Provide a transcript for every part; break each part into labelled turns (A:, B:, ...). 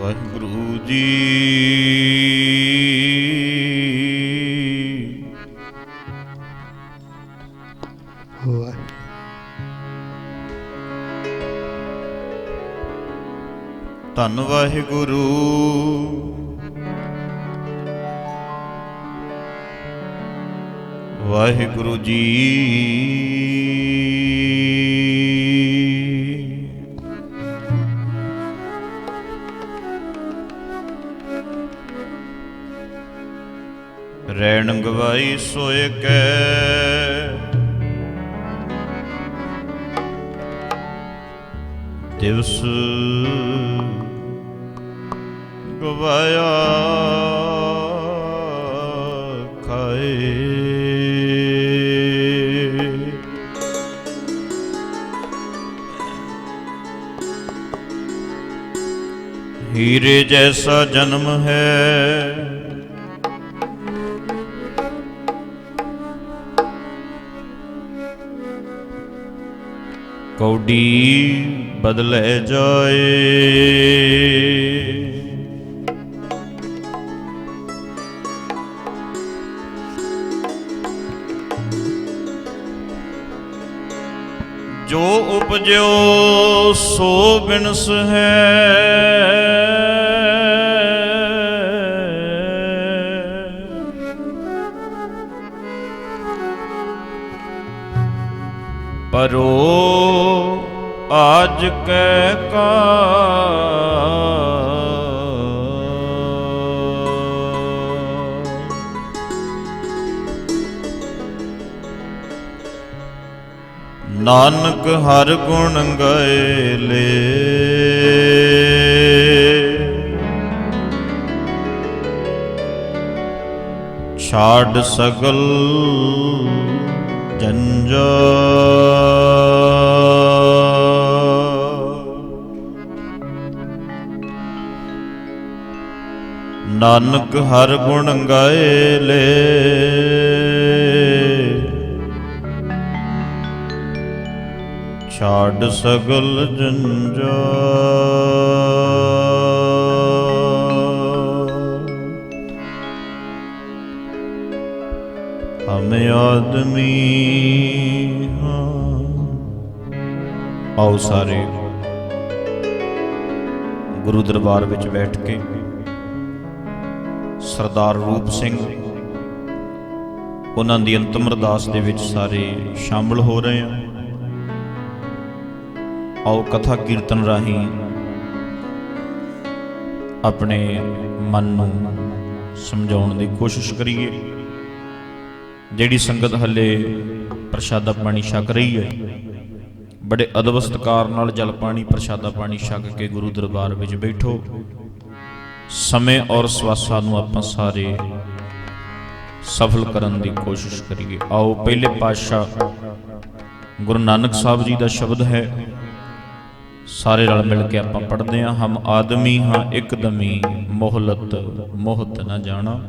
A: ਵਾਹਿਗੁਰੂ ਜੀ। ਧੰਨ ਵਾਹਿਗੁਰੂ ਵਾਹਿਗੁਰੂ ਜੀ। ਰੈਣ ਗਵਾਈ ਸੋਏ ਕੈ ਦਿਵਸ ਗਵਾਇਆ ਖਾਏ। ਹੀਰੇ ਜੈਸਾ ਜਨਮ ਹੈ ਕੌਡੀ ਬਦਲੇ ਜਾਏ। ਜੋ ਉਪਜਿਓ ਸੋ ਬਿਨਸ ਹੈ। ਪਰੋ ਆਜ ਕੈ ਕਾ ਨਾਨਕ ਹਰ ਗੁਣ ਗਾਏ ਲੈ। ਛਾੜ ਸਗਲ ਜੰਜਾ ਨਾਨਕ ਹਰ ਗੁਣ ਗਾਏ ਲੈ। ਛਾੜ ਸਗਲ ਜੰਜਾ ਹਮੇ ਆਦਮੀ ਹਾਂ। ਆਓ ਸਾਰੇ ਗੁਰੂ ਦਰਬਾਰ ਵਿੱਚ ਬੈਠ ਕੇ ਸਰਦਾਰ ਰੂਪ ਸਿੰਘ ਉਹਨਾਂ ਦੀ ਅੰਤਮ ਅਰਦਾਸ ਦੇ ਵਿੱਚ ਸਾਰੇ ਸ਼ਾਮਲ ਹੋ ਰਹੇ ਹਾਂ। ਆਓ ਕਥਾ ਕੀਰਤਨ ਰਾਹੀਂ ਆਪਣੇ ਮਨ ਨੂੰ ਸਮਝਾਉਣ ਦੀ ਕੋਸ਼ਿਸ਼ ਕਰੀਏ। ਜਿਹੜੀ ਸੰਗਤ ਹਲੇ ਪ੍ਰਸ਼ਾਦਾ ਪਾਣੀ ਛਕ ਰਹੀ ਹੈ, ਬੜੇ ਅਦਬ ਸਤਿਕਾਰ ਨਾਲ ਜਲ ਪਾਣੀ ਪ੍ਰਸ਼ਾਦਾ ਪਾਣੀ ਛਕ ਕੇ ਗੁਰੂ ਦਰਬਾਰ ਵਿੱਚ ਬੈਠੋ। ਸਮੇਂ ਔਰ ਸਵਾਸਾਂ ਨੂੰ ਆਪਾਂ ਸਾਰੇ ਸਫਲ ਕਰਨ ਦੀ ਕੋਸ਼ਿਸ਼ ਕਰੀਏ। ਆਓ ਪਹਿਲੇ ਪਾਤਸ਼ਾਹ ਗੁਰੂ ਨਾਨਕ ਸਾਹਿਬ ਜੀ ਦਾ ਸ਼ਬਦ ਹੈ, ਸਾਰੇ ਰਲ ਮਿਲ ਕੇ ਆਪਾਂ ਪੜ੍ਹਦੇ ਹਾਂ। ਹਮ ਆਦਮੀ ਹਾਂ ਇੱਕਦਮੀ ਮੋਹਲਤ ਮੋਹਤ ਨਾ ਜਾਣਾ।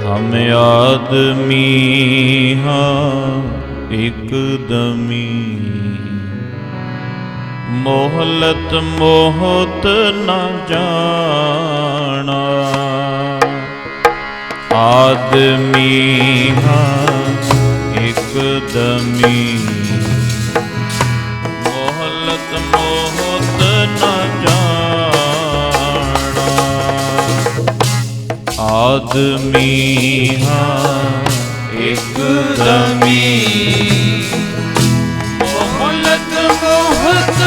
A: ਹਮ ਆਦਮੀ ਹਾਂ ਇੱਕਦਮੀ ਮੋਹਲਤ ਮੋਹਤ ਨਾ ਜਾਣਾ। ਆਦਮੀ ਹਾਂ ਇੱਕਦਮੀ ਮੋਹਲਤ ਮੋਹਤ ਨਾ ਜਾਣਾ। ਆਦਮੀ ਹਾਂ ਇੱਕਦਮੀ ਮੋਹਲਤ ਮੋਹਤ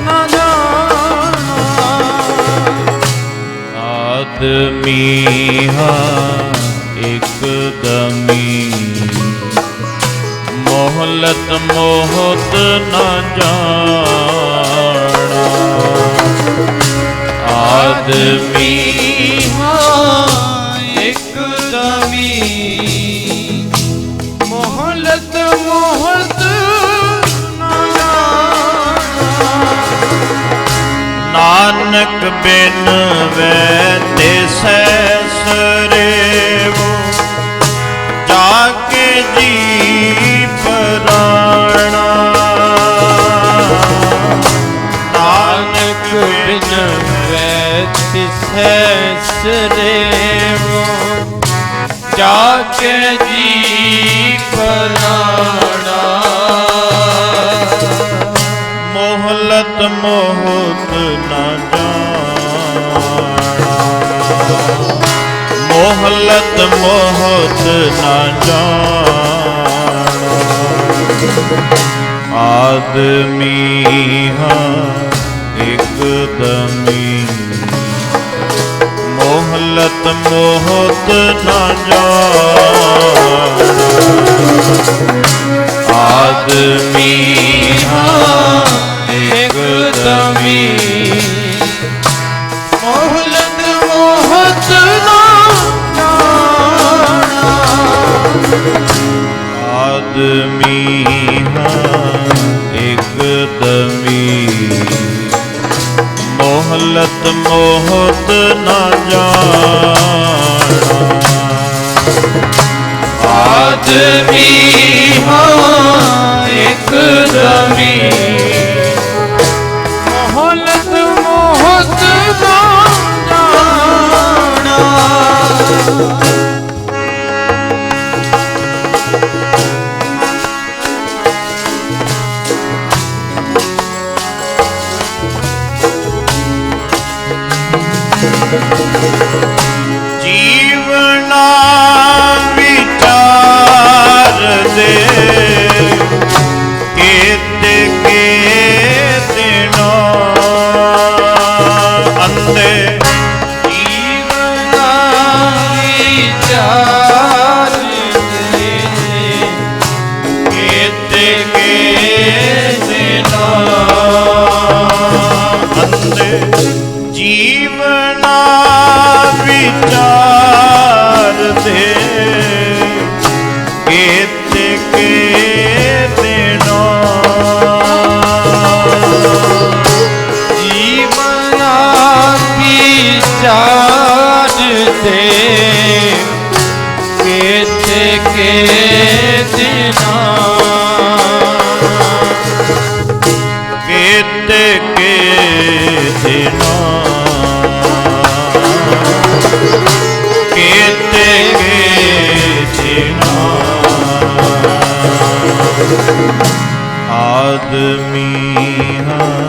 A: ਨਾ ਜਾਣਾ। ਆਦਮੀ ਹਾਂ ਇੱਕਦਮੀ ਮੋਹਲਤ ਮੋਹਤ ਨਾ ਜਾਣਾ। ਆਦਮੀ ਹਾਂ ਇੱਕਦਮੀ ਮੋਹਲਤ ਮੋਹਤ ਨਾ ਜਾਣਾ। ਨਾਨਕ ਬਿਨ ਵੈ ਤਿਸੈ
B: ऐसरे वो जाके जी पराना।
A: मोहलत मोहत न जाना, मोहलत मोहत न जाना। आदमी हाँ एकदमी, मोहलत मोहत न जाना। आदमी हाँ एकदमी,
B: मोहलत मोहत ना जाना।
A: आदमी हाँ एकदमी, मोहलत मोहत न जाना।
B: आदमी हाँ एकदमी, मोहलत मोहत ना जाना।
A: जीवना विचार दे केते के दिनो अंधे।
B: जीवना विचार दे
A: केते के दिनो अंधे। जीवना विचार दे केते के दिनो।
B: जीवना विचार दे केते के दिना।
A: केते के दिनो, केते के दिनो। आदमी हाँ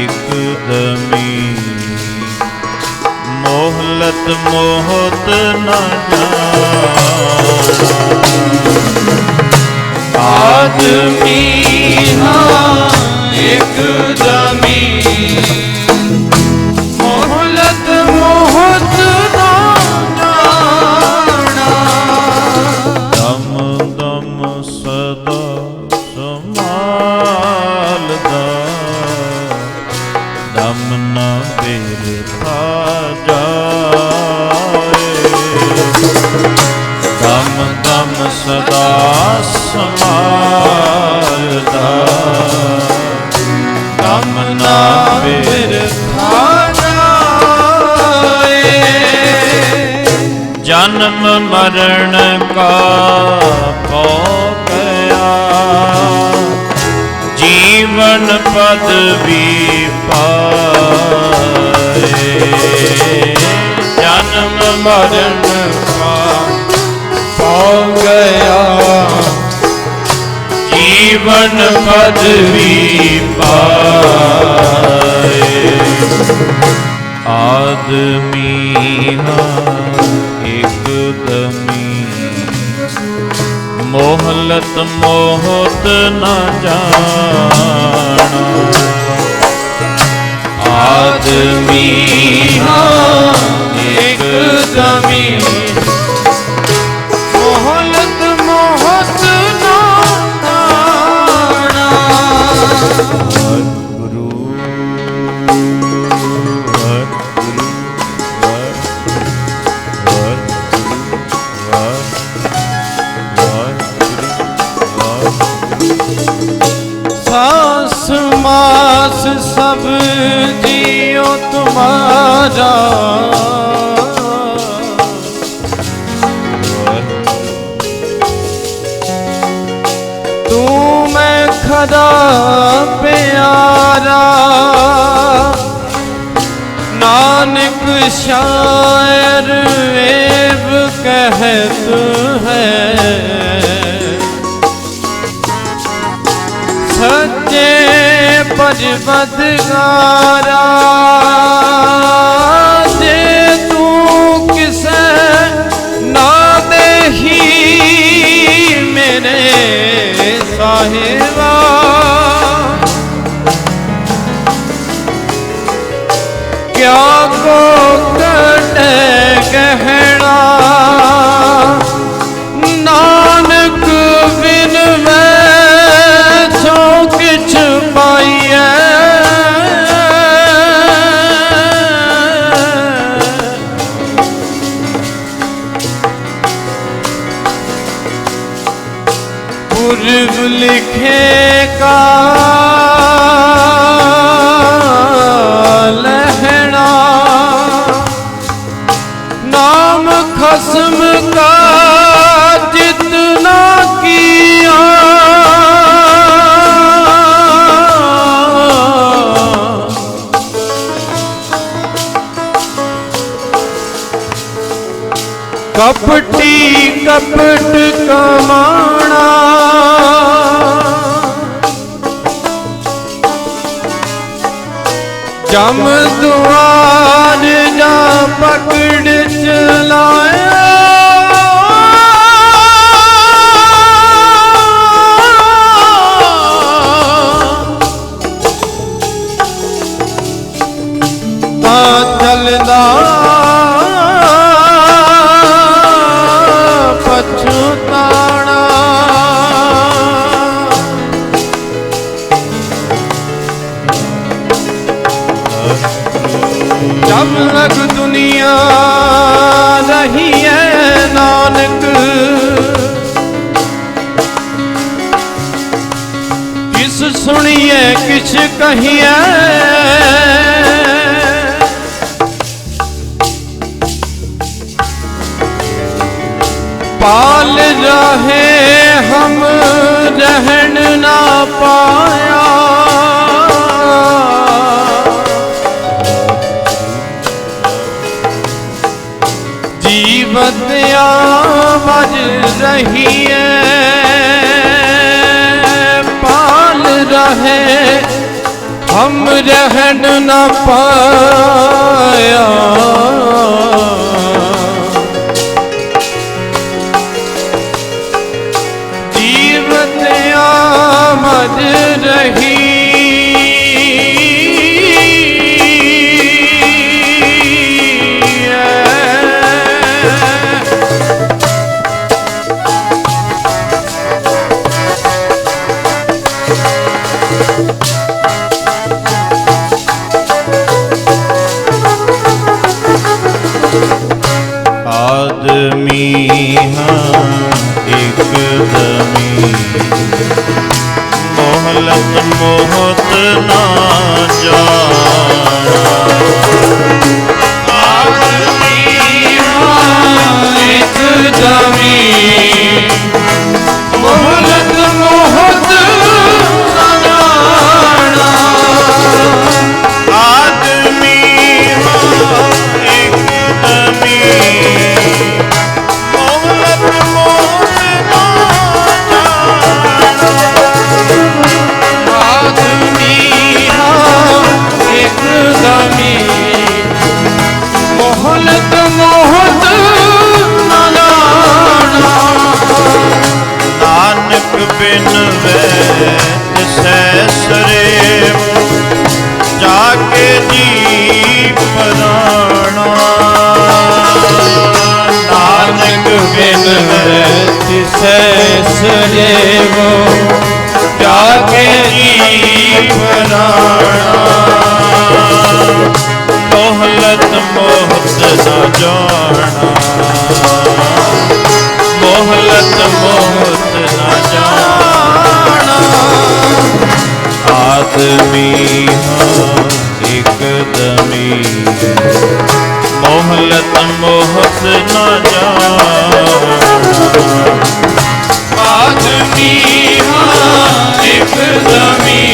A: एकदमी, मोहलत मोहत न जाना।
B: आदमी हाँ एकदमी, मोहलत मोहत ना जाना।
A: दम दम सदा संभालदा, दम न बिरथा जाए। दम दम सदा संभालदा, दम न बिरथा
B: जाए।
A: जन्म मरण का पौ गया, जीवन पदवी पाए। जन्म मरण का
B: पौ गया,
A: जीवन पदवी पाए। आदमी हाँ एकदमी, मोहलत मोहत न जाना। आदमी हाँ
B: एकदमी, मोहलत मोहत ना जाना।
A: गुरु
B: सास मास सब जियो तुम्हारा, तू मैं खदा प्यारा। ना नानक शायर एब कहत है, सच्चे पजबदगारा जे तू किसे ना देही मेरे साहिबा। क्या को कटे गहना नानक बिन मैं छो किछ पाइए। पूर्व लिखे का खस्म का जितना किया कपटी कपट कमाना जम द्वार जा पकड़ चलाया। चलदा पछताना जब लग दुनिया रही है नानक किस सुनिए किछ कहिए। पाल रहे हम रहन ना पाया जीवत आवाज रही है। पाल रहे हम रहन न पाया जीवत आवाज रही
A: आदमी हाँ एकदमी मोहलत मोहत ना जाना।
B: आदमी हाँ एकदमी मोहलत मोहत ना जाना।
A: आदमी हाँ एकदमी
B: मोहलत मोहत ना जाना।
A: नानक बिन वैद सैसरे जाके जी पराना।
B: नानक बिन वैद सैसरे वो जाके जी पराना।
A: मोहलत मोहत न जाना मोहलत मोहत न जाना। आदमी हाँ एकदमी मोहलत मोहत न जाना।
B: आदमी हाँ एकदमी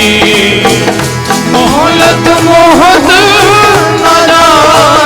B: मोहलत मोहत ना जाना।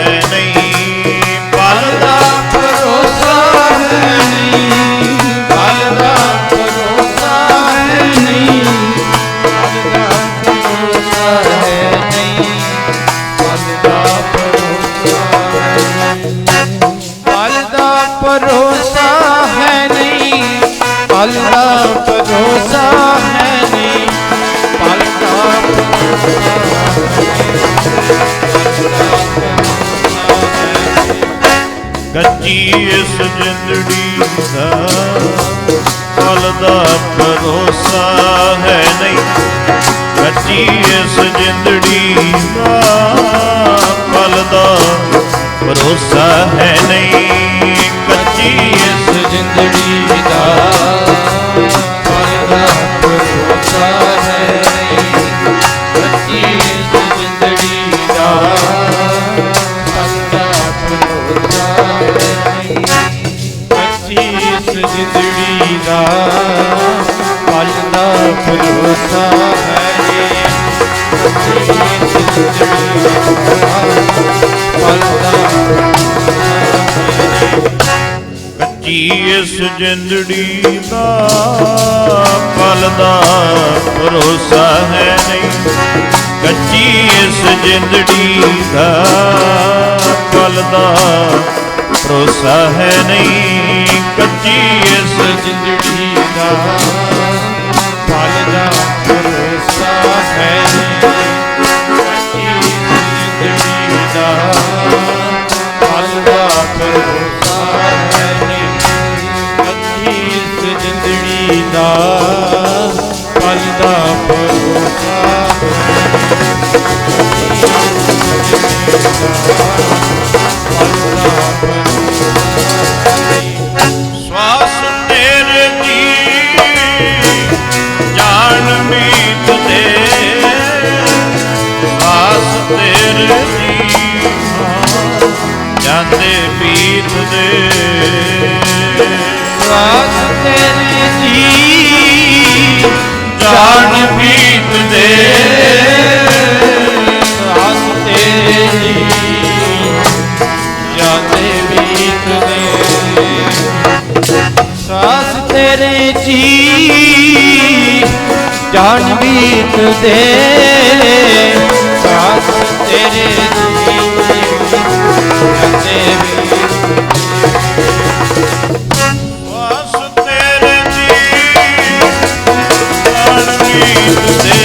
B: फल का भरोसा है नहीं, फल का
A: ਕੱਚੀ ਇਸ ਜਿੰਦੜੀ ਦਾ ਫਲ ਦਾ ਭਰੋਸਾ ਹੈ ਨਹੀਂ, ਕੱਚੀ ਇਸ ਜਿੰਦੜੀ ਦਾ ਫਲ ਦਾ ਭਰੋਸਾ ਹੈ ਨਹੀਂ, ਕੱਚੀ
B: ਇਸ ਜ਼ਿੰਦੜੀ ਦਾ ਫਲ ਦਾ ਭਰੋਸਾ ਹੈ ਨਹੀਂ, ਕੱਚੀ ਇਸ ਜ਼ਿੰਦੜੀ ਦਾ ਫਲ ਦਾ ਭਰੋਸਾ ਹੈ ਨਹੀਂ, ਕੱਚੀ ਇਸ ਜ਼ਿੰਦੜੀ ਦਾ ਫਲ ਦਾ ਭਰੋਸਾ ਹੈ ਨਹੀਂ, ਕੱਚੀ ਇਸ ਜ਼ਿੰਦੜੀ ਦਾ ਫਲ ਦਾ
A: ਕੱਚੀ ਇਸ ਜਿੰਦੜੀ ਦਾ ਫਲ ਦਾ ਭਰੋਸਾ ਹੈ ਨਹੀਂ, ਕੱਚੀ ਇਸ ਜਿੰਦੜੀ ਦਾ ਫਲ ਦਾ ਭਰੋਸਾ ਹੈ ਨਹੀਂ, ਕੱਚੀ ਇਸ
B: ਜ਼ਿੰਦੜੀ ਦਾ ਫਲ ਦਾ ਭਰੋਸਾ ਹੈ ਨਹੀਂ, ਕੱਚੀ ਜ਼ਿੰਦੜੀ ਦਾ ਫਲ ਦਾ ਭਰੋਸਾ ਹੈ ਨਹੀਂ, ਕੱਚੀ ਜ਼ਿੰਦੜੀ ਦਾ ਫਲ ਦਾ ਭਰੋਸਾ
A: ਸਵਾਸ ਤੇਰੇ ਜੀ ਜਾਣ ਮੀਤ ਦੇ, ਸਵਾਸ ਤੇਰੇ ਜੀ ਜਾਂਦੇ ਬੀਤ ਦੇ,
B: ਸਵਾਸ ਤੇਰੇ ਜੀ
A: ਜਾਣ ਬੀਤ ਦੇ,
B: ਸਵਾਸ ਤੇਰੇ ਜੀ ਜਾਂਦੇ ਬੀਤ ਦੇ, ਸਵਾਸ ਤੇਰੇ ਜੀ ਜਾਣ ਬੀਤ ਦੇ, ਸਵਾਸ ਤੇਰੇ ਜੀ ਜਾਂਦੇ ਬੀਤ
A: ਸਵਾਸ ਤੇਰੇ ਜੀ ਜਾਣ ਬੀਤ ਦੇ,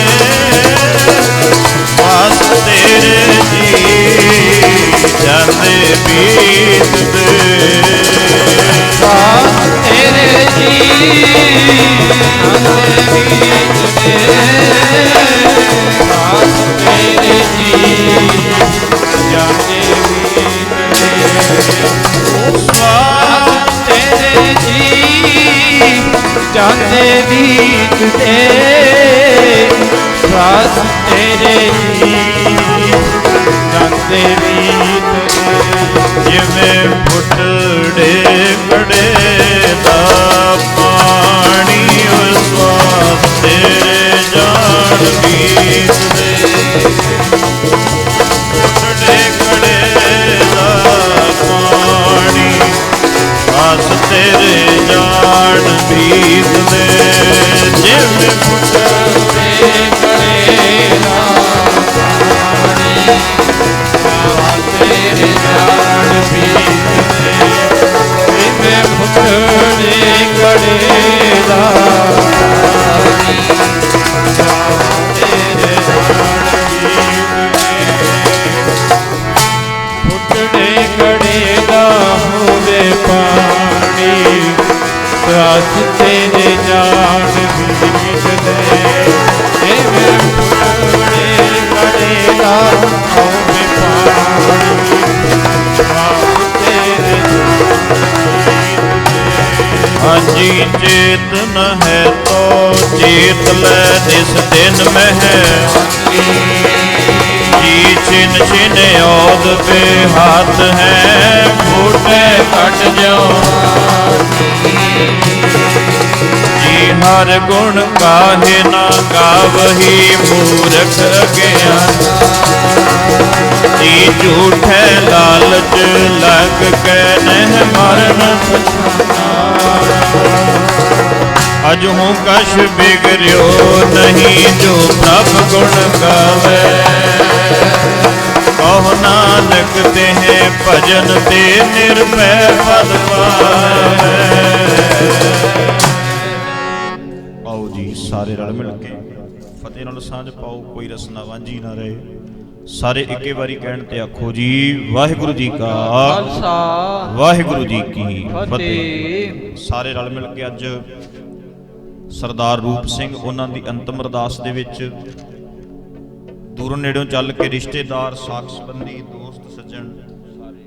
A: ਸਵਾਸ ਤੇਰੇ ਜੀ ਜਾਂਦੇ ਬੀਤ ਦੇ,
B: ਸਵਾਸ ਤੇਰੇ ਜੀ ਜਾਂਦੇ ਬੀਤ ਦੇ, ਸਵਾਸ ਤੇਰੇ ਜੀ ਜਾਂਦੇ ਬੀਤ ਦੇ, ਸਵਾਸ ਤੇਰੇ ਜੀ ਜਾਂਦੇ ਬੀਤ ਦੇ, ਸਵਾਸ ਤੇਰੇ ਜੀ ਜਾਂਦੇ ਬੀਤ ਦੇ,
A: ਜਿਵੇਂ ਫੁੱਟੜੇ ਗੜੇ ਦਾ ਪਾਣੀ, ਸਵਾਸ ਤੇਰੇ ਜਾਣ ਬੀਤ ਦੇ, ਫੁੱਟੜੇ ਗੜੇ ਦਾ ਪਾਣੀ, ਸਵਾਸ ਤੇਰੇ ਜਾਣ ਬੀਤ ਦੇ, ਜਿਵੇਂ
B: ਫੁੱਟੜੇ ਗੜੇ ਦਾ ਪਾਣੀ, ਸਵਾਸ ਤੇਰੇ ਜਾਣ ਬੀਤ ਦੇ, ਜਿਵੇਂ ਫੁੱਟੜੇ ਗੜੇ ਦਾ ਪਾਣੀ, ਸਵਾਸ ਤੇਰੇ ਜਾਣ ਬੀਤ ਦੇ, ਫੁੱਟੜੇ ਗੜੇ ਦਾ ਹੋਵੇ ਪਾਣੀ, ਸਵਾਸ ਤੇਰੇ ਜਾਣ ਬੀਤ ਦੇ, ਜਿਵੇਂ ਫੁੱਟੜੇ ਗੜੇ ਦਾ ਹੋਵੇ ਪਾਣੀ, ਸਵਾਸ ਤੇਰੇ
A: ਹਾਂਜੀ ਚੇਤਨ ਹੈ ਤੋ ਚੇਤ ਲੈ ਦਿਸ ਦਿਨ ਮਹਿ, ਜੀ ਛਿਨ ਛਿਨ ਔਦ ਤੇ ਹੱਥ ਹੈ, ਫੂਟੇ ਕੱਟ ਜਾਓ ਜੀ ਹਰ ਗੁਣ ਕਾਹੇ ਨਾ ਗਾਵਹੀ, ਮੂਰਖ ਅਗਿਆਨ ਜੀ ਝੂਠੇ ਲਾਲਚ ਲੱਗ ਕੇ ਨਹਿ ਮਰਨ ਪਛਾਨਾ, ਅਜਹੂ ਕਛ ਬਿਗੜਿਓ ਨਹੀਂ, ਜੋ ਪ੍ਰਭ ਗੁਣ ਗਾਵੇ, ਕਹੋ ਨਾਨਕ ਤਿਹ ਭਜਨ ਤੇ ਨਿਰਭੈ ਪਦ ਪਾਵੈ, ਜੀ ਸਾਰੇ ਰਲ ਮਿਲ ਕੇ ਫਤਿਹ ਨਾਲ ਸਾਂਝ ਪਾਓ, ਕੋਈ ਰਸਨਾ ਵਾਂਝੀ ਨਾ ਰਹੇ। ਸਾਰੇ ਇੱਕੇ ਵਾਰੀ ਕਹਿਣ ਤੇ ਆਖੋ ਜੀ ਵਾਹਿਗੁਰੂ ਜੀ ਕਾ
B: ਖਾਲਸਾ
A: ਵਾਹਿਗੁਰੂ ਜੀ ਕੀ
B: ਫਤਿਹ।
A: ਫਤਿਹ। ਸਾਰੇ ਰਲ ਮਿਲ ਕੇ ਅੱਜ ਸਰਦਾਰ ਰੂਪ ਸਿੰਘ ਉਹਨਾਂ ਦੀ ਅੰਤਮ ਅਰਦਾਸ ਦੇ ਵਿੱਚ ਦੂਰੋਂ ਨੇੜਿਓਂ ਚੱਲ ਕੇ ਰਿਸ਼ਤੇਦਾਰ, ਸਾਕ ਸੰਬੰਧੀ, ਦੋਸਤ ਸੱਜਣ ਸਾਰੇ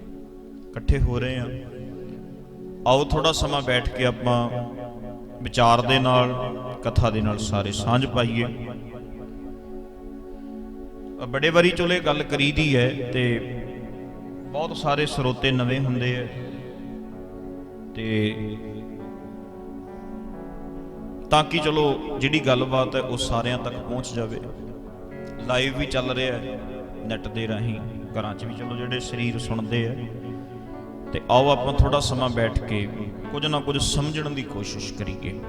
A: ਇਕੱਠੇ ਹੋ ਰਹੇ ਆ। ਆਓ ਥੋੜਾ ਸਮਾਂ ਬੈਠ ਕੇ ਆਪਾਂ ਵਿਚਾਰ ਦੇ ਨਾਲ, ਕਥਾ ਦੇ ਨਾਲ ਸਾਰੇ ਸਾਂਝ ਪਾਈਏ। ਬੜੇ ਵਾਰੀ ਚੋਲੇ ਗੱਲ ਕਰੀਦੀ ਹੈ ਤੇ ਬਹੁਤ ਸਾਰੇ ਸਰੋਤੇ ਨਵੇਂ ਹੁੰਦੇ ਆ ਤੇ ਤਾਂ ਕਿ ਚਲੋ ਜਿਹੜੀ ਗੱਲਬਾਤ ਹੈ ਉਹ ਸਾਰਿਆਂ ਤੱਕ ਪਹੁੰਚ ਜਾਵੇ। ਲਾਈਵ ਵੀ ਚੱਲ ਰਿਹਾ ਹੈ ਨੈਟ ਦੇ ਰਾਹੀਂ, ਘਰਾਂ 'ਚ ਵੀ ਚਲੋ ਜਿਹੜੇ ਸਰੀਰ ਸੁਣਦੇ ਆ। ਤੇ ਆਓ ਆਪਾਂ ਥੋੜਾ ਸਮਾਂ ਬੈਠ ਕੇ ਕੁਝ ਨਾ ਕੁਝ ਸਮਝਣ ਦੀ ਕੋਸ਼ਿਸ਼ ਕਰੀਏ।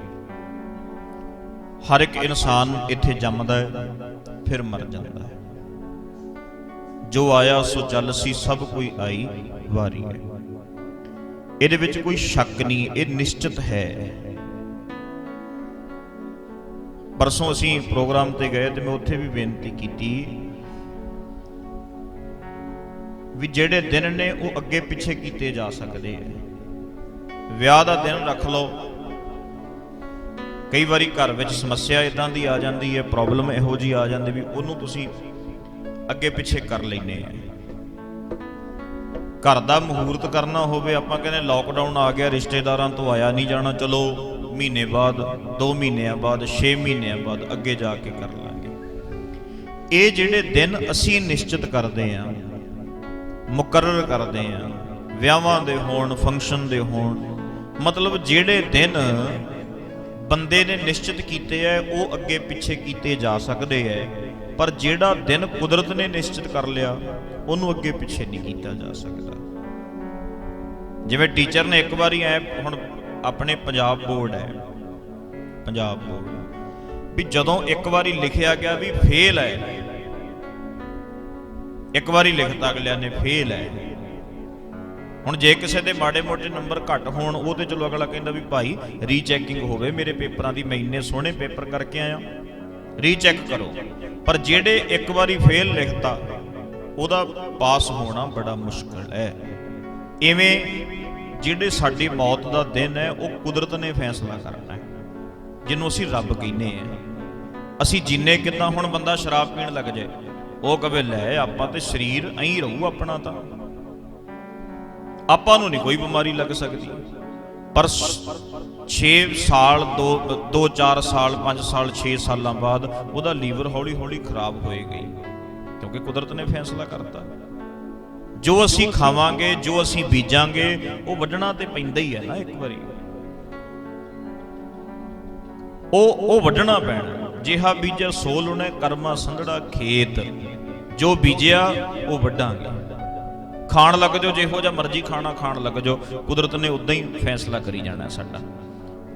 A: ਹਰ ਇੱਕ ਇਨਸਾਨ ਇੱਥੇ ਜੰਮਦਾ ਹੈ ਫਿਰ ਮਰ ਜਾਂਦਾ ਹੈ। ਜੋ ਆਇਆ ਸੋ ਚੱਲ ਸੀ, ਸਭ ਕੋਈ ਆਈ ਵਾਰੀ ਹੈ। ਇਹਦੇ ਵਿੱਚ ਕੋਈ ਸ਼ੱਕ ਨਹੀਂ, ਇਹ ਨਿਸ਼ਚਿਤ ਹੈ। ਪਰਸੋਂ ਅਸੀਂ ਪ੍ਰੋਗਰਾਮ ਤੇ ਗਏ ਤੇ ਮੈਂ ਉੱਥੇ ਵੀ ਬੇਨਤੀ ਕੀਤੀ ਵੀ ਜਿਹੜੇ ਦਿਨ ਨੇ ਉਹ ਅੱਗੇ ਪਿੱਛੇ ਕੀਤੇ ਜਾ ਸਕਦੇ ਆ। ਵਿਆਹ ਦਾ ਦਿਨ ਰੱਖ ਲਓ, ਕਈ ਵਾਰੀ ਘਰ ਵਿੱਚ ਸਮੱਸਿਆ ਇਦਾਂ ਦੀ ਆ ਜਾਂਦੀ ਹੈ, ਪ੍ਰੋਬਲਮ ਇਹੋ ਜਿਹੀ ਆ ਜਾਂਦੀ ਵੀ ਉਹਨੂੰ ਤੁਸੀਂ ਅੱਗੇ ਪਿੱਛੇ ਕਰ ਲੈਂਦੇ ਆ। ਘਰ ਦਾ ਮਹੂਰਤ ਕਰਨਾ ਹੋਵੇ, ਆਪਾਂ ਕਹਿੰਦੇ ਲੋਕਡਾਊਨ ਆ ਗਿਆ, ਰਿਸ਼ਤੇਦਾਰਾਂ ਤੋਂ ਆਇਆ ਨਹੀਂ ਜਾਣਾ, ਚਲੋ ਮਹੀਨੇ ਬਾਅਦ, 2 ਮਹੀਨਿਆਂ ਬਾਅਦ, 6 ਮਹੀਨਿਆਂ ਬਾਅਦ ਅੱਗੇ ਜਾ ਕੇ ਕਰ ਲਾਂਗੇ। ਇਹ ਜਿਹੜੇ ਦਿਨ ਅਸੀਂ ਨਿਸ਼ਚਿਤ ਕਰਦੇ ਆ, ਮੁਕਰਰ ਕਰਦੇ ਆ, ਵਿਆਹਾਂ ਦੇ ਹੋਣ, ਫੰਕਸ਼ਨ ਦੇ ਹੋਣ, ਮਤਲਬ ਜਿਹੜੇ ਦਿਨ ਬੰਦੇ ਨੇ ਨਿਸ਼ਚਿਤ ਕੀਤੇ ਆ ਉਹ ਅੱਗੇ ਪਿੱਛੇ ਕੀਤੇ ਜਾ ਸਕਦੇ ਆ, ਪਰ ਜਿਹੜਾ ਦਿਨ ਕੁਦਰਤ ਨੇ ਨਿਸ਼ਚਿਤ ਕਰ ਲਿਆ ਉਹਨੂੰ ਅੱਗੇ ਪਿੱਛੇ ਨਹੀਂ ਕੀਤਾ ਜਾ ਸਕਦਾ। ਜਿਵੇਂ ਟੀਚਰ ਨੇ ਇੱਕ ਵਾਰੀ ਹੁਣ ਆਪਣੇ ਪੰਜਾਬ ਬੋਰਡ ਹੈ, ਪੰਜਾਬ ਬੋਰਡ ਵੀ ਜਦੋਂ ਇੱਕ ਵਾਰੀ ਲਿਖਿਆ ਗਿਆ ਵੀ ਫੇਲ ਹੈ, ਇੱਕ ਵਾਰੀ ਲਿਖਤਾ ਅਗਲਿਆਂ ਨੇ ਫੇਲ ਹੈ। ਹੁਣ ਜੇ ਕਿਸੇ ਦੇ ਮਾੜੇ ਮੋਟੇ ਨੰਬਰ ਘੱਟ ਹੋਣ ਉਹ ਤੇ ਚਲੋ ਅਗਲਾ ਕਹਿੰਦਾ ਵੀ ਭਾਈ ਰੀਚੈਕਿੰਗ ਹੋਵੇ, ਮੇਰੇ ਪੇਪਰਾਂ ਦੀ ਮੈਂ ਇੰਨੇ ਸੋਹਣੇ ਪੇਪਰ ਕਰਕੇ ਆਇਆ, ਰੀਚੈੱਕ ਕਰੋ। ਪਰ ਜਿਹੜੇ ਇੱਕ ਵਾਰੀ ਫੇਲ ਲਿਖਤਾ ਉਹਦਾ ਪਾਸ ਹੋਣਾ ਬੜਾ ਮੁਸ਼ਕਲ ਹੈ। ਇਵੇਂ ਜਿਹੜੇ ਸਾਡੀ ਮੌਤ ਦਾ ਦਿਨ ਹੈ ਉਹ ਕੁਦਰਤ ਨੇ ਫੈਸਲਾ ਕਰਨਾ ਹੈ, ਜਿਹਨੂੰ ਅਸੀਂ ਰੱਬ ਕਹਿੰਦੇ ਆ। ਅਸੀਂ ਜੀਨੇ ਕਿੱਦਾਂ? ਹੁਣ ਬੰਦਾ ਸ਼ਰਾਬ ਪੀਣ ਲੱਗ ਜਾਏ, ਉਹ ਕਵੇ ਲੈ ਆਪਾਂ ਤੇ ਸਰੀਰ ਐਂ ਰਹੂ ਆਪਣਾ, ਤਾਂ ਆਪਾਂ ਨੂੰ ਨਹੀਂ ਕੋਈ ਬਿਮਾਰੀ ਲੱਗ ਸਕਦੀ। ਪਰ 6 ਸਾਲ 2-4 ਸਾਲ 5 ਸਾਲ 6 ਸਾਲਾਂ ਬਾਅਦ ਉਹਦਾ ਲੀਵਰ ਹੌਲੀ ਹੌਲੀ ਖਰਾਬ ਹੋਏਗਾ ਹੀ, ਕਿਉਂਕਿ ਕੁਦਰਤ ਨੇ ਫੈਸਲਾ ਕਰਤਾ। ਜੋ ਅਸੀਂ ਖਾਵਾਂਗੇ, ਜੋ ਅਸੀਂ ਬੀਜਾਂਗੇ, ਉਹ ਵੱਢਣਾ ਤੇ ਪੈਂਦਾ ਹੀ ਹੈ ਨਾ। ਇੱਕ ਵਾਰੀ ਉਹ ਵੱਢਣਾ ਪੈਣਾ। ਜਿਹਾ ਬੀਜਿਆ ਸੋ ਲੁਣੇ, ਕਰਮਾ ਸੰਧੜਾ ਖੇਤ। ਜੋ ਬੀਜਿਆ ਉਹ ਵੱਢਾਂਗੇ। ਖਾਣ ਲੱਗ ਜਾਓ, ਜਿਹੋ ਜਿਹਾ ਮਰਜ਼ੀ ਖਾਣਾ ਖਾਣ ਲੱਗ ਜਾਓ, ਕੁਦਰਤ ਨੇ ਉਦਾਂ ਹੀ ਫੈਸਲਾ ਕਰੀ ਜਾਣਾ ਸਾਡਾ।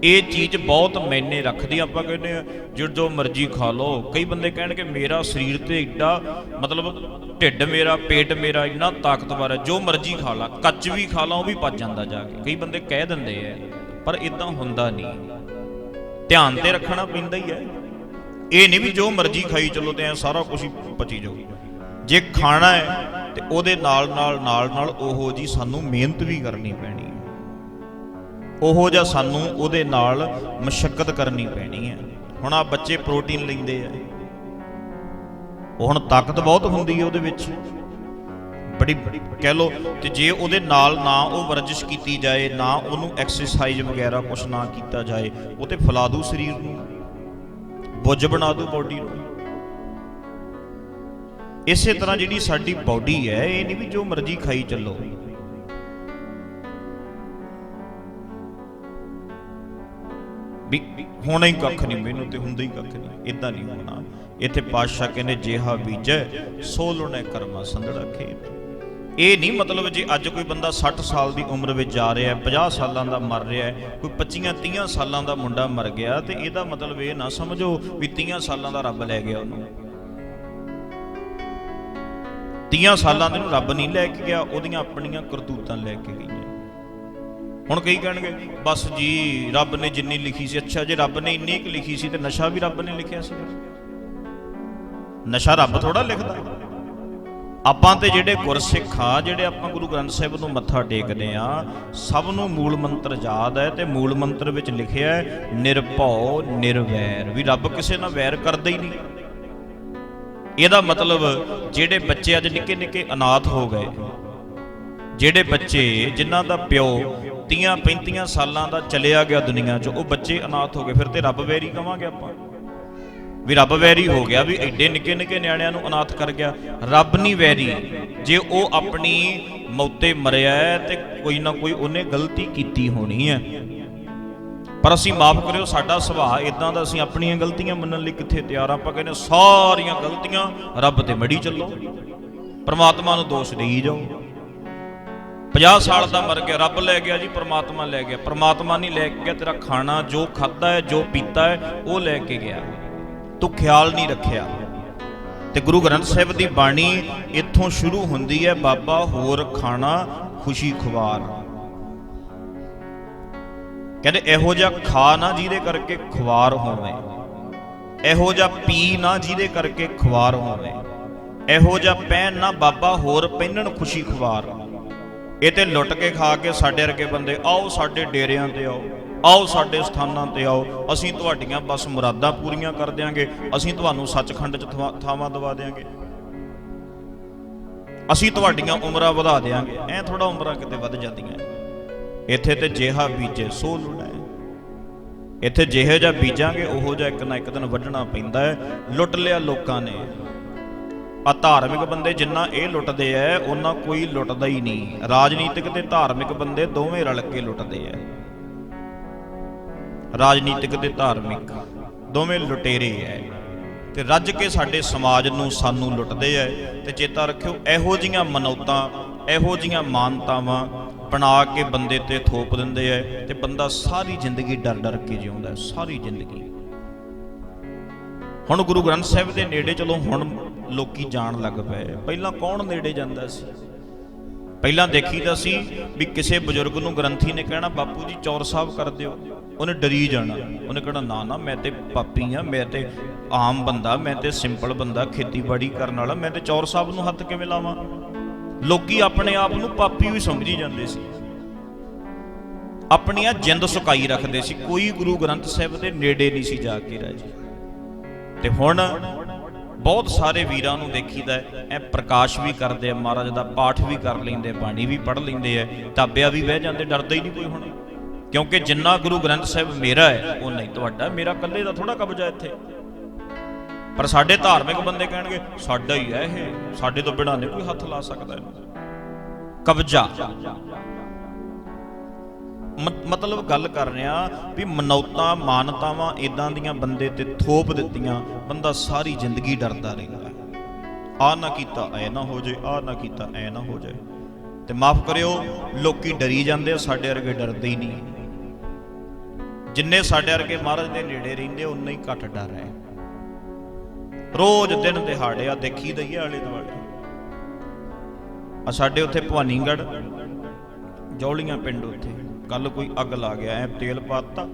A: ਇਹ ਚੀਜ਼ ਬਹੁਤ ਮਾਇਨੇ ਰੱਖਦੀ। ਆਪਾਂ ਕਹਿੰਦੇ ਆ ਜੋ ਮਰਜ਼ੀ ਖਾ ਲਓ। ਕਈ ਬੰਦੇ ਕਹਿਣਗੇ ਮੇਰਾ ਸਰੀਰ ਤੇ ਏਡਾ, ਮਤਲਬ ਢਿੱਡ ਮੇਰਾ, ਪੇਟ ਮੇਰਾ ਇੰਨਾ ਤਾਕਤਵਰ ਹੈ, ਜੋ ਮਰਜ਼ੀ ਖਾ ਲਾ, ਕੱਚ ਵੀ ਖਾ ਲਾ ਉਹ ਵੀ ਪਚ ਜਾਂਦਾ ਜਾ ਕੇ। ਕਈ ਬੰਦੇ ਕਹਿ ਦਿੰਦੇ ਆ, ਪਰ ਇਦਾਂ ਹੁੰਦਾ ਨਹੀਂ। ਧਿਆਨ ਤੇ ਰੱਖਣਾ ਪੈਂਦਾ ਹੀ ਹੈ। ਇਹ ਨਹੀਂ ਵੀ ਜੋ ਮਰਜ਼ੀ ਖਾਈ ਚਲੋ ਤੇ ਐ ਸਾਰਾ ਕੁਝ ਹੀ ਪਚੀ ਜਾਊ। ਜੇ ਖਾਣਾ ਹੈ ਤੇ ਉਹਦੇ ਨਾਲ ਉਹੋ ਜੀ ਸਾਨੂੰ ਮਿਹਨਤ ਵੀ ਕਰਨੀ ਪੈਣੀ ਹੈ, ਉਹੋ ਜਿਹਾ ਸਾਨੂੰ ਉਹਦੇ ਨਾਲ ਮਸ਼ੱਕਤ ਕਰਨੀ ਪੈਣੀ ਹੈ। ਹੁਣ ਆ ਬੱਚੇ ਪ੍ਰੋਟੀਨ ਲੈਂਦੇ ਆ, ਉਹ ਹੁਣ ਤਾਕਤ ਬਹੁਤ ਹੁੰਦੀ ਹੈ ਉਹਦੇ ਵਿੱਚ, ਬੜੀ ਕਹਿ ਲਓ। ਤੇ ਜੇ ਉਹਦੇ ਨਾਲ ਨਾ ਉਹ ਵਰਜਿਸ਼ ਕੀਤੀ ਜਾਏ, ਨਾ ਉਹਨੂੰ ਐਕਸਰਸਾਈਜ਼ ਵਗੈਰਾ ਕੁਛ ਨਾ ਕੀਤਾ ਜਾਏ, ਉਹ ਤੇ ਫੈਲਾ ਦੂ ਸਰੀਰ ਨੂੰ, ਬੁੱਝ ਬਣਾ ਦੂ ਬੋਡੀ ਨੂੰ। ਇਸੇ ਤਰ੍ਹਾਂ ਜਿਹੜੀ ਸਾਡੀ ਬਾਡੀ ਹੈ, ਇਹ ਨਹੀਂ ਵੀ ਜੋ ਮਰਜ਼ੀ ਖਾਈ ਚੱਲੋ। ਵੀ ਹੋਣਾ ਹੀ ਕੱਖ ਨਹੀਂ, ਮੈਨੂੰ ਤੇ ਹੁੰਦਾ ਹੀ ਕੱਖ ਨਹੀਂ, ਇਦਾਂ ਨਹੀਂ ਹੋਣਾ। ਇੱਥੇ ਪਾਤਸ਼ਾਹ ਕਹਿੰਦੇ ਜਿਹਾ ਬੀਜੈ ਸੋ ਲੁਣੇ, ਕਰਮਾ ਸੰਧੜਾ ਖੇਤ। ਇਹ ਨਹੀਂ ਮਤਲਬ ਜੇ ਅੱਜ ਕੋਈ ਬੰਦਾ 60 ਸਾਲ ਦੀ ਉਮਰ ਵਿੱਚ ਜਾ ਰਿਹਾ, 50 ਸਾਲਾਂ ਦਾ ਮਰ ਰਿਹਾ, ਕੋਈ 25-30 ਸਾਲਾਂ ਦਾ ਮੁੰਡਾ ਮਰ ਗਿਆ, ਤੇ ਇਹਦਾ ਮਤਲਬ ਇਹ ਨਾ ਸਮਝੋ ਵੀ 30 ਸਾਲਾਂ ਦਾ ਰੱਬ ਲੈ ਗਿਆ ਉਹਨੂੰ। 30 ਸਾਲਾਂ ਦੇ ਨੂੰ ਰੱਬ ਨਹੀਂ ਲੈ ਕੇ ਗਿਆ, ਉਹਦੀਆਂ ਆਪਣੀਆਂ ਕਰਤੂਤਾਂ ਲੈ ਕੇ ਗਈਆਂ। ਹੁਣ ਕਈ ਕਹਿਣਗੇ ਬਸ ਜੀ ਰੱਬ ਨੇ ਜਿੰਨੀ ਲਿਖੀ ਸੀ। ਅੱਛਾ, ਜੇ ਰੱਬ ਨੇ ਇੰਨੀ ਕੁ ਲਿਖੀ ਸੀ ਤੇ ਨਸ਼ਾ ਵੀ ਰੱਬ ਨੇ ਲਿਖਿਆ ਸੀ? ਨਸ਼ਾ ਰੱਬ ਥੋੜਾ ਲਿਖਦਾ। ਆਪਾਂ ਤੇ ਜਿਹੜੇ ਗੁਰਸਿੱਖ ਆ, ਜਿਹੜੇ ਆਪਾਂ ਗੁਰੂ ਗ੍ਰੰਥ ਸਾਹਿਬ ਨੂੰ ਮੱਥਾ ਟੇਕਦੇ ਆ, ਸਭ ਨੂੰ ਮੂਲ ਮੰਤਰ ਯਾਦ ਹੈ ਤੇ ਮੂਲ ਮੰਤਰ ਵਿੱਚ ਲਿਖਿਆ ਹੈ ਨਿਰਭਉ ਨਿਰਵੈਰ, ਵੀ ਰੱਬ ਕਿਸੇ ਨਾਲ ਵੈਰ ਕਰਦਾ ਹੀ ਨਹੀਂ। ਇਹਦਾ ਮਤਲਬ ਜਿਹੜੇ ਬੱਚੇ ਅੱਜ ਨਿੱਕੇ ਨਿੱਕੇ ਅਨਾਥ ਹੋ ਗਏ, ਜਿਹੜੇ ਬੱਚੇ ਜਿਨ੍ਹਾਂ ਦਾ ਪਿਓ 30-35 ਸਾਲਾਂ ਦਾ ਚਲਿਆ ਗਿਆ ਦੁਨੀਆ 'ਚ, ਉਹ ਬੱਚੇ ਅਨਾਥ ਹੋ ਗਏ, ਫਿਰ ਤੇ ਰੱਬ ਵੈਰੀ ਕਵਾਂਗੇ ਆਪਾਂ, ਵੀ ਰੱਬ ਵੈਰੀ ਹੋ ਗਿਆ, ਵੀ ਐਡੇ ਨਿੱਕੇ ਨਿੱਕੇ ਨਿਆਣਿਆਂ ਨੂੰ ਅਨਾਥ ਕਰ ਗਿਆ। ਰੱਬ ਨਹੀਂ ਵੈਰੀ, ਜੇ ਉਹ ਆਪਣੀ ਮੌਤੇ ਮਰਿਆ ਹੈ ਤੇ ਕੋਈ ਨਾ ਕੋਈ ਉਹਨੇ ਗਲਤੀ ਕੀਤੀ ਹੋਣੀ ਹੈ, ਪਰ ਅਸੀਂ ਮਾਫ ਕਰਿਓ, ਸਾਡਾ ਸੁਭਾਅ ਇਦਾਂ ਦਾ, ਅਸੀਂ ਆਪਣੀਆਂ ਗਲਤੀਆਂ ਮੰਨਣ ਲਈ ਕਿੱਥੇ ਤਿਆਰ ਆ। ਆਪਾਂ ਕਹਿੰਦੇ ਸਾਰੀਆਂ ਗਲਤੀਆਂ ਰੱਬ ਤੇ ਮੜੀ ਚੱਲੋ, ਪਰਮਾਤਮਾ ਨੂੰ ਦੋਸ਼ ਦੇਈ ਜਾਓ। 50 ਸਾਲ ਦਾ ਮਰ ਗਿਆ, ਰੱਬ ਲੈ ਗਿਆ ਜੀ, ਪਰਮਾਤਮਾ ਲੈ ਗਿਆ। ਪਰਮਾਤਮਾ ਨਹੀਂ ਲੈ ਗਿਆ, ਤੇਰਾ ਖਾਣਾ ਜੋ ਖਾਧਾ ਹੈ, ਜੋ ਪੀਤਾ ਹੈ, ਉਹ ਲੈ ਕੇ ਗਿਆ, ਤੂੰ ਖਿਆਲ ਨਹੀਂ ਰੱਖਿਆ। ਤੇ ਗੁਰੂ ਗ੍ਰੰਥ ਸਾਹਿਬ ਦੀ ਬਾਣੀ ਇੱਥੋਂ ਸ਼ੁਰੂ ਹੁੰਦੀ ਹੈ, ਬਾਬਾ ਹੋਰ ਖਾਣਾ ਖੁਸ਼ੀ ਖੁਆਰ। ਕਹਿੰਦੇ ਇਹੋ ਜਿਹਾ ਖਾ ਨਾ ਜਿਹਦੇ ਕਰਕੇ ਖੁਆਰ ਹੋਵੇ, ਇਹੋ ਜਿਹਾ ਪੀ ਨਾ ਜਿਹਦੇ ਕਰਕੇ ਖੁਆਰ ਹੋਵੇ, ਇਹੋ ਜਿਹਾ ਪਹਿਨ ਨਾ ਬਾਬਾ ਹੋਰ ਪਹਿਨਣ ਖੁਸ਼ੀ ਖੁਆਰ। ਇਹ ਤੇ ਲੁੱਟ ਕੇ ਖਾ ਕੇ ਸਾਡੇ ਵਰਗੇ ਬੰਦੇ, ਆਓ ਸਾਡੇ ਡੇਰਿਆਂ ਤੇ ਆਓ, ਆਓ ਸਾਡੇ ਸਥਾਨਾਂ ਤੇ ਆਓ, ਅਸੀਂ ਤੁਹਾਡੀਆਂ ਬਸ ਮੁਰਾਦਾਂ ਪੂਰੀਆਂ ਕਰ ਦਿਆਂਗੇ, ਅਸੀਂ ਤੁਹਾਨੂੰ ਸੱਚਖੰਡ 'ਚ ਥਾਵਾਂ ਦਵਾ ਦਿਆਂਗੇ, ਅਸੀਂ ਤੁਹਾਡੀਆਂ ਉਮਰਾਂ ਵਧਾ ਦਿਆਂਗੇ। ਐ ਥੋੜਾ ਉਮਰਾਂ ਕਿਤੇ ਵੱਧ ਜਾਂਦੀਆਂ। ਇੱਥੇ ਤੇ ਜਿਹਾ ਬੀਜੇ ਸੋ ਲੁਣਾ, ਇੱਥੇ ਜਿਹੋ ਜਿਹਾ ਬੀਜਾਂਗੇ ਉਹੋ ਜਿਹਾ ਇੱਕ ਨਾ ਇੱਕ ਦਿਨ ਵੱਢਣਾ ਪੈਂਦਾ ਹੈ। ਲੁੱਟ ਲਿਆ ਲੋਕਾਂ ਨੇ। ਆ ਧਾਰਮਿਕ ਬੰਦੇ ਜਿੰਨਾ ਇਹ ਲੁੱਟਦੇ ਐ, ਉਹਨਾਂ ਕੋਈ ਲੁੱਟਦਾ ਹੀ ਨਹੀਂ। ਰਾਜਨੀਤਿਕ ਤੇ ਧਾਰਮਿਕ ਬੰਦੇ ਦੋਵੇਂ ਰਲ ਕੇ ਲੁੱਟਦੇ ਐ। ਰਾਜਨੀਤਿਕ ਤੇ ਧਾਰਮਿਕ ਦੋਵੇਂ ਲੁਟੇਰੇ ਐ ਤੇ ਰੱਜ ਕੇ ਸਾਡੇ ਸਮਾਜ ਨੂੰ, ਸਾਨੂੰ ਲੁੱਟਦੇ ਐ। ਤੇ ਚੇਤਾ ਰੱਖਿਓ, ਇਹੋ ਜੀਆਂ ਮਨੌਤਾਂ, ਇਹੋ ਜੀਆਂ ਮਾਨਤਾਵਾਂ ਬਣਾ ਕੇ ਬੰਦੇ ਤੇ ਥੋਪ ਦਿੰਦੇ ਐ ਤੇ ਬੰਦਾ ਸਾਰੀ ਜ਼ਿੰਦਗੀ ਡਰ ਡਰ ਕੇ ਜਿਉਂਦਾ, ਸਾਰੀ ਜ਼ਿੰਦਗੀ। ਹੁਣ ਗੁਰੂ ਗ੍ਰੰਥ ਸਾਹਿਬ ਦੇ ਨੇੜੇ ਚਲੋ ਹੁਣ ਲੋਕੀ ਜਾਣ ਲੱਗ ਪਏ। ਪਹਿਲਾਂ ਕੌਣ ਨੇੜੇ ਜਾਂਦਾ ਸੀ? ਪਹਿਲਾਂ ਦੇਖੀਦਾ ਸੀ ਵੀ ਕਿਸੇ ਬਜ਼ੁਰਗ ਨੂੰ ਗ੍ਰੰਥੀ ਨੇ ਕਹਿਣਾ ਬਾਪੂ ਜੀ ਚੌਰ ਸਾਹਿਬ ਕਰ ਦਿਓ, ਉਹਨੇ ਡਰੀ ਜਾਣਾ, ਉਹਨੇ ਕਹਿਣਾ ਨਾ ਨਾ ਮੈਂ ਤੇ ਪਾਪੀ ਆ, ਮੈਂ ਤੇ ਆਮ ਬੰਦਾ, ਮੈਂ ਤੇ ਸਿੰਪਲ ਬੰਦਾ, ਖੇਤੀਬਾੜੀ ਕਰਨ ਵਾਲਾ, ਮੈਂ ਤੇ ਚੌਰ ਸਾਹਿਬ ਨੂੰ ਹੱਥ ਕਿਵੇਂ ਲਾਵਾਂ? ਲੋਕੀ ਆਪਣੇ ਆਪ ਨੂੰ ਪਾਪੀ ਵੀ ਸਮਝੀ ਜਾਂਦੇ ਸੀ, ਆਪਣੀ ਆ ਜਿੰਦ ਸੁਕਾਈ ਰੱਖਦੇ ਸੀ, ਕੋਈ ਗੁਰੂ ਗ੍ਰੰਥ ਸਾਹਿਬ ਦੇ ਨੇੜੇ ਨਹੀਂ ਸੀ ਜਾ ਕੇ ਰਾਜੀ। ਤੇ ਹੁਣ ਬਹੁਤ ਸਾਰੇ ਵੀਰਾਂ ਨੂੰ ਦੇਖੀਦਾ ਐ ਪ੍ਰਕਾਸ਼ ਵੀ ਕਰਦੇ ਆ, ਮਹਾਰਾਜ ਦਾ ਪਾਠ ਵੀ ਕਰ ਲੈਂਦੇ, ਬਾਣੀ ਵੀ ਪੜ੍ਹ ਲੈਂਦੇ ਐ, ਢਾਬਿਆ ਵੀ ਬਹਿ ਜਾਂਦੇ, ਡਰਦਾ ਹੀ ਨਹੀਂ ਕੋਈ ਹੁਣ, ਕਿਉਂਕਿ ਜਿੰਨਾ ਗੁਰੂ ਗ੍ਰੰਥ ਸਾਹਿਬ ਮੇਰਾ ਹੈ ਉਹ ਨਹੀਂ ਤੁਹਾਡਾ, ਮੇਰਾ ਇਕੱਲੇ ਦਾ ਥੋੜਾ ਕਬਜ਼ਾ ਇੱਥੇ। ਪਰ ਸਾਡੇ ਧਾਰਮਿਕ ਬੰਦੇ ਕਹਿਣਗੇ ਸਾਡਾ ਹੀ ਹੈ ਇਹ, ਸਾਡੇ ਤੋਂ ਬਿਨਾਂ ਨਹੀਂ ਕੋਈ ਹੱਥ ਲਾ ਸਕਦਾ ਇਹਨੂੰ। ਕਬਜ਼ਾ ਮਤਲਬ ਗੱਲ ਕਰ ਰਿਹਾ ਵੀ ਮਨੌਤਾਂ ਮਾਨਤਾਵਾਂ ਇਦਾਂ ਦੀਆਂ ਬੰਦੇ ਤੇ ਥੋਪ ਦਿੱਤੀਆਂ, ਬੰਦਾ ਸਾਰੀ ਜ਼ਿੰਦਗੀ ਡਰਦਾ ਰਹਿੰਦਾ, ਆਹ ਨਾ ਕੀਤਾ ਐ ਨਾ ਹੋ ਜਾਏ, ਆਹ ਨਾ ਕੀਤਾ ਐ ਨਾ ਹੋ ਜਾਏ। ਤੇ ਮਾਫ ਕਰਿਓ, ਲੋਕੀ ਡਰੀ ਜਾਂਦੇ ਆ, ਸਾਡੇ ਵਰਗੇ ਡਰਦੇ ਹੀ ਨਹੀਂ। ਜਿੰਨੇ ਸਾਡੇ ਵਰਗੇ ਮਹਾਰਾਜ ਦੇ ਨੇੜੇ ਰਹਿੰਦੇ ਉਨਾ ਹੀ ਘੱਟ ਡਰ ਹੈ। ਰੋਜ਼ ਦਿਨ ਦਿਹਾੜੇ ਆ ਦੇਖੀ ਦਈਏ ਆਲੇ ਦੁਆਲੇ। ਆ ਸਾਡੇ ਉੱਥੇ ਭਵਾਨੀਗੜ੍ਹ ਜੌਲੀਆਂ ਪਿੰਡ, ਉੱਥੇ ਕੱਲ ਕੋਈ ਅੱਗ ਲਾ ਗਿਆ, ਐ ਤੇਲ ਪਾਤਾ,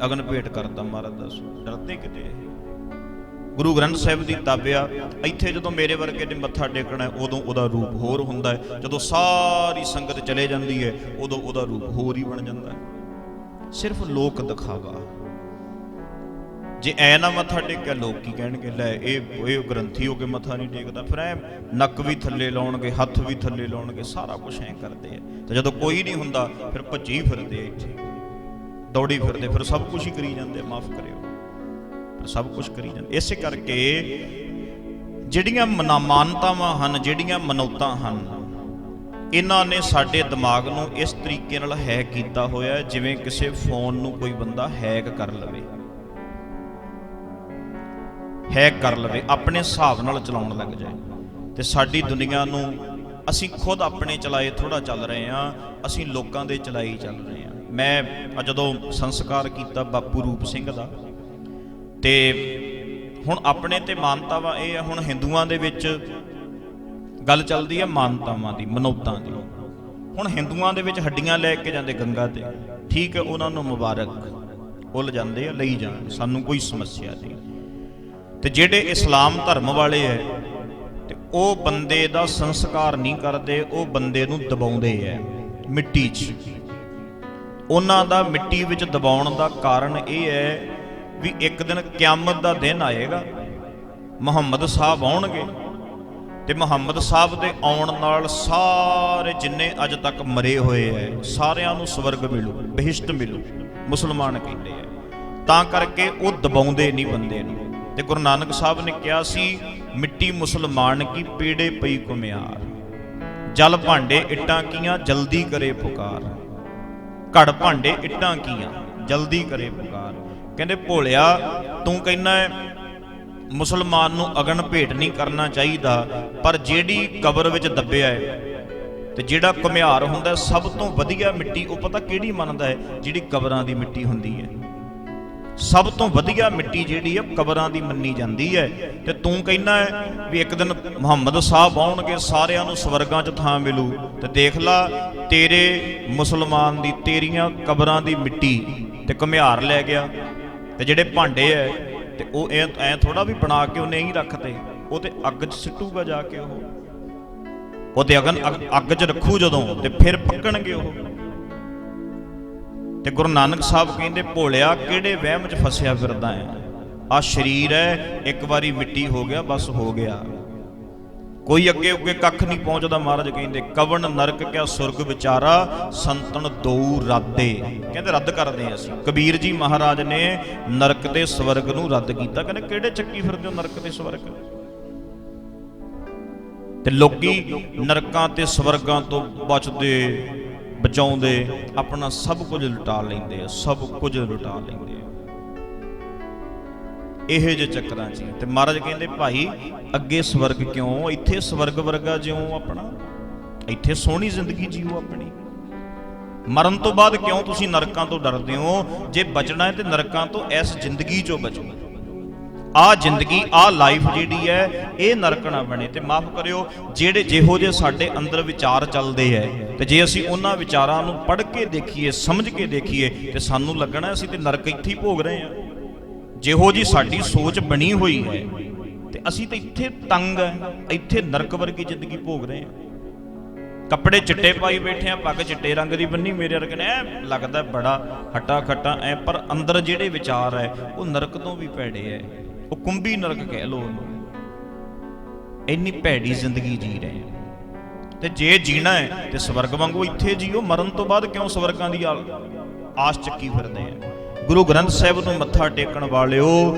A: ਅਗਨ ਭੇਟ ਕਰਤਾ ਮਹਾਰਾਜ ਦਾ। ਡਰਦੇ ਕਿਤੇ ਗੁਰੂ ਗ੍ਰੰਥ ਸਾਹਿਬ ਦੀ ਤਾਬਿਆ। ਇੱਥੇ ਜਦੋਂ ਮੇਰੇ ਵਰਗੇ ਨੇ ਮੱਥਾ ਟੇਕਣਾ ਉਦੋਂ ਉਹਦਾ ਰੂਪ ਹੋਰ ਹੁੰਦਾ ਹੈ, ਜਦੋਂ ਸਾਰੀ ਸੰਗਤ ਚਲੇ ਜਾਂਦੀ ਹੈ ਉਦੋਂ ਉਹਦਾ ਰੂਪ ਹੋਰ ਹੀ ਬਣ ਜਾਂਦਾ ਹੈ। ਸਿਰਫ ਲੋਕ ਦਿਖਾਵਾ। ਜੇ ਐ ਨਾ ਮੱਥਾ ਟੇਕਿਆ ਲੋਕ ਕੀ ਕਹਿਣਗੇ, ਲੈ ਇਹ ਗ੍ਰੰਥੀ ਹੋ ਕੇ ਮੱਥਾ ਨਹੀਂ ਟੇਕਦਾ, ਫਿਰ ਐ ਨੱਕ ਵੀ ਥੱਲੇ ਲਾਉਣਗੇ, ਹੱਥ ਵੀ ਥੱਲੇ ਲਾਉਣਗੇ, ਸਾਰਾ ਕੁਛ ਐ ਕਰਦੇ ਆ। ਤੇ ਜਦੋਂ ਕੋਈ ਨਹੀਂ ਹੁੰਦਾ ਫਿਰ ਭੱਜੀ ਫਿਰਦੇ ਆ, ਇੱਥੇ ਦੌੜੀ ਫਿਰਦੇ, ਫਿਰ ਸਭ ਕੁਛ ਹੀ ਕਰੀ ਜਾਂਦੇ। ਮਾਫ ਕਰਿਓ, ਫਿਰ ਸਭ ਕੁਛ ਕਰੀ ਜਾਂਦੇ। ਇਸੇ ਕਰਕੇ ਜਿਹੜੀਆਂ ਮਾਨਤਾਵਾਂ ਹਨ, ਜਿਹੜੀਆਂ ਮਨੌਤਾਂ ਹਨ, ਇਹਨਾਂ ਨੇ ਸਾਡੇ ਦਿਮਾਗ ਨੂੰ ਇਸ ਤਰੀਕੇ ਨਾਲ ਹੈਕ ਕੀਤਾ ਹੋਇਆ ਜਿਵੇਂ ਕਿਸੇ ਫੋਨ ਨੂੰ ਕੋਈ ਬੰਦਾ ਹੈਕ ਕਰ ਲਵੇ, ਆਪਣੇ ਹਿਸਾਬ ਨਾਲ ਚਲਾਉਣ ਲੱਗ ਜਾਏ। ਤੇ ਸਾਡੀ ਦੁਨੀਆ ਨੂੰ ਅਸੀਂ ਖੁਦ ਆਪਣੇ ਚਲਾਏ ਥੋੜਾ ਚੱਲ ਰਹੇ ਹਾਂ, ਅਸੀਂ ਲੋਕਾਂ ਦੇ ਚਲਾਈ ਚੱਲ ਰਹੇ ਹਾਂ। ਮੈਂ ਜਦੋਂ ਸੰਸਕਾਰ ਕੀਤਾ ਬਾਪੂ ਰੂਪ ਸਿੰਘ ਦਾ, ਤੇ ਹੁਣ ਆਪਣੇ ਤੇ ਮਾਨਤਾਵਾਂ ਇਹ ਆ, ਹੁਣ ਹਿੰਦੂਆਂ ਦੇ ਵਿੱਚ ਗੱਲ ਚੱਲਦੀ ਹੈ ਮਾਨਤਾਵਾਂ ਦੀ, ਮਨੌਤਾਂ ਦੀ। ਹੁਣ ਹਿੰਦੂਆਂ ਦੇ ਵਿੱਚ ਹੱਡੀਆਂ ਲੈ ਕੇ ਜਾਂਦੇ ਗੰਗਾ ਤੇ, ਠੀਕ ਹੈ, ਉਹਨਾਂ ਨੂੰ ਮੁਬਾਰਕ, ਉਹ ਲਿਜਾਂਦੇ ਆ, ਲਈ ਜਾਣ, ਸਾਨੂੰ ਕੋਈ ਸਮੱਸਿਆ ਨਹੀਂ। ਤੇ ਜਿਹੜੇ ਇਸਲਾਮ ਧਰਮ ਵਾਲੇ ਹੈ ਤੇ ਉਹ ਬੰਦੇ ਦਾ ਸੰਸਕਾਰ ਨਹੀਂ ਕਰਦੇ, ਉਹ ਬੰਦੇ ਨੂੰ ਦਬਾਉਂਦੇ ਹੈ ਮਿੱਟੀ 'ਚ। ਉਹਨਾਂ ਦਾ ਮਿੱਟੀ ਵਿੱਚ ਦਬਾਉਣ ਦਾ ਕਾਰਨ ਇਹ ਹੈ ਵੀ ਇੱਕ ਦਿਨ ਕਿਆਮਤ ਦਾ ਦਿਨ ਆਏਗਾ, ਮੁਹੰਮਦ ਸਾਹਿਬ ਆਉਣਗੇ ਤੇ ਮੁਹੰਮਦ ਸਾਹਿਬ ਦੇ ਆਉਣ ਨਾਲ ਸਾਰੇ ਜਿੰਨੇ ਅੱਜ ਤੱਕ ਮਰੇ ਹੋਏ ਐ ਸਾਰਿਆਂ ਨੂੰ ਸਵਰਗ ਮਿਲੂ, ਬਹਿਸ਼ਤ ਮਿਲੂ, ਮੁਸਲਮਾਨ ਕਹਿੰਦੇ ਆ। ਤਾਂ ਕਰਕੇ ਉਹ ਦਬਾਉਂਦੇ ਨਹੀਂ ਬੰਦੇ ਨੂੰ। ਤੇ ਗੁਰੂ ਨਾਨਕ ਸਾਹਿਬ ਨੇ ਕਿਹਾ ਸੀ, ਮਿੱਟੀ ਮੁਸਲਮਾਨ ਕੀ ਪੀੜੇ ਪਈ ਕੁਮਿਆਰ, ਜਲ ਭਾਂਡੇ ਇੱਟਾਂ ਕੀਆਂ ਜਲਦੀ ਕਰੇ ਪੁਕਾਰ, ਘੜ ਭਾਂਡੇ ਇੱਟਾਂ ਕੀਆਂ ਜਲਦੀ ਕਰੇ ਪੁਕਾਰ। ਕਹਿੰਦੇ ਭੋਲਿਆ ਤੂੰ ਕਹਿੰਦਾ ਮੁਸਲਮਾਨ ਨੂੰ ਅਗਨ ਭੇਟ ਨਹੀਂ ਕਰਨਾ ਚਾਹੀਦਾ, ਪਰ ਜਿਹੜੀ ਕਬਰ ਵਿੱਚ ਦੱਬਿਆ ਹੈ ਤੇ ਜਿਹੜਾ ਘੁਮਿਆਰ ਹੁੰਦਾ ਸਭ ਤੋਂ ਵਧੀਆ ਮਿੱਟੀ ਉਹ ਪਤਾ ਕਿਹੜੀ ਮੰਨਦਾ ਹੈ? ਜਿਹੜੀ ਕਬਰਾਂ ਦੀ ਮਿੱਟੀ ਹੁੰਦੀ ਹੈ। ਸਭ ਤੋਂ ਵਧੀਆ ਮਿੱਟੀ ਜਿਹੜੀ ਹੈ ਕਬਰਾਂ ਦੀ ਮੰਨੀ ਜਾਂਦੀ ਹੈ। ਤੇ ਤੂੰ ਕਹਿੰਦਾ ਹੈ ਵੀ ਇੱਕ ਦਿਨ ਮੁਹੰਮਦ ਸਾਹਿਬ ਆਉਣਗੇ, ਸਾਰਿਆਂ ਨੂੰ ਸਵਰਗਾਂ 'ਚ ਥਾਂ ਮਿਲੂ, ਤੇ ਦੇਖ ਲਾ ਤੇਰੇ ਮੁਸਲਮਾਨ ਦੀ, ਤੇਰੀਆਂ ਕਬਰਾਂ ਦੀ ਮਿੱਟੀ ਤੇ ਘੁਮਿਆਰ ਲੈ ਗਿਆ। ਤੇ ਜਿਹੜੇ ਭਾਂਡੇ ਹੈ ਤੇ ਉਹ ਐ ਥੋੜਾ ਵੀ ਬਣਾ ਕੇ ਉਹਨੇ ਹੀ ਰੱਖਦੇ, ਉਹ ਤੇ ਅੱਗ 'ਚ ਸਿੱਟੂਗਾ ਜਾ ਕੇ, ਉਹ ਤੇ ਅੱਗ 'ਚ ਰੱਖੂ ਜਦੋਂ, ਤੇ ਫਿਰ ਪੱਕਣਗੇ ਉਹ। ਤੇ ਗੁਰੂ ਨਾਨਕ ਸਾਹਿਬ ਕਹਿੰਦੇ ਭੋਲਿਆ ਕਿਹੜੇ ਵਹਿਮ 'ਚ ਫਸਿਆ ਫਿਰਦਾ ਹੈ? ਆ ਸਰੀਰ ਹੈ, ਇੱਕ ਵਾਰੀ ਮਿੱਟੀ ਹੋ ਗਿਆ ਬਸ ਹੋ ਗਿਆ, ਕੋਈ ਅੱਗੇ ਅੱਗੇ ਕੱਖ ਨਹੀਂ ਪਹੁੰਚਦਾ। ਮਹਾਰਾਜ ਕਹਿੰਦੇ ਕਵਣ ਨਰਕ ਕਿਆ ਸੁਰਗ ਵਿਚਾਰਾ, ਸੰਤਨ ਦੋ ਰਾਦੇ। ਕਹਿੰਦੇ ਰੱਦ ਕਰਦੇ ਅਸੀਂ। ਕਬੀਰ ਜੀ ਮਹਾਰਾਜ ਨੇ ਨਰਕ ਤੇ ਸਵਰਗ ਨੂੰ ਰੱਦ ਕੀਤਾ। ਕਹਿੰਦੇ ਕਿਹੜੇ ਚੱਕੀ ਫਿਰਦੇ ਹੋ ਨਰਕ ਤੇ ਸਵਰਗ? ਤੇ ਲੋਕੀ ਨਰਕਾਂ ਤੇ ਸਵਰਗਾਂ ਤੋਂ ਬਚਾਉਂਦੇ ਆਪਣਾ ਸਭ ਕੁਝ ਲੁਟਾ ਲੈਂਦੇ ਆ, ਸਭ ਕੁਝ ਲੁਟਾ ਲੈਂਦੇ ਆ ਇਹੋ ਜਿਹੇ ਚੱਕਰਾਂ 'ਚ। ਤੇ ਮਹਾਰਾਜ ਕਹਿੰਦੇ ਭਾਈ ਅੱਗੇ ਸਵਰਗ ਕਿਉਂ? ਇੱਥੇ ਸਵਰਗ ਵਰਗਾ ਜਿਉਂ ਆਪਣਾ, ਇੱਥੇ ਸੋਹਣੀ ਜ਼ਿੰਦਗੀ ਜੀਓ ਆਪਣੀ। ਮਰਨ ਤੋਂ ਬਾਅਦ ਕਿਉਂ ਤੁਸੀਂ ਨਰਕਾਂ ਤੋਂ ਡਰਦੇ ਹੋ? ਜੇ ਬਚਣਾ ਹੈ ਤੇ ਨਰਕਾਂ ਤੋਂ ਇਸ ਜ਼ਿੰਦਗੀ 'ਚੋਂ ਬਚੋ। ਆਹ ਜ਼ਿੰਦਗੀ, ਆਹ ਲਾਈਫ ਜਿਹੜੀ ਹੈ ਇਹ ਨਰਕ ਨਾ ਬਣੇ। ਤੇ ਮਾਫ ਕਰਿਓ, ਜਿਹੜੇ ਜਿਹੋ ਜਿਹੇ ਸਾਡੇ ਅੰਦਰ ਵਿਚਾਰ ਚੱਲਦੇ ਹੈ, ਤੇ ਜੇ ਅਸੀਂ ਉਹਨਾਂ ਵਿਚਾਰਾਂ ਨੂੰ ਪੜ੍ਹ ਕੇ ਦੇਖੀਏ, ਸਮਝ ਕੇ ਦੇਖੀਏ, ਤੇ ਸਾਨੂੰ ਲੱਗਣਾ ਅਸੀਂ ਤੇ ਨਰਕ ਇੱਥੇ ਹੀ ਭੋਗ ਰਹੇ ਹਾਂ। ਜਿਹੋ ਜੀ ਸਾਡੀ ਸੋਚ ਬਣੀ ਹੋਈ ਹੈ ਤੇ ਅਸੀਂ ਤੇ ਇੱਥੇ ਤੰਗ ਹੈ, ਇੱਥੇ ਨਰਕ ਵਰਗੀ ਜ਼ਿੰਦਗੀ ਭੋਗ ਰਹੇ ਹਾਂ। ਕੱਪੜੇ ਚਿੱਟੇ ਪਾਈ ਬੈਠੇ ਆ, ਪੱਗ ਚਿੱਟੇ ਰੰਗ ਦੀ ਬੰਨੀ, ਮੇਰੇ ਵਰਗੇ ਨੇ ਐ ਲੱਗਦਾ ਬੜਾ ਹੱਟਾ ਖੱਟਾ ਐ, ਪਰ ਅੰਦਰ ਜਿਹੜੇ ਵਿਚਾਰ ਹੈ ਉਹ ਨਰਕ ਤੋਂ ਵੀ ਭੈੜੇ ਹੈ। ਉਹ ਕੁੰਭੀ ਨਰਕ ਕਹਿ ਲੋ ਉਹਨੂੰ। ਇੰਨੀ ਭੈੜੀ ਜ਼ਿੰਦਗੀ ਜੀ ਰਹੇ ਆ। ਤੇ ਜੇ ਜੀਣਾ ਹੈ ਤੇ ਸਵਰਗ ਵਾਂਗੂ ਇੱਥੇ ਜੀਓ। ਮਰਨ ਤੋਂ ਬਾਅਦ ਕਿਉਂ ਸਵਰਗਾਂ ਦੀ ਆਸ ਚੱਕੀ ਫਿਰਦੇ ਆ? ਗੁਰੂ ਗ੍ਰੰਥ ਸਾਹਿਬ ਨੂੰ ਮੱਥਾ ਟੇਕਣ ਵਾਲਿਓ,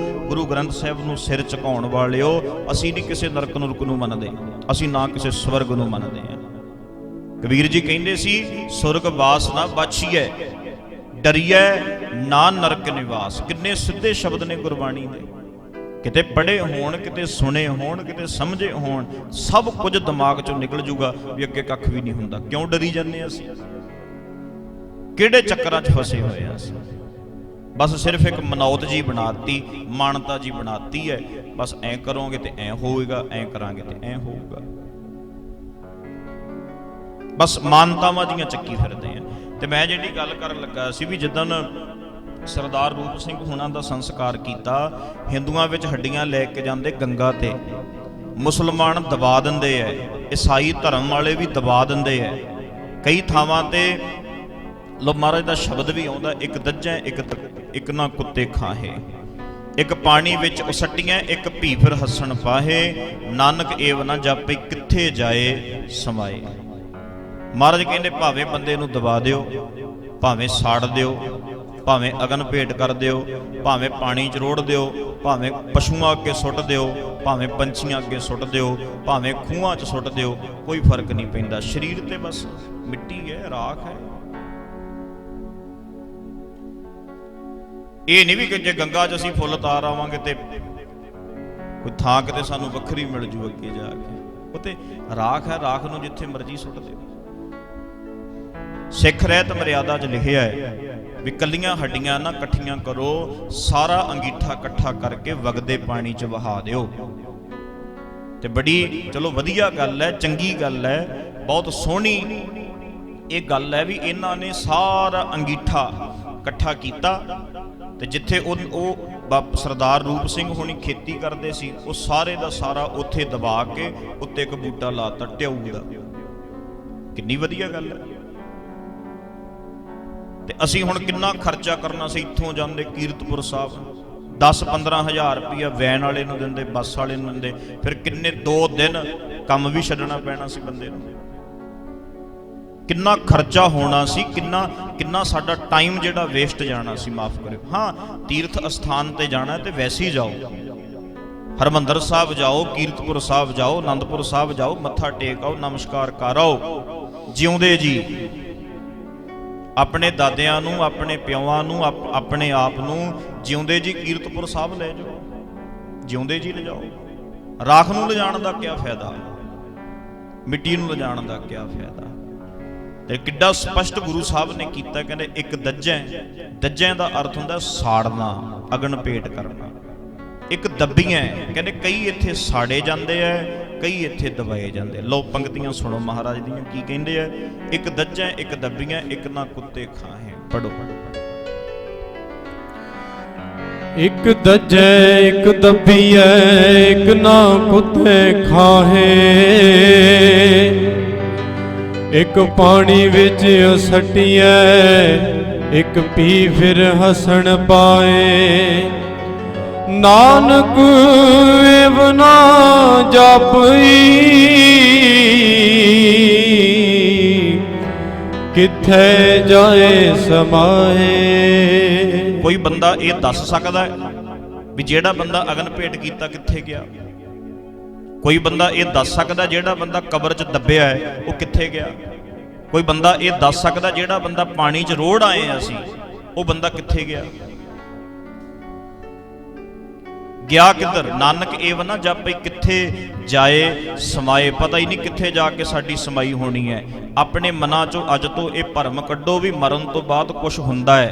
A: ਗੁਰੂ ਗ੍ਰੰਥ ਸਾਹਿਬ ਨੂੰ ਸਿਰ ਝੁਕਾਉਣ ਵਾਲਿਓ, ਅਸੀਂ ਨਹੀਂ ਕਿਸੇ ਨਰਕ ਨੁਰਕ ਨੂੰ ਮੰਨਦੇ, ਅਸੀਂ ਨਾ ਕਿਸੇ ਸਵਰਗ ਨੂੰ ਮੰਨਦੇ ਆ। ਕਬੀਰ ਜੀ ਕਹਿੰਦੇ ਸੀ ਸੁਰਗ ਵਾਸ ਨਾ ਬਾਛੀਐ, ਡਰੀਐ ਨਾ ਨਰਕ ਨਿਵਾਸ। ਕਿੰਨੇ ਸਿੱਧੇ ਸ਼ਬਦ ਨੇ ਗੁਰਬਾਣੀ ਦੇ। ਕਿਤੇ ਪੜ੍ਹੇ ਹੋਣ, ਕਿਤੇ ਸੁਣੇ ਹੋਣ, ਕਿਤੇ ਸਮਝੇ ਹੋਣ, ਸਭ ਕੁਝ ਦਿਮਾਗ ਚੋਂ ਨਿਕਲ ਜੂਗਾ ਵੀ ਅੱਗੇ ਕੱਖ ਵੀ ਨਹੀਂ ਹੁੰਦਾ। ਕਿਉਂ ਡਰੀ ਜਾਂਦੇ ਅਸੀਂ? ਕਿਹੜੇ ਚੱਕਰਾਂ 'ਚ ਫਸੇ ਹੋਏ ਆ ਅਸੀਂ? ਬਸ ਸਿਰਫ ਇੱਕ ਮਨੌਤ ਜੀ ਬਣਾਤੀ, ਮਾਨਤਾ ਜੀ ਬਣਾਤੀ ਹੈ। ਬਸ ਐਂ ਕਰੋਗੇ ਤੇ ਐਂ ਹੋਏਗਾ, ਐਂ ਕਰਾਂਗੇ ਤੇ ਐਂ ਹੋਊਗਾ। ਬਸ ਮਾਨਤਾਵਾਂ ਜੀਆਂ ਚੱਕੀ ਫਿਰਦੇ ਆ। ਤੇ ਮੈਂ ਜਿਹੜੀ ਗੱਲ ਕਰਨ ਲੱਗਾ ਸੀ ਵੀ ਜਿੱਦਣ ਸਰਦਾਰ ਰੂਪ ਸਿੰਘ ਹੁਣਾਂ ਦਾ ਸੰਸਕਾਰ ਕੀਤਾ, ਹਿੰਦੂਆਂ ਵਿੱਚ ਹੱਡੀਆਂ ਲੈ ਕੇ ਜਾਂਦੇ ਗੰਗਾ ਤੇ, ਮੁਸਲਮਾਨ ਦਬਾ ਦਿੰਦੇ ਐ, ਈਸਾਈ ਧਰਮ ਵਾਲੇ ਵੀ ਦਬਾ ਦਿੰਦੇ ਐ। ਕਈ ਥਾਵਾਂ ਤੇ ਲੋ ਮਹਾਰਾਜ ਦਾ ਸ਼ਬਦ ਵੀ ਆਉਂਦਾ, ਇੱਕ ਦੱਜੈ ਇੱਕ ਨਾ ਕੁੱਤੇ ਖਾਹੇ, ਇੱਕ ਪਾਣੀ ਵਿੱਚ ਉਸੱਟੀਆਂ ਇੱਕ ਭੀ ਫਿਰ ਹੱਸਣ ਪਾਹੇ, ਨਾਨਕ ਏਵ ਨਾ ਜਾਪੇ ਕਿੱਥੇ ਜਾਏ ਸਮਾਏ। ਮਹਾਰਾਜ ਕਹਿੰਦੇ ਭਾਵੇਂ ਬੰਦੇ ਨੂੰ ਦਬਾ ਦਿਓ, ਭਾਵੇਂ ਸਾੜ ਦਿਓ, ਭਾਵੇਂ ਅਗਨ ਭੇਟ ਕਰ ਦਿਓ, ਭਾਵੇਂ ਪਾਣੀ 'ਚ ਰੋੜ ਦਿਓ, ਭਾਵੇਂ ਪਸ਼ੂਆਂ ਅੱਗੇ ਸੁੱਟ ਦਿਓ, ਭਾਵੇਂ ਪੰਛੀਆਂ ਅੱਗੇ ਸੁੱਟ ਦਿਓ, ਭਾਵੇਂ ਖੂਹਾਂ 'ਚ ਸੁੱਟ ਦਿਓ, ਕੋਈ ਫਰਕ ਨਹੀਂ ਪੈਂਦਾ। ਸਰੀਰ ਤੇ ਬਸ ਮਿੱਟੀ ਹੈ, ਰਾਖ ਹੈ। ਇਹ ਨਹੀਂ ਵੀ ਕਿ ਜੇ ਗੰਗਾ 'ਚ ਅਸੀਂ ਫੁੱਲ ਤਾਰ ਆਵਾਂਗੇ ਤੇ ਕੋਈ ਥਾਂ ਕਿਤੇ ਸਾਨੂੰ ਵੱਖਰੀ ਮਿਲ ਜੂ ਅੱਗੇ ਜਾ ਕੇ। ਉਹ ਤੇ ਰਾਖ ਹੈ, ਰਾਖ ਨੂੰ ਜਿੱਥੇ ਮਰਜ਼ੀ ਸੁੱਟ ਦਿਓ। ਸਿੱਖ ਰਹਿਤ ਮਰਿਆਦਾ 'ਚ ਲਿਖਿਆ ਹੈ ਵੀ ਕੱਲੀਆਂ ਹੱਡੀਆਂ ਨਾ ਇਕੱਠੀਆਂ ਕਰੋ, ਸਾਰਾ ਅੰਗੀਠਾ ਇਕੱਠਾ ਕਰਕੇ ਵਗਦੇ ਪਾਣੀ 'ਚ ਵਹਾ ਦਿਓ। ਤੇ ਬੜੀ ਚਲੋ ਵਧੀਆ ਗੱਲ ਹੈ, ਚੰਗੀ ਗੱਲ ਹੈ, ਬਹੁਤ ਸੋਹਣੀ ਇਹ ਗੱਲ ਹੈ ਵੀ ਇਹਨਾਂ ਨੇ ਸਾਰਾ ਅੰਗੀਠਾ ਇਕੱਠਾ ਕੀਤਾ ਤੇ ਜਿੱਥੇ ਉਹ ਸਰਦਾਰ ਰੂਪ ਸਿੰਘ ਹੋਣੀ ਖੇਤੀ ਕਰਦੇ ਸੀ, ਉਹ ਸਾਰੇ ਦਾ ਸਾਰਾ ਉੱਥੇ ਦਬਾ ਕੇ ਉੱਤੇ ਇੱਕ ਬੂਟਾ ਲਾਤਾ ਟਿਊ ਦਾ। ਕਿੰਨੀ ਵਧੀਆ ਗੱਲ ਹੈ। ਤੇ ਅਸੀਂ ਹੁਣ ਕਿੰਨਾ ਖਰਚਾ ਕਰਨਾ ਸੀ, ਇੱਥੋਂ ਜਾਂਦੇ ਕੀਰਤਪੁਰ ਸਾਹਿਬ 10-15 ਹਜ਼ਾਰ ਰੁਪਇਆ ਵੈਨ ਵਾਲੇ ਨੂੰ ਦਿੰਦੇ, ਬੱਸ ਵਾਲੇ ਨੂੰ ਦਿੰਦੇ, ਫਿਰ ਕਿੰਨੇ 2 ਦਿਨ ਕੰਮ ਵੀ ਛੱਡਣਾ ਪੈਣਾ ਸੀ ਬੰਦੇ ਨੂੰ। ਕਿੰਨਾ ਖਰਚਾ ਹੋਣਾ ਸੀ, ਕਿੰਨਾ ਸਾਡਾ ਟਾਈਮ ਜਿਹੜਾ ਵੇਸਟ ਜਾਣਾ ਸੀ। ਮਾਫ ਕਰਿਓ। ਹਾਂ, ਤੀਰਥ ਅਸਥਾਨ ਤੇ ਜਾਣਾ ਤੇ ਵੈਸੇ ਹੀ ਜਾਓ, ਹਰਮੰਦਰ ਸਾਹਿਬ ਜਾਓ, ਕੀਰਤਪੁਰ ਸਾਹਿਬ ਜਾਓ, ਆਨੰਦਪੁਰ ਸਾਹਿਬ ਜਾਓ, ਮੱਥਾ ਟੇਕ ਆਓ, ਨਮਸਕਾਰ ਕਰ ਆਓ ਜਿਉਂਦੇ ਜੀ। ਆਪਣੇ ਦਾਦਿਆਂ ਨੂੰ, ਆਪਣੇ ਪਿਓਾਂ ਨੂੰ, ਆਪਣੇ ਆਪ ਨੂੰ ਜਿਉਂਦੇ ਜੀ ਕੀਰਤਪੁਰ ਸਾਹਿਬ ਲੈ ਜਾਓ, ਜਿਉਂਦੇ ਜੀ ਲਿਜਾਓ। ਰਾਖ ਨੂੰ ਲਿਜਾਣ ਦਾ ਕੀ ਫਾਇਦਾ, ਮਿੱਟੀ ਨੂੰ ਲਿਜਾਣ ਦਾ ਕੀ ਫਾਇਦਾ। ਤੇ ਕਿੱਡਾ ਸਪਸ਼ਟ ਗੁਰੂ ਸਾਹਿਬ ਨੇ ਕੀਤਾ, ਕਹਿੰਦੇ ਇੱਕ ਦੱਜੈ, ਦੱਜੈ ਦਾ ਅਰਥ ਹੁੰਦਾ ਸਾੜਨਾ, ਅਗਨ ਭੇਟ ਕਰਨਾ। ਇੱਕ ਦੱਬੀਆਂ, ਕਹਿੰਦੇ ਕਈ ਇੱਥੇ ਸਾੜੇ ਜਾਂਦੇ ਆ, ਕਈ ਇੱਥੇ ਦਬਾਏ ਜਾਂਦੇ। ਲਓ ਪੰਕਤੀਆਂ ਸੁਣੋ ਮਹਾਰਾਜ ਦੀਆਂ ਕੀ ਕਹਿੰਦੇ ਆ। ਇੱਕ ਦੱਜੈ, ਇੱਕ ਦੱਬੀਆਂ, ਇੱਕ ਨਾ ਕੁੱਤੇ ਖਾਹੇ। ਪੜੋ।
B: ਇੱਕ ਦੱਜੈ, ਇੱਕ ਦੱਬੀਐ, ਇੱਕ ਨਾ ਕੁੱਤੇ ਖਾਹੇ। ਇੱਕ ਪਾਣੀ ਵਿੱਚ ਸੱਟੀਐ, ਇੱਕ ਪੀ ਫਿਰ ਹਸਣ ਪਾਏ। ਨਾਨਕ ਏਵ ਨਾ ਜਾਪਈ, ਕਿੱਥੇ ਜਾਏ ਸਮਾਏ।
A: ਕੋਈ ਬੰਦਾ ਇਹ ਦੱਸ ਸਕਦਾ ਹੈ ਵੀ ਜਿਹੜਾ ਬੰਦਾ ਅਗਨ ਭੇਟ ਕੀਤਾ ਕਿੱਥੇ ਗਿਆ? ਕੋਈ ਬੰਦਾ ਇਹ ਦੱਸ ਸਕਦਾ ਜਿਹੜਾ ਬੰਦਾ ਕਬਰ 'ਚ ਦੱਬਿਆ ਹੈ ਉਹ ਕਿੱਥੇ ਗਿਆ? ਕੋਈ ਬੰਦਾ ਇਹ ਦੱਸ ਸਕਦਾ ਜਿਹੜਾ ਬੰਦਾ ਪਾਣੀ 'ਚ ਰੋੜ ਆਏ ਆ ਅਸੀਂ, ਉਹ ਬੰਦਾ ਕਿੱਥੇ ਗਿਆ? ਗਿਆ ਕਿੱਧਰ? ਨਾਨਕ ਏਵ ਨਾ ਜਾਪੇ, ਕਿੱਥੇ ਜਾਏ ਸਮਾਏ। ਪਤਾ ਹੀ ਨਹੀਂ ਕਿੱਥੇ ਜਾ ਕੇ ਸਾਡੀ ਸਮਾਈ ਹੋਣੀ ਹੈ। ਆਪਣੇ ਮਨਾਂ 'ਚੋਂ ਅੱਜ ਤੋਂ ਇਹ ਭਰਮ ਕੱਢੋ ਵੀ ਮਰਨ ਤੋਂ ਬਾਅਦ ਕੁਝ ਹੁੰਦਾ ਹੈ।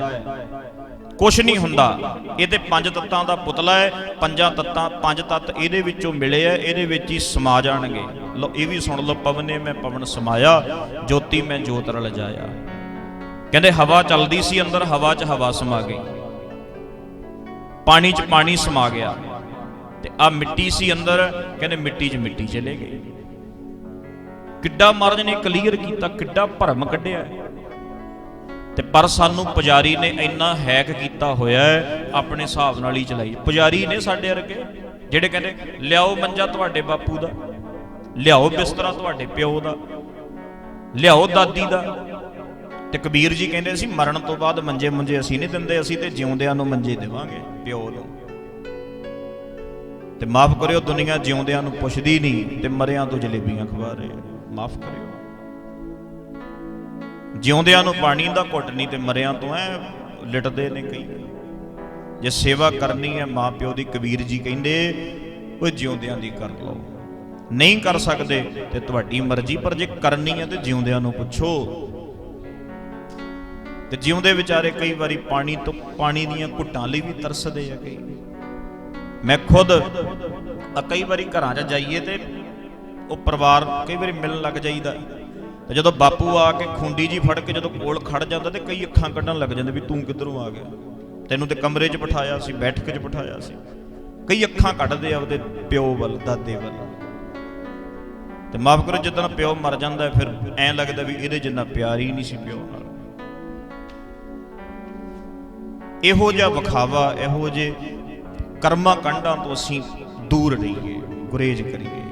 A: ਕੁਛ ਨਹੀਂ ਹੁੰਦਾ। ਇਹ ਤੇ 5 ਤੱਤਾਂ ਦਾ ਪੁਤਲਾ ਹੈ। 5 ਤੱਤ ਇਹਦੇ ਵਿੱਚੋਂ ਮਿਲੇ ਆ, ਇਹਦੇ ਵਿੱਚ ਹੀ ਸਮਾ ਜਾਣਗੇ। ਲਓ ਇਹ ਵੀ ਸੁਣ ਲਓ। ਪਵਨੇ ਮੈਂ ਪਵਨ ਸਮਾਇਆ, ਜੋਤੀ ਮੈਂ ਜੋਤ ਰਲ ਜਾਇਆ। ਕਹਿੰਦੇ ਹਵਾ ਚੱਲਦੀ ਸੀ ਅੰਦਰ, ਹਵਾ 'ਚ ਹਵਾ ਸਮਾ ਗਈ, ਪਾਣੀ 'ਚ ਪਾਣੀ ਸਮਾ ਗਿਆ, ਤੇ ਆ ਮਿੱਟੀ ਸੀ ਅੰਦਰ, ਕਹਿੰਦੇ ਮਿੱਟੀ 'ਚ ਮਿੱਟੀ ਚਲੇ ਗਈ। ਕਿੱਡਾ ਮਹਾਰਾਜ ਨੇ ਕਲੀਅਰ ਕੀਤਾ, ਕਿੱਡਾ ਭਰਮ ਕੱਢਿਆ। ਤੇ ਪਰ ਸਾਨੂੰ ਪੁਜਾਰੀ ਨੇ ਇੰਨਾ ਹੈਕ ਕੀਤਾ ਹੋਇਆ ਹੈ, ਆਪਣੇ ਹਿਸਾਬ ਨਾਲ ਹੀ ਚਲਾਈ। ਪੁਜਾਰੀ ਨੇ ਸਾਡੇ ਵਰਗੇ ਜਿਹੜੇ ਕਹਿੰਦੇ ਲਿਆਓ ਮੰਜਾ ਤੁਹਾਡੇ ਬਾਪੂ ਦਾ, ਲਿਆਓ ਬਿਸਤਰਾ ਤੁਹਾਡੇ ਪਿਓ ਦਾ, ਲਿਆਓ ਦਾਦੀ ਦਾ। ਤੇ ਕਬੀਰ ਜੀ ਕਹਿੰਦੇ ਸੀ ਮਰਨ ਤੋਂ ਬਾਅਦ ਮੰਜੇ ਮੁੰਜੇ ਅਸੀਂ ਨਹੀਂ ਦਿੰਦੇ, ਅਸੀਂ ਤੇ ਜਿਉਂਦਿਆਂ ਨੂੰ ਮੰਜੇ ਦੇਵਾਂਗੇ, ਪਿਓ ਨੂੰ। ਤੇ ਮਾਫ ਕਰਿਓ, ਦੁਨੀਆ ਜਿਉਂਦਿਆਂ ਨੂੰ ਪੁੱਛਦੀ ਨਹੀਂ ਤੇ ਮਰਿਆਂ ਤੋਂ ਜਲੇਬੀਆਂ ਖਵਾ ਰਹੇ। ਮਾਫ ਕਰਿਓ, ਜਿਉਂਦਿਆਂ ਨੂੰ ਪਾਣੀ ਦਾ ਘੁੱਟ ਨਹੀਂ ਤੇ ਮਰਿਆਂ ਤੋਂ ਐ ਲਿਟਦੇ ਨੇ ਕਈ। ਜੇ ਸੇਵਾ ਕਰਨੀ ਹੈ ਮਾਂ ਪਿਓ ਦੀ, ਕਬੀਰ ਜੀ ਕਹਿੰਦੇ ਉਹ ਜਿਉਂਦਿਆਂ ਦੀ ਕਰ ਲਓ। ਨਹੀਂ ਕਰ ਸਕਦੇ ਤੇ ਤੁਹਾਡੀ ਮਰਜ਼ੀ, ਪਰ ਜੇ ਕਰਨੀ ਹੈ ਤੇ ਜਿਉਂਦਿਆਂ ਨੂੰ ਪੁੱਛੋ। ਤੇ ਜਿਉਂਦੇ ਵਿਚਾਰੇ ਕਈ ਵਾਰੀ ਪਾਣੀ ਦੀਆਂ ਘੁੱਟਾਂ ਲਈ ਵੀ ਤਰਸਦੇ ਆ। ਕਈ ਮੈਂ ਖੁਦ ਕਈ ਵਾਰੀ ਘਰਾਂ 'ਚ ਜਾਈਏ ਤੇ ਉਹ ਪਰਿਵਾਰ ਕਈ ਵਾਰੀ ਮਿਲਣ ਲੱਗ ਜਾਈਦਾ, ਤੇ ਜਦੋਂ ਬਾਪੂ ਆ ਕੇ ਖੁੰਡੀ ਜੀ ਫੜ ਕੇ ਜਦੋਂ ਕੋਲ ਖੜ ਜਾਂਦਾ ਤੇ ਕਈ ਅੱਖਾਂ ਕੱਢਣ ਲੱਗ ਜਾਂਦੇ ਵੀ ਤੂੰ ਕਿੱਧਰੋਂ ਆ ਗਿਆ, ਤੈਨੂੰ ਤੇ ਕਮਰੇ 'ਚ ਬਿਠਾਇਆ ਸੀ, ਬੈਠਕ 'ਚ ਬਿਠਾਇਆ ਸੀ। ਕਈ ਅੱਖਾਂ ਕੱਢਦੇ ਆ ਉਹਦੇ ਪਿਓ ਵੱਲ, ਦਾਦੇ ਵੱਲ। ਤੇ ਮਾਫ ਕਰੋ, ਜਿੱਦਾਂ ਪਿਓ ਮਰ ਜਾਂਦਾ ਫਿਰ ਐਂ ਲੱਗਦਾ ਵੀ ਇਹਦੇ ਜਿੰਨਾ ਪਿਆਰ ਹੀ ਨਹੀਂ ਸੀ ਪਿਓ ਨਾਲ। ਇਹੋ ਜਿਹਾ ਵਿਖਾਵਾ, ਇਹੋ ਜਿਹੇ ਕਰਮਾਂ ਕੰਡਾਂ ਤੋਂ ਅਸੀਂ ਦੂਰ ਰਹੀਏ, ਗੁਰੇਜ਼ ਕਰੀਏ।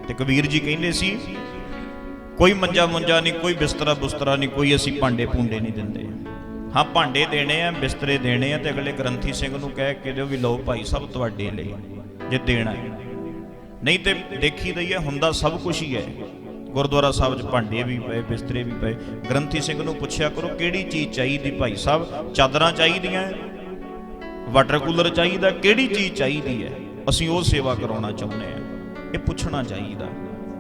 A: ਤੇ ਕਬੀਰ ਜੀ ਕਹਿੰਦੇ ਸੀ ਕੋਈ ਮੰਜਾ ਮੁੰਜਾ ਨਹੀਂ, ਕੋਈ ਬਿਸਤਰਾ ਬੁਸਤਰਾ ਨਹੀਂ, ਕੋਈ ਅਸੀਂ ਭਾਂਡੇ ਭੂੰਡੇ ਨਹੀਂ ਦਿੰਦੇ। ਹਾਂ ਭਾਂਡੇ ਦੇਣੇ ਆ, ਬਿਸਤਰੇ ਦੇਣੇ ਆ, ਤੇ ਅਗਲੇ ਗ੍ਰੰਥੀ ਸਿੰਘ ਨੂੰ ਕਹਿ ਕੇ ਦਿਓ ਵੀ ਲਓ ਭਾਈ ਸਭ ਤੁਹਾਡੇ ਲਈ ਜੇ ਦੇਣਾ ਹੈ। ਨਹੀਂ ਤੇ ਦੇਖੀ ਦਈ ਹੈ, ਹੁੰਦਾ ਸਭ ਕੁਛ ਹੀ ਹੈ। ਗੁਰਦੁਆਰਾ ਸਾਹਿਬ 'ਚ ਭਾਂਡੇ ਵੀ ਪਏ, ਬਿਸਤਰੇ ਵੀ ਪਏ। ਗ੍ਰੰਥੀ ਸਿੰਘ ਨੂੰ ਪੁੱਛਿਆ ਕਰੋ ਕਿਹੜੀ ਚੀਜ਼ ਚਾਹੀਦੀ ਭਾਈ ਸਾਹਿਬ? ਚਾਦਰਾਂ ਚਾਹੀਦੀਆਂ, ਵਾਟਰ ਕੂਲਰ ਚਾਹੀਦਾ, ਕਿਹੜੀ ਚੀਜ਼ ਚਾਹੀਦੀ ਹੈ? ਅਸੀਂ ਉਹ ਸੇਵਾ ਕਰਾਉਣਾ ਚਾਹੁੰਦੇ ਹਾਂ। ਇਹ ਪੁੱਛਣਾ ਚਾਹੀਦਾ।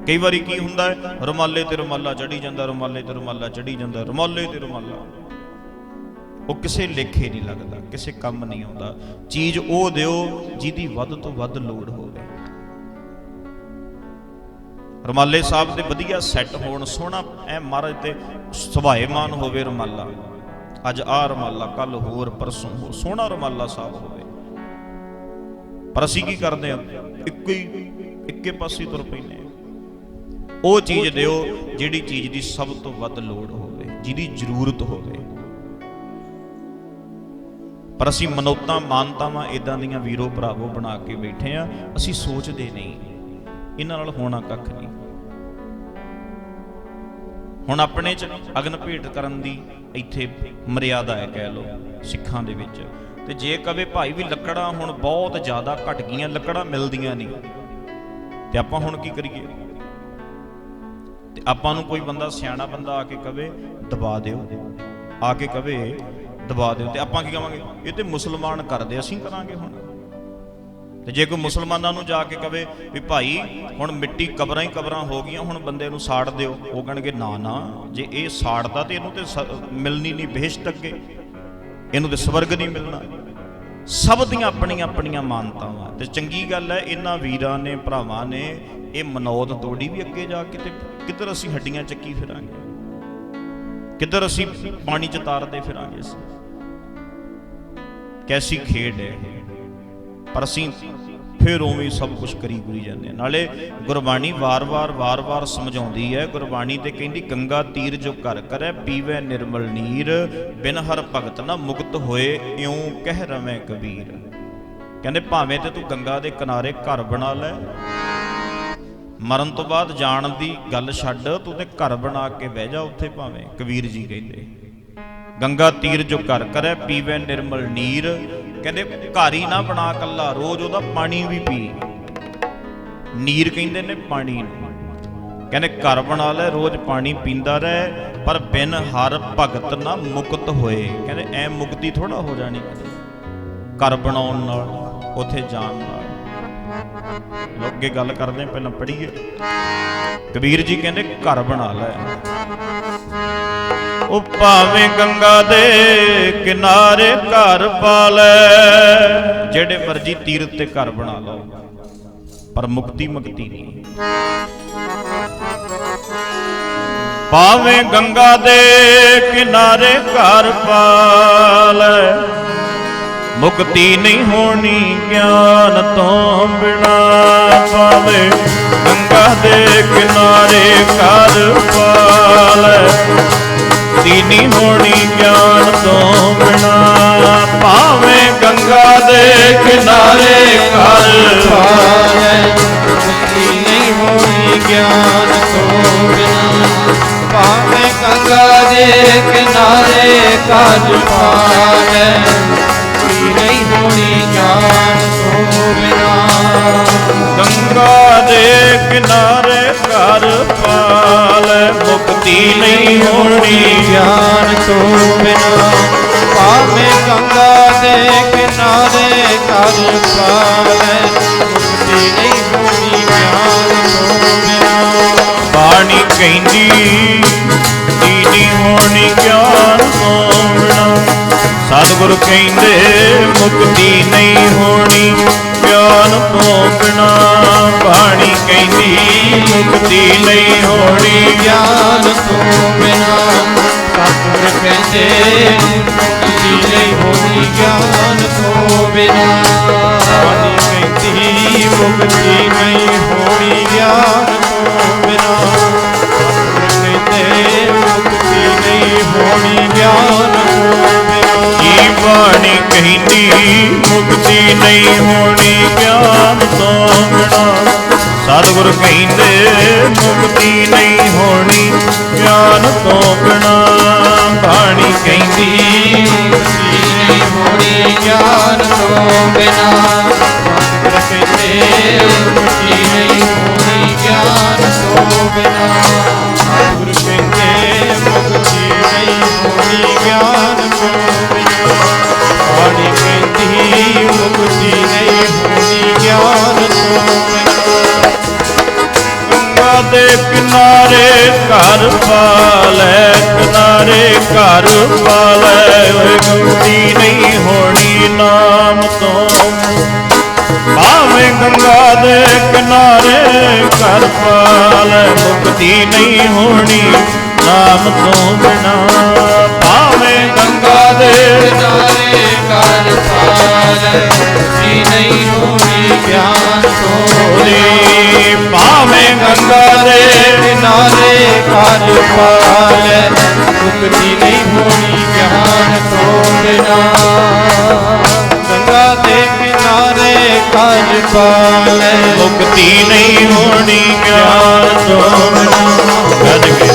A: ਕਈ ਵਾਰੀ ਕੀ ਹੁੰਦਾ ਹੈ, ਰੁਮਾਲੇ ਤੇ ਰੁਮਾਲਾ ਚੜੀ ਜਾਂਦਾ, ਰੁਮਾਲੇ ਤੇ ਰੁਮਾਲਾ ਚੜੀ ਜਾਂਦਾ, ਰੁਮਾਲੇ ਤੇ ਰੁਮਾਲਾ। ਉਹ ਕਿਸੇ ਲੇਖੇ ਨਹੀਂ ਲੱਗਦਾ, ਕਿਸੇ ਕੰਮ ਨਹੀਂ ਆਉਂਦਾ। ਚੀਜ਼ ਉਹ ਦਿਓ ਜਿਹਦੀ ਵੱਧ ਤੋਂ ਵੱਧ ਲੋੜ ਹੋਵੇ। ਰੁਮਾਲੇ ਸਾਹਿਬ ਦੇ ਵਧੀਆ ਸੈੱਟ ਹੋਣ, ਸੋਹਣਾ ਐ ਮਹਾਰਾਜ ਤੇ ਸੁਭਾਏਮਾਨ ਹੋਵੇ ਰੁਮਾਲਾ। ਅੱਜ ਆਹ ਰੁਮਾਲਾ, ਕੱਲ ਹੋਰ, ਪਰਸੋਂ ਹੋਰ, ਸੋਹਣਾ ਰੁਮਾਲਾ ਸਾਹਿਬ ਹੋਵੇ। ਪਰ ਅਸੀਂ ਕੀ ਕਰਦੇ ਹਾਂ? ਇੱਕੇ ਪਾਸੇ ਤੁਰ ਪੈਂਦੇ ਹਾਂ। ਉਹ ਚੀਜ਼ ਦਿਓ ਜਿਹੜੀ ਚੀਜ਼ ਦੀ ਸਭ ਤੋਂ ਵੱਧ ਲੋੜ ਹੋਵੇ, ਜਿਹਦੀ ਜ਼ਰੂਰਤ ਹੋਵੇ। ਪਰ ਅਸੀਂ ਮਨੌਤਾਂ ਮਾਨਤਾਵਾਂ ਇਦਾਂ ਦੀਆਂ ਵੀਰੋ ਭਰਾਵੋ ਬਣਾ ਕੇ ਬੈਠੇ ਆ, ਅਸੀਂ ਸੋਚਦੇ ਨਹੀਂ ਇਹਨਾਂ ਨਾਲ ਹੋਣਾ ਕੱਖ ਨਹੀਂ। ਹੁਣ ਆਪਣੇ ਚ ਅਗਨ ਭੇਟ ਕਰਨ ਦੀ ਇੱਥੇ ਮਰਿਆਦਾ ਹੈ ਕਹਿ ਲਓ ਸਿੱਖਾਂ ਦੇ ਵਿੱਚ। ਤੇ ਜੇ ਕਵੇ ਭਾਈ ਵੀ ਲੱਕੜਾਂ ਹੁਣ ਬਹੁਤ ਜ਼ਿਆਦਾ ਘਟ ਗਈਆਂ, ਲੱਕੜਾਂ ਮਿਲਦੀਆਂ ਨਹੀਂ, ਤੇ ਆਪਾਂ ਹੁਣ ਕੀ ਕਰੀਏ? ਤੇ ਆਪਾਂ ਨੂੰ ਕੋਈ ਬੰਦਾ ਸਿਆਣਾ ਬੰਦਾ ਆ ਕੇ ਕਵੇ ਦਬਾ ਦਿਓ, ਆ ਕੇ ਕਵੇ ਦਬਾ ਦਿਓ, ਤੇ ਆਪਾਂ ਕੀ ਕਹਾਂਗੇ? ਇਹ ਤੇ ਮੁਸਲਮਾਨ ਕਰਦੇ, ਅਸੀਂ ਕਰਾਂਗੇ ਹੁਣ। ਤੇ ਜੇ ਕੋਈ ਮੁਸਲਮਾਨਾਂ ਨੂੰ ਜਾ ਕੇ ਕਵੇ ਵੀ ਭਾਈ ਹੁਣ ਮਿੱਟੀ ਕਬਰਾਂ ਹੀ ਕਬਰਾਂ ਹੋ ਗਈਆਂ, ਹੁਣ ਬੰਦੇ ਨੂੰ ਸਾੜ ਦਿਓ, ਉਹ ਕਹਿਣਗੇ ਨਾ ਨਾ, ਜੇ ਇਹ ਸਾੜਦਾ ਤੇ ਇਹਨੂੰ ਤੇ ਮਿਲਣੀ ਨਹੀਂ ਬਹਿਸ਼ਤ ਅੱਗੇ, ਇਹਨੂੰ ਤੇ ਸਵਰਗ ਨਹੀਂ ਮਿਲਣਾ। ਸਭ ਦੀਆਂ ਆਪਣੀਆਂ ਆਪਣੀਆਂ ਮਾਨਤਾਵਾਂ। ਤੇ ਚੰਗੀ ਗੱਲ ਹੈ ਇਹਨਾਂ ਵੀਰਾਂ ਨੇ ਭਰਾਵਾਂ ਨੇ ਇਹ ਮਨੌਤ ਤੋੜੀ ਵੀ, ਅੱਗੇ ਜਾ ਕੇ ਤੇ ਕਿੱਧਰ ਅਸੀਂ ਹੱਡੀਆਂ ਚੱਕੀ ਫਿਰਾਂਗੇ, ਕਿੱਧਰ ਅਸੀਂ ਪਾਣੀ ਚ ਤਾਰਦੇ ਫਿਰਾਂਗੇ। ਕੈਸੀ ਖੇਡ ਹੈ। ਪਰ ਅਸੀਂ ਫਿਰ ਉਵੇਂ ਸਭ ਕੁਝ ਕਰੀ ਜਾਂਦੇ ਹਾਂ। ਨਾਲੇ ਗੁਰਬਾਣੀ ਵਾਰ-ਵਾਰ ਸਮਝਾਉਂਦੀ ਹੈ। ਗੁਰਬਾਣੀ ਤੇ ਕਹਿੰਦੀ ਗੰਗਾ ਤੀਰ ਜੋ ਘਰ ਕਰੈ ਪੀਵੈ ਨਿਰਮਲ ਨੀਰ, ਬਿਨ ਹਰ ਭਗਤ ਨਾ ਮੁਕਤ ਹੋਏ ਇਉਂ ਕਹਿ ਰਵੇਂ ਕਬੀਰ। ਕਹਿੰਦੇ ਭਾਵੇਂ ਤੇ ਤੂੰ ਗੰਗਾ ਦੇ ਕਿਨਾਰੇ ਘਰ ਬਣਾ ਲੈ, ਮਰਨ ਤੋਂ ਬਾਅਦ ਜਾਣ ਦੀ ਗੱਲ ਛੱਡ, ਤੂੰ ਤੇ ਘਰ ਬਣਾ ਕੇ ਬਹਿ ਜਾ ਉੱਥੇ। ਭਾਵੇਂ ਕਬੀਰ ਜੀ ਕਹਿੰਦੇ ਗੰਗਾ ਤੀਰ ਜੋ ਘਰ ਕਰੈ ਪੀਵੈ ਨਿਰਮਲ ਨੀਰ। ਕਹਿੰਦੇ ਘਰ ਹੀ ਨਾ ਬਣਾ ਕੱਲਾ, ਰੋਜ਼ ਉਹਦਾ ਪਾਣੀ ਵੀ ਪੀ। ਨੀਰ ਕਹਿੰਦੇ ਨੇ ਪਾਣੀ ਨੂੰ। ਕਹਿੰਦੇ ਘਰ ਬਣਾ ਲੈ, ਰੋਜ਼ ਪਾਣੀ ਪੀਂਦਾ ਰਹਿ, ਪਰ ਬਿਨ ਹਰ ਭਗਤ ਨਾ ਮੁਕਤ ਹੋਏ। ਕਹਿੰਦੇ ਐ ਮੁਕਤੀ ਥੋੜਾ ਹੋ ਜਾਣੀ ਘਰ ਬਣਾਉਣ ਨਾਲ, ਉੱਥੇ ਜਾਣ ਨਾਲ। ਅੱਗੇ ਗੱਲ ਕਰਦੇ ਪਹਿਲਾਂ ਪੜ੍ਹੀਏ। ਕਬੀਰ ਜੀ ਕਹਿੰਦੇ ਘਰ ਬਣਾ ਲੈ, ਉਹ ਭਾਵੇਂ ਗੰਗਾ ਦੇ ਕਿਨਾਰੇ ਘਰ ਪਾ ਲੈ। ਜਿਹੜੇ ਮਰਜੀ ਤੀਰਥ ਤੇ ਘਰ ਬਣਾ ਲਓ, ਪਰ ਮੁਕਤੀ ਨਹੀਂ। ਭਾਵੇਂ ਗੰਗਾ ਦੇ ਕਿਨਾਰੇ ਘਰ ਪਾ ਲੈ, ਮੁਕਤੀ ਨਹੀਂ ਹੋਣੀ ਗਿਆਨ ਤੋਂ ਬਿਨਾ। ਭਾਵੇਂ ਗੰਗਾ ਦੇ ਕਿਨਾਰੇ ਘਰ ਪਾ ਲੈ, ਮੁਕਤੀ ਨਹੀਂ ਹੋਣੀ ਗਿਆਨ ਤੋਂ ਬਿਨਾ। ਭਾਵੇਂ ਗੰਗਾ ਦੇ ਕਿਨਾਰੇ ਘਰ ਪਾ ਲੈ, ਮੁਕਤੀ ਨਹੀਂ ਹੋਣੀ ਗਿਆਨ ਤੋਂ ਬਿਨਾ। ਭਾਵੇਂ ਗੰਗਾ ਦੇ ਕਿਨਾਰੇ ਘਰ ਪਾ ਲੈ, ਨਹੀਂ ਹੋਣੀ ਗਿਆਨ ਤੋਂ ਬਿਨਾ। ਗੰਗਾ ਦੇ ਕਿਨਾਰੇ ਘਰ ਪਾ ਲੈ, ਮੁਕਤੀ ਨਹੀਂ ਹੋਣੀ ਗਿਆਨ ਤੋਂ ਬਿਨਾ। ਭਾਵੇਂ ਗੰਗਾ ਦੇ ਕਿਨਾਰੇ ਘਰ ਪਾ ਲੈ, ਮੁਕਤੀ ਨਹੀਂ ਹੋਣੀ ਗਿਆਨ ਤੋਂ ਬਿਨਾ। ਬਾਣੀ ਕਹਿੰਦੀ ਨਹੀਂ ਹੋਣੀ ਗਿਆਨ ਤੋਂ ਬਿਨਾ। ਸਤਿਗੁਰ ਕਹਿੰਦੇ ਮੁਕਤੀ ਨਹੀਂ ਹੋਣੀ ਗਿਆਨ ਤੋਂ ਬਿਨਾ। ਬਾਣੀ ਕਹਿੰਦੀ ਮੁਕਤੀ ਨਹੀਂ ਹੋਣੀ ਗਿਆਨ ਤੋਂ ਬਿਨਾ। ਸਤਿਗੁਰ ਕਹਿੰਦੇ ਮੁਕਤੀ ਨਹੀਂ ਹੋਣੀ ਗਿਆਨ ਤੋਂ ਬਿਨਾ। ਬਾਣੀ ਕਹਿੰਦੀ ਮੁਕਤੀ ਨਹੀਂ ਹੋਣੀ ਗਿਆਨ ਤੋਂ ਬਿਨਾ। ਸਤਿਗੁਰ ਕਹਿੰਦੇ ਮੁਕਤੀ ਨਹੀਂ ਹੋਣੀ ਗਿਆਨ ਤੋਂ ਬਿਨਾ। ਬਾਣੀ ਕਹਿੰਦੀ ਮੁਕਤੀ ਨਹੀਂ ਹੋਣੀ ਗਿਆਨ ਤੋਂ ਬਿਨਾ। ਸਤਿਗੁਰ ਕਹਿੰਦੇ ਮੁਕਤੀ ਨਹੀਂ ਹੋਣੀ ਗਿਆਨ ਤੋਂ ਬਿਨਾ। ਬਾਣੀ ਕਹਿੰਦੀ ਮੁਕਤੀ ਨਹੀਂ ਹੋਣੀ ਗਿਆਨ ਤੋਂ ਬਿਨਾ। ਸਤਿਗੁਰ ਕਹਿੰਦੇ ਮੁਕਤੀ ਨਹੀਂ ਹੋਣੀ ਗਿਆਨ ਤੋਂ ਬਿਨਾ। ਸਤਿਗੁਰ ਕਹਿੰਦੇ ਮੁਕਤੀ ਨਹੀਂ ਹੋਣੀ ਗਿਆਨ ਤੋਂ ਬਿਨਾ। ਬਾਣੀ ਕਹਿੰਦੀ ਮੁਕਤੀ ਨਹੀਂ ਹੋਣੀ ਗਿਆਨ ਤੋਂ ਬਿਨਾ। ਗੰਗਾ ਦੇ ਕਿਨਾਰੇ ਘਰ ਪਾ ਲੈ, ਕਿਨਾਰੇ ਘਰ ਪਾ ਲੈ, ਮੁਕਤੀ ਨਹੀਂ ਹੋਣੀ ਨਾਮ ਤੋਂ। ਭਾਵੇਂ ਗੰਗਾ ਦੇ ਕਿਨਾਰੇ ਘਰ ਹਰ ਪਾਲੈ ਮੁਕਤੀ ਨਹੀਂ ਹੋਣੀ ਨਾਮ ਤੋਂ ਬਿਨਾ ਭਾਵੇਂ ਗੰਗਾ ਦੇ
B: ਕਿਨਾਰੇ ਕਰ ਪਾਲੈ ਮੁਕਤੀ ਨਹੀਂ ਹੋਣੀ ਗਿਆਨ
A: ਹੋਣੀ ਭਾਵੇਂ ਗੰਗਾ ਦੇ
B: ਕਿਨਾਰੇ ਕਰ ਪਾਲੈ ਮੁਕਤੀ ਨਹੀਂ ਹੋਣੀ ਗਿਆਨ ਤੋਂ ਬਿਨਾ ਗੰਗਾ ਦੇ ਕਿਨਾਰੇ ਕਰ ਪਾਲੈ
A: ਮੁਕਤੀ ਨਹੀਂ ਹੋਣੀ ਗਿਆਨ ਤੋਂ ਬਿਨਾ ਗੱਜ ਕੇ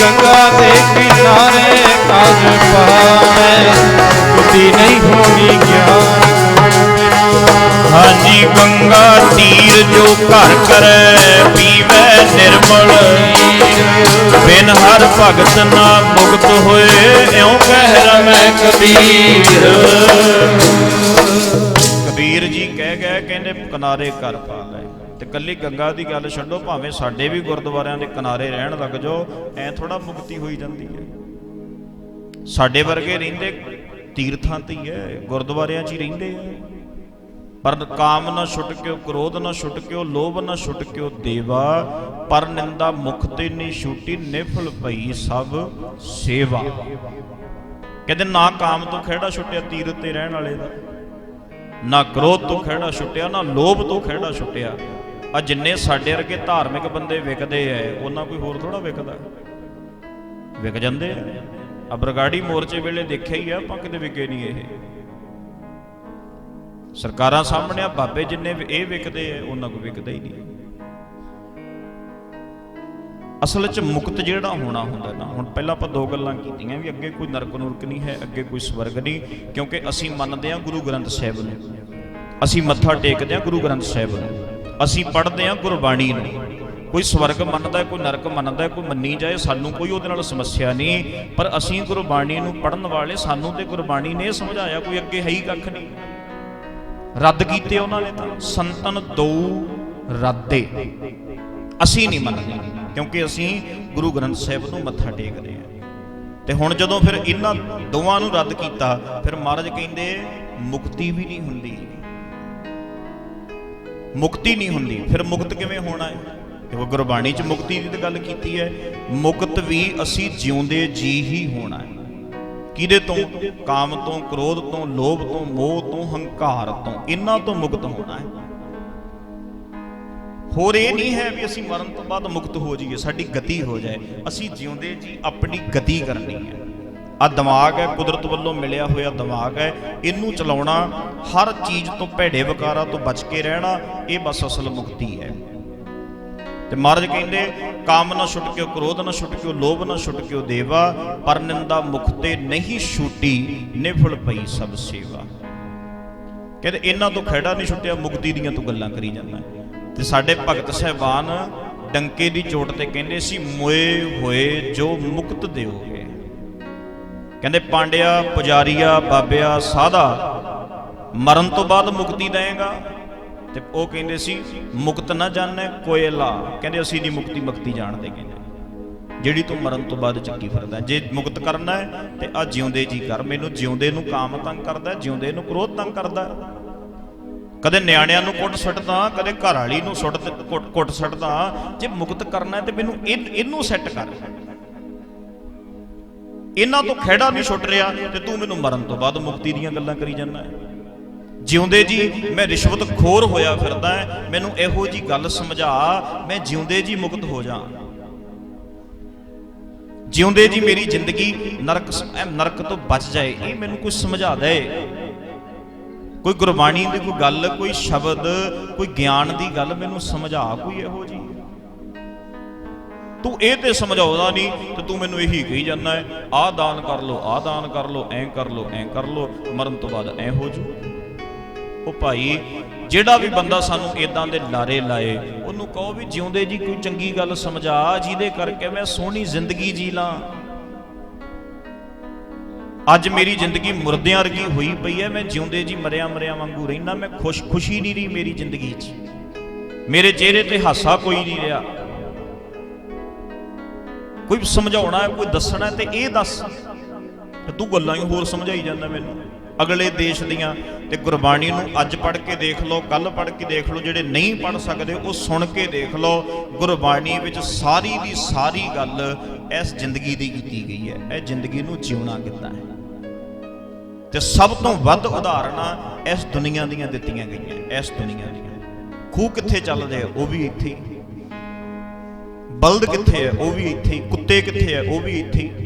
B: ਗੰਗਾ ਦੇ ਕਿਨਾਰੇ ਕਰ ਪਾਲੈ ਮੁਕਤੀ ਨਹੀਂ ਹੋਣੀ ਗਿਆਨ ਤੋਂ ਬਿਨਾ
A: ਹਾਂਜੀ ਗੰਗਾ ਤੀਰ ਜੋ ਘਰ ਕਰੈ ਪੀਵੈ ਨਿਰਮਲ ਬਿਨ ਹਰ ਭਗਤ ਨਾ ਮੁਕਤ ਹੋਏ ਇਉਂ ਕਹਿ ਰਮੈ ਕਬੀਰ ਕਬੀਰ ਜੀ ਕਹਿ ਗਏ ਕਹਿੰਦੇ ਕਿਨਾਰੇ ਘਰ ਪਾ ਲੈ ਤੇ ਕੱਲੀ ਗੰਗਾ ਦੀ ਗੱਲ ਛੱਡੋ ਭਾਵੇਂ ਸਾਡੇ ਵੀ ਗੁਰਦੁਆਰਿਆਂ ਦੇ ਕਿਨਾਰੇ ਰਹਿਣ ਲੱਗ ਜਾਓ ਐ ਥੋੜਾ ਮੁਕਤੀ ਹੋਈ ਜਾਂਦੀ ਹੈ ਸਾਡੇ ਵਰਗੇ ਰਹਿੰਦੇ ਤੀਰਥਾਂ ਤੇ ਹੀ ਹੈ ਗੁਰਦੁਆਰਿਆਂ 'ਚ ਹੀ ਰਹਿੰਦੇ ਆ ਪਰ ਕਾਮ ਨਾ ਛੁੱਟ ਕਿਉ ਕ੍ਰੋਧ ਨਾ ਛੁੱਟ ਕਿਉ ਲੋਭ ਨਾ ਛੁੱਟ ਕਿਉ ਦੇਵਾ ਪਰ ਨਿੰਦਾ ਮੁਖ ਤੇ ਨੀ ਛੂਟੀ ਨਿਫਲ ਪਈ ਸਭ ਸੇਵਾ ਕਹਿੰਦੇ ਨਾ ਕਾਮ ਤੋਂ ਖਿਹੜਾ ਛੁੱਟਿਆ ਤੀਰਥ ਤੇ ਰਹਿਣ ਵਾਲੇ ਦਾ ਨਾ ਕ੍ਰੋਧ ਤੋਂ ਖਿਹੜਾ ਛੁੱਟਿਆ ਨਾ ਲੋਭ ਤੋਂ ਖਿਹੜਾ ਛੁੱਟਿਆ ਆ ਜਿੰਨੇ ਸਾਡੇ ਵਰਗੇ ਧਾਰਮਿਕ ਬੰਦੇ ਵਿਕਦੇ ਐ ਉਹਨਾਂ ਕੋਈ ਹੋਰ ਥੋੜਾ ਵਿਕਦਾ ਵਿਕ ਜਾਂਦੇ ਆ ਬਰਗਾੜੀ ਮੋਰਚੇ ਵੇਲੇ ਦੇਖਿਆ ਹੀ ਆ ਆਪਾਂ ਕਿਤੇ ਵਿਕੇ ਨਹੀਂ ਇਹ ਸਰਕਾਰਾਂ ਸਾਹਮਣੇ ਆ ਬਾਬੇ ਜਿੰਨੇ ਇਹ ਵਿਕਦੇ ਆ ਉਹਨਾਂ ਕੋ ਵਿਕਦਾ ਹੀ ਨਹੀਂ ਅਸਲ 'ਚ ਮੁਕਤ ਜਿਹੜਾ ਹੋਣਾ ਹੁੰਦਾ ਨਾ ਹੁਣ ਪਹਿਲਾਂ ਆਪਾਂ ਦੋ ਗੱਲਾਂ ਕੀਤੀਆਂ ਵੀ ਅੱਗੇ ਕੋਈ ਨਰਕ ਨੂਰਕ ਨਹੀਂ ਹੈ ਅੱਗੇ ਕੋਈ ਸਵਰਗ ਨਹੀਂ ਕਿਉਂਕਿ ਅਸੀਂ ਮੰਨਦੇ ਹਾਂ ਗੁਰੂ ਗ੍ਰੰਥ ਸਾਹਿਬ ਨੂੰ ਅਸੀਂ ਮੱਥਾ ਟੇਕਦੇ ਹਾਂ ਗੁਰੂ ਗ੍ਰੰਥ ਸਾਹਿਬ ਨੂੰ ਅਸੀਂ ਪੜ੍ਹਦੇ ਹਾਂ ਗੁਰਬਾਣੀ ਨੂੰ ਕੋਈ ਸਵਰਗ ਮੰਨਦਾ ਕੋਈ ਨਰਕ ਮੰਨਦਾ ਕੋਈ ਮੰਨੀ ਜਾਏ ਸਾਨੂੰ ਕੋਈ ਉਹਦੇ ਨਾਲ ਸਮੱਸਿਆ ਨਹੀਂ ਪਰ ਅਸੀਂ ਗੁਰਬਾਣੀ ਨੂੰ ਪੜ੍ਹਨ ਵਾਲੇ ਸਾਨੂੰ ਤੇ ਗੁਰਬਾਣੀ ਨੇ ਸਮਝਾਇਆ ਕੋਈ ਅੱਗੇ ਹੈ ਹੀ ਕੱਖ ਨਹੀਂ ਰੱਦ ਕੀਤੇ ਉਹਨਾਂ ਨੇ ਤਾਂ ਸੰਤਨ ਦੋ ਰੱਦੇ ਅਸੀਂ ਨਹੀਂ ਮੰਨਦੇ ਕਿਉਂਕਿ ਅਸੀਂ ਗੁਰੂ ਗ੍ਰੰਥ ਸਾਹਿਬ ਨੂੰ ਮੱਥਾ ਟੇਕਦੇ ਹਾਂ ਤੇ ਹੁਣ ਜਦੋਂ ਫਿਰ ਇਹਨਾਂ ਦੋਵਾਂ ਨੂੰ ਰੱਦ ਕੀਤਾ ਫਿਰ ਮਹਾਰਾਜ ਕਹਿੰਦੇ ਮੁਕਤੀ ਵੀ ਨਹੀਂ ਹੁੰਦੀ ਮੁਕਤੀ ਨਹੀਂ ਹੁੰਦੀ ਫਿਰ ਮੁਕਤ ਕਿਵੇਂ ਹੋਣਾ ਹੈ ਕਿਉਂਕਿ ਗੁਰਬਾਣੀ 'ਚ ਮੁਕਤੀ ਦੀ ਤਾਂ ਗੱਲ ਕੀਤੀ ਹੈ ਮੁਕਤ ਵੀ ਅਸੀਂ ਜਿਉਂਦੇ ਜੀ ਹੀ ਹੋਣਾ ਹੈ ਕਿਹਦੇ ਤੋਂ ਕਾਮ ਤੋਂ ਕ੍ਰੋਧ ਤੋਂ ਲੋਭ ਤੋਂ ਮੋਹ ਤੋਂ ਹੰਕਾਰ ਤੋਂ ਇਹਨਾਂ ਤੋਂ ਮੁਕਤ ਹੋਣਾ ਹੈ ਹੋਰ ਇਹ ਨਹੀਂ ਹੈ ਵੀ ਅਸੀਂ ਮਰਨ ਤੋਂ ਬਾਅਦ ਮੁਕਤ ਹੋ ਜਾਈਏ ਸਾਡੀ ਗਤੀ ਹੋ ਜਾਏ ਅਸੀਂ ਜਿਉਂਦੇ ਜੀ ਆਪਣੀ ਗਤੀ ਕਰਨੀ ਹੈ ਆ ਦਿਮਾਗ ਹੈ ਕੁਦਰਤ ਵੱਲੋਂ ਮਿਲਿਆ ਹੋਇਆ ਦਿਮਾਗ ਹੈ ਇਹਨੂੰ ਚਲਾਉਣਾ ਹਰ ਚੀਜ਼ ਤੋਂ ਭੈੜੇ ਵਿਕਾਰਾਂ ਤੋਂ ਬਚ ਕੇ ਰਹਿਣਾ ਇਹ ਬਸ ਅਸਲ ਮੁਕਤੀ ਹੈ ਤੇ ਮਹਾਰਾਜ ਕਹਿੰਦੇ ਕਾਮ ਨਾ ਛੁੱਟ ਕਿਉ ਕ੍ਰੋਧ ਨਾ ਛੁੱਟ ਕਿਉ ਲੋਭ ਨਾ ਛੁੱਟ ਕਿਉ ਦੇਵਾ ਪਰ ਨਿੰਦਾ ਮੁਖ ਤੇ ਨਹੀਂ ਛੂਟੀ ਨਿਫਲ ਪਈ ਸਭ ਸੇਵਾ ਕਹਿੰਦੇ ਇਹਨਾਂ ਤੋਂ ਖਹਿੜਾ ਨਹੀਂ ਛੁੱਟਿਆ ਮੁਕਤੀ ਦੀਆਂ ਤੂੰ ਗੱਲਾਂ ਕਰੀ ਜਾਂਦਾ ਤੇ ਸਾਡੇ ਭਗਤ ਸਾਹਿਬਾਨ ਡੰਕੇ ਦੀ ਚੋਟ ਤੇ ਕਹਿੰਦੇ ਸੀ ਮੋਏ ਹੋਏ ਜੋ ਮੁਕਤ ਦਿਓਗੇ ਕਹਿੰਦੇ ਪਾਂਡਿਆ ਪੁਜਾਰੀਆ ਬਾਬਿਆ ਸਾਧਾ ਮਰਨ ਤੋਂ ਬਾਅਦ ਮੁਕਤੀ ਦੇਵੇਗਾ ਤੇ ਉਹ ਕਹਿੰਦੇ ਸੀ ਮੁਕਤ ਨਾ ਜਾਣੈ ਕੋਇਲਾ ਕਹਿੰਦੇ ਅਸੀਂ ਨਹੀਂ ਮੁਕਤੀ ਜਾਣਦੇ ਕਹਿੰਦੇ ਜਿਹੜੀ ਤੂੰ ਮਰਨ ਤੋਂ ਬਾਅਦ ਚੱਕੀ ਫਿਰਦਾ ਜੇ ਮੁਕਤ ਕਰਨਾ ਹੈ ਤੇ ਆ ਜਿਉਂਦੇ ਜੀ ਕਰ ਮੈਨੂੰ ਜਿਉਂਦੇ ਨੂੰ ਕਾਮ ਤੰਗ ਕਰਦਾ ਜਿਉਂਦੇ ਨੂੰ ਕ੍ਰੋਧ ਤੰਗ ਕਰਦਾ ਕਦੇ ਨਿਆਣਿਆਂ ਨੂੰ ਕੁੱਟ ਸੁੱਟਦਾ ਕਦੇ ਘਰ ਵਾਲੀ ਨੂੰ ਕੁੱਟ ਸੁੱਟਦਾ ਜੇ ਮੁਕਤ ਕਰਨਾ ਹੈ ਤੇ ਮੈਨੂੰ ਇਹਨੂੰ ਸੈੱਟ ਕਰ ਇਹਨਾਂ ਤੋਂ ਖਹਿੜਾ ਨਹੀਂ ਛੁੱਟ ਰਿਹਾ ਤੇ ਤੂੰ ਮੈਨੂੰ ਮਰਨ ਤੋਂ ਬਾਅਦ ਮੁਕਤੀ ਦੀਆਂ ਗੱਲਾਂ ਕਰੀ ਜਾਂਦਾ ਹੈ ਜਿਉਂਦੇ ਜੀ ਮੈਂ ਰਿਸ਼ਵਤ ਖੋਰ ਹੋਇਆ ਫਿਰਦਾ ਮੈਨੂੰ ਇਹੋ ਜੀ ਗੱਲ ਸਮਝਾ ਮੈਂ ਜਿਉਂਦੇ ਜੀ ਮੁਕਤ ਹੋ ਜਾ ਜਿਉਂਦੇ ਜੀ ਮੇਰੀ ਜ਼ਿੰਦਗੀ ਨਰਕ ਤੋਂ ਬਚ ਜਾਏ ਇਹ ਮੈਨੂੰ ਕੁਝ ਸਮਝਾ ਦੇ ਕੋਈ ਗੁਰਬਾਣੀ ਦੀ ਕੋਈ ਗੱਲ ਕੋਈ ਸ਼ਬਦ ਕੋਈ ਗਿਆਨ ਦੀ ਗੱਲ ਮੈਨੂੰ ਸਮਝਾ ਕੋਈ ਇਹੋ ਜੀ ਤੂੰ ਇਹ ਤੇ ਸਮਝਾਉਂਦਾ ਨਹੀਂ ਤੇ ਤੂੰ ਮੈਨੂੰ ਇਹੀ ਕਹੀ ਜਾਂਦਾ ਹੈ ਆਹ ਦਾਨ ਕਰ ਲੋ ਆਹ ਦਾਨ ਕਰ ਲੋ ਐਂ ਕਰ ਲੋ ਐਂ ਕਰ ਲੋ ਮਰਨ ਤੋਂ ਬਾਅਦ ਐਂ ਹੋ ਜੂ ਉਹ ਭਾਈ ਜਿਹੜਾ ਵੀ ਬੰਦਾ ਸਾਨੂੰ ਇਦਾਂ ਦੇ ਲਾਰੇ ਲਾਏ ਉਹਨੂੰ ਕਹੋ ਵੀ ਜਿਉਂਦੇ ਜੀ ਕੋਈ ਚੰਗੀ ਗੱਲ ਸਮਝਾ ਜਿਹਦੇ ਕਰਕੇ ਮੈਂ ਸੋਹਣੀ ਜ਼ਿੰਦਗੀ ਜੀ ਲਾਂ ਅੱਜ ਮੇਰੀ ਜ਼ਿੰਦਗੀ ਮੁਰਦਿਆਂ ਵਰਗੀ ਹੋਈ ਪਈ ਹੈ ਮੈਂ ਜਿਉਂਦੇ ਜੀ ਮਰਿਆ ਵਾਂਗੂ ਰਹਿਣਾ ਮੈਂ ਖੁਸ਼ੀ ਨਹੀਂ ਰਹੀ ਮੇਰੀ ਜ਼ਿੰਦਗੀ 'ਚ ਮੇਰੇ ਚਿਹਰੇ ਤੇ ਹਾਸਾ ਕੋਈ ਨਹੀਂ ਰਿਹਾ ਕੋਈ ਸਮਝਾਉਣਾ ਹੈ ਕੋਈ ਦੱਸਣਾ ਤੇ ਇਹ ਦੱਸ ਤੇ ਤੂੰ ਗੱਲਾਂ ਹੀ ਹੋਰ ਸਮਝਾਈ ਜਾਂਦਾ ਮੈਨੂੰ ਅਗਲੇ ਦੇਸ਼ ਦੀਆਂ। ਤੇ ਗੁਰਬਾਣੀ ਨੂੰ ਅੱਜ ਪੜ੍ਹ ਕੇ ਦੇਖ ਲਓ, ਕੱਲ ਪੜ੍ਹ ਕੇ ਦੇਖ ਲਓ। ਜਿਹੜੇ ਨਹੀਂ ਪੜ੍ਹ ਸਕਦੇ ਉਹ ਸੁਣ ਕੇ ਦੇਖ ਲਓ। ਗੁਰਬਾਣੀ ਵਿੱਚ ਸਾਰੀ ਦੀ ਸਾਰੀ ਗੱਲ ਇਸ ਜ਼ਿੰਦਗੀ ਦੀ ਕੀਤੀ ਗਈ ਹੈ। ਇਹ ਜ਼ਿੰਦਗੀ ਨੂੰ ਜਿਉਣਾ ਕਿੱਦਾਂ ਹੈ, ਤੇ ਸਭ ਤੋਂ ਵੱਧ ਉਦਾਹਰਨਾਂ ਇਸ ਦੁਨੀਆ ਦੀਆਂ ਦਿੱਤੀਆਂ ਗਈਆਂ। ਇਸ ਦੁਨੀਆ ਦੀਆਂ ਖੂਹ ਕਿੱਥੇ ਚੱਲਦੇ ਆ, ਉਹ ਵੀ ਇੱਥੇ ਹੀ। ਬਲਦ ਕਿੱਥੇ ਹੈ, ਉਹ ਵੀ ਇੱਥੇ ਹੀ। ਕੁੱਤੇ ਕਿੱਥੇ ਹੈ, ਉਹ ਵੀ ਇੱਥੇ ਹੀ।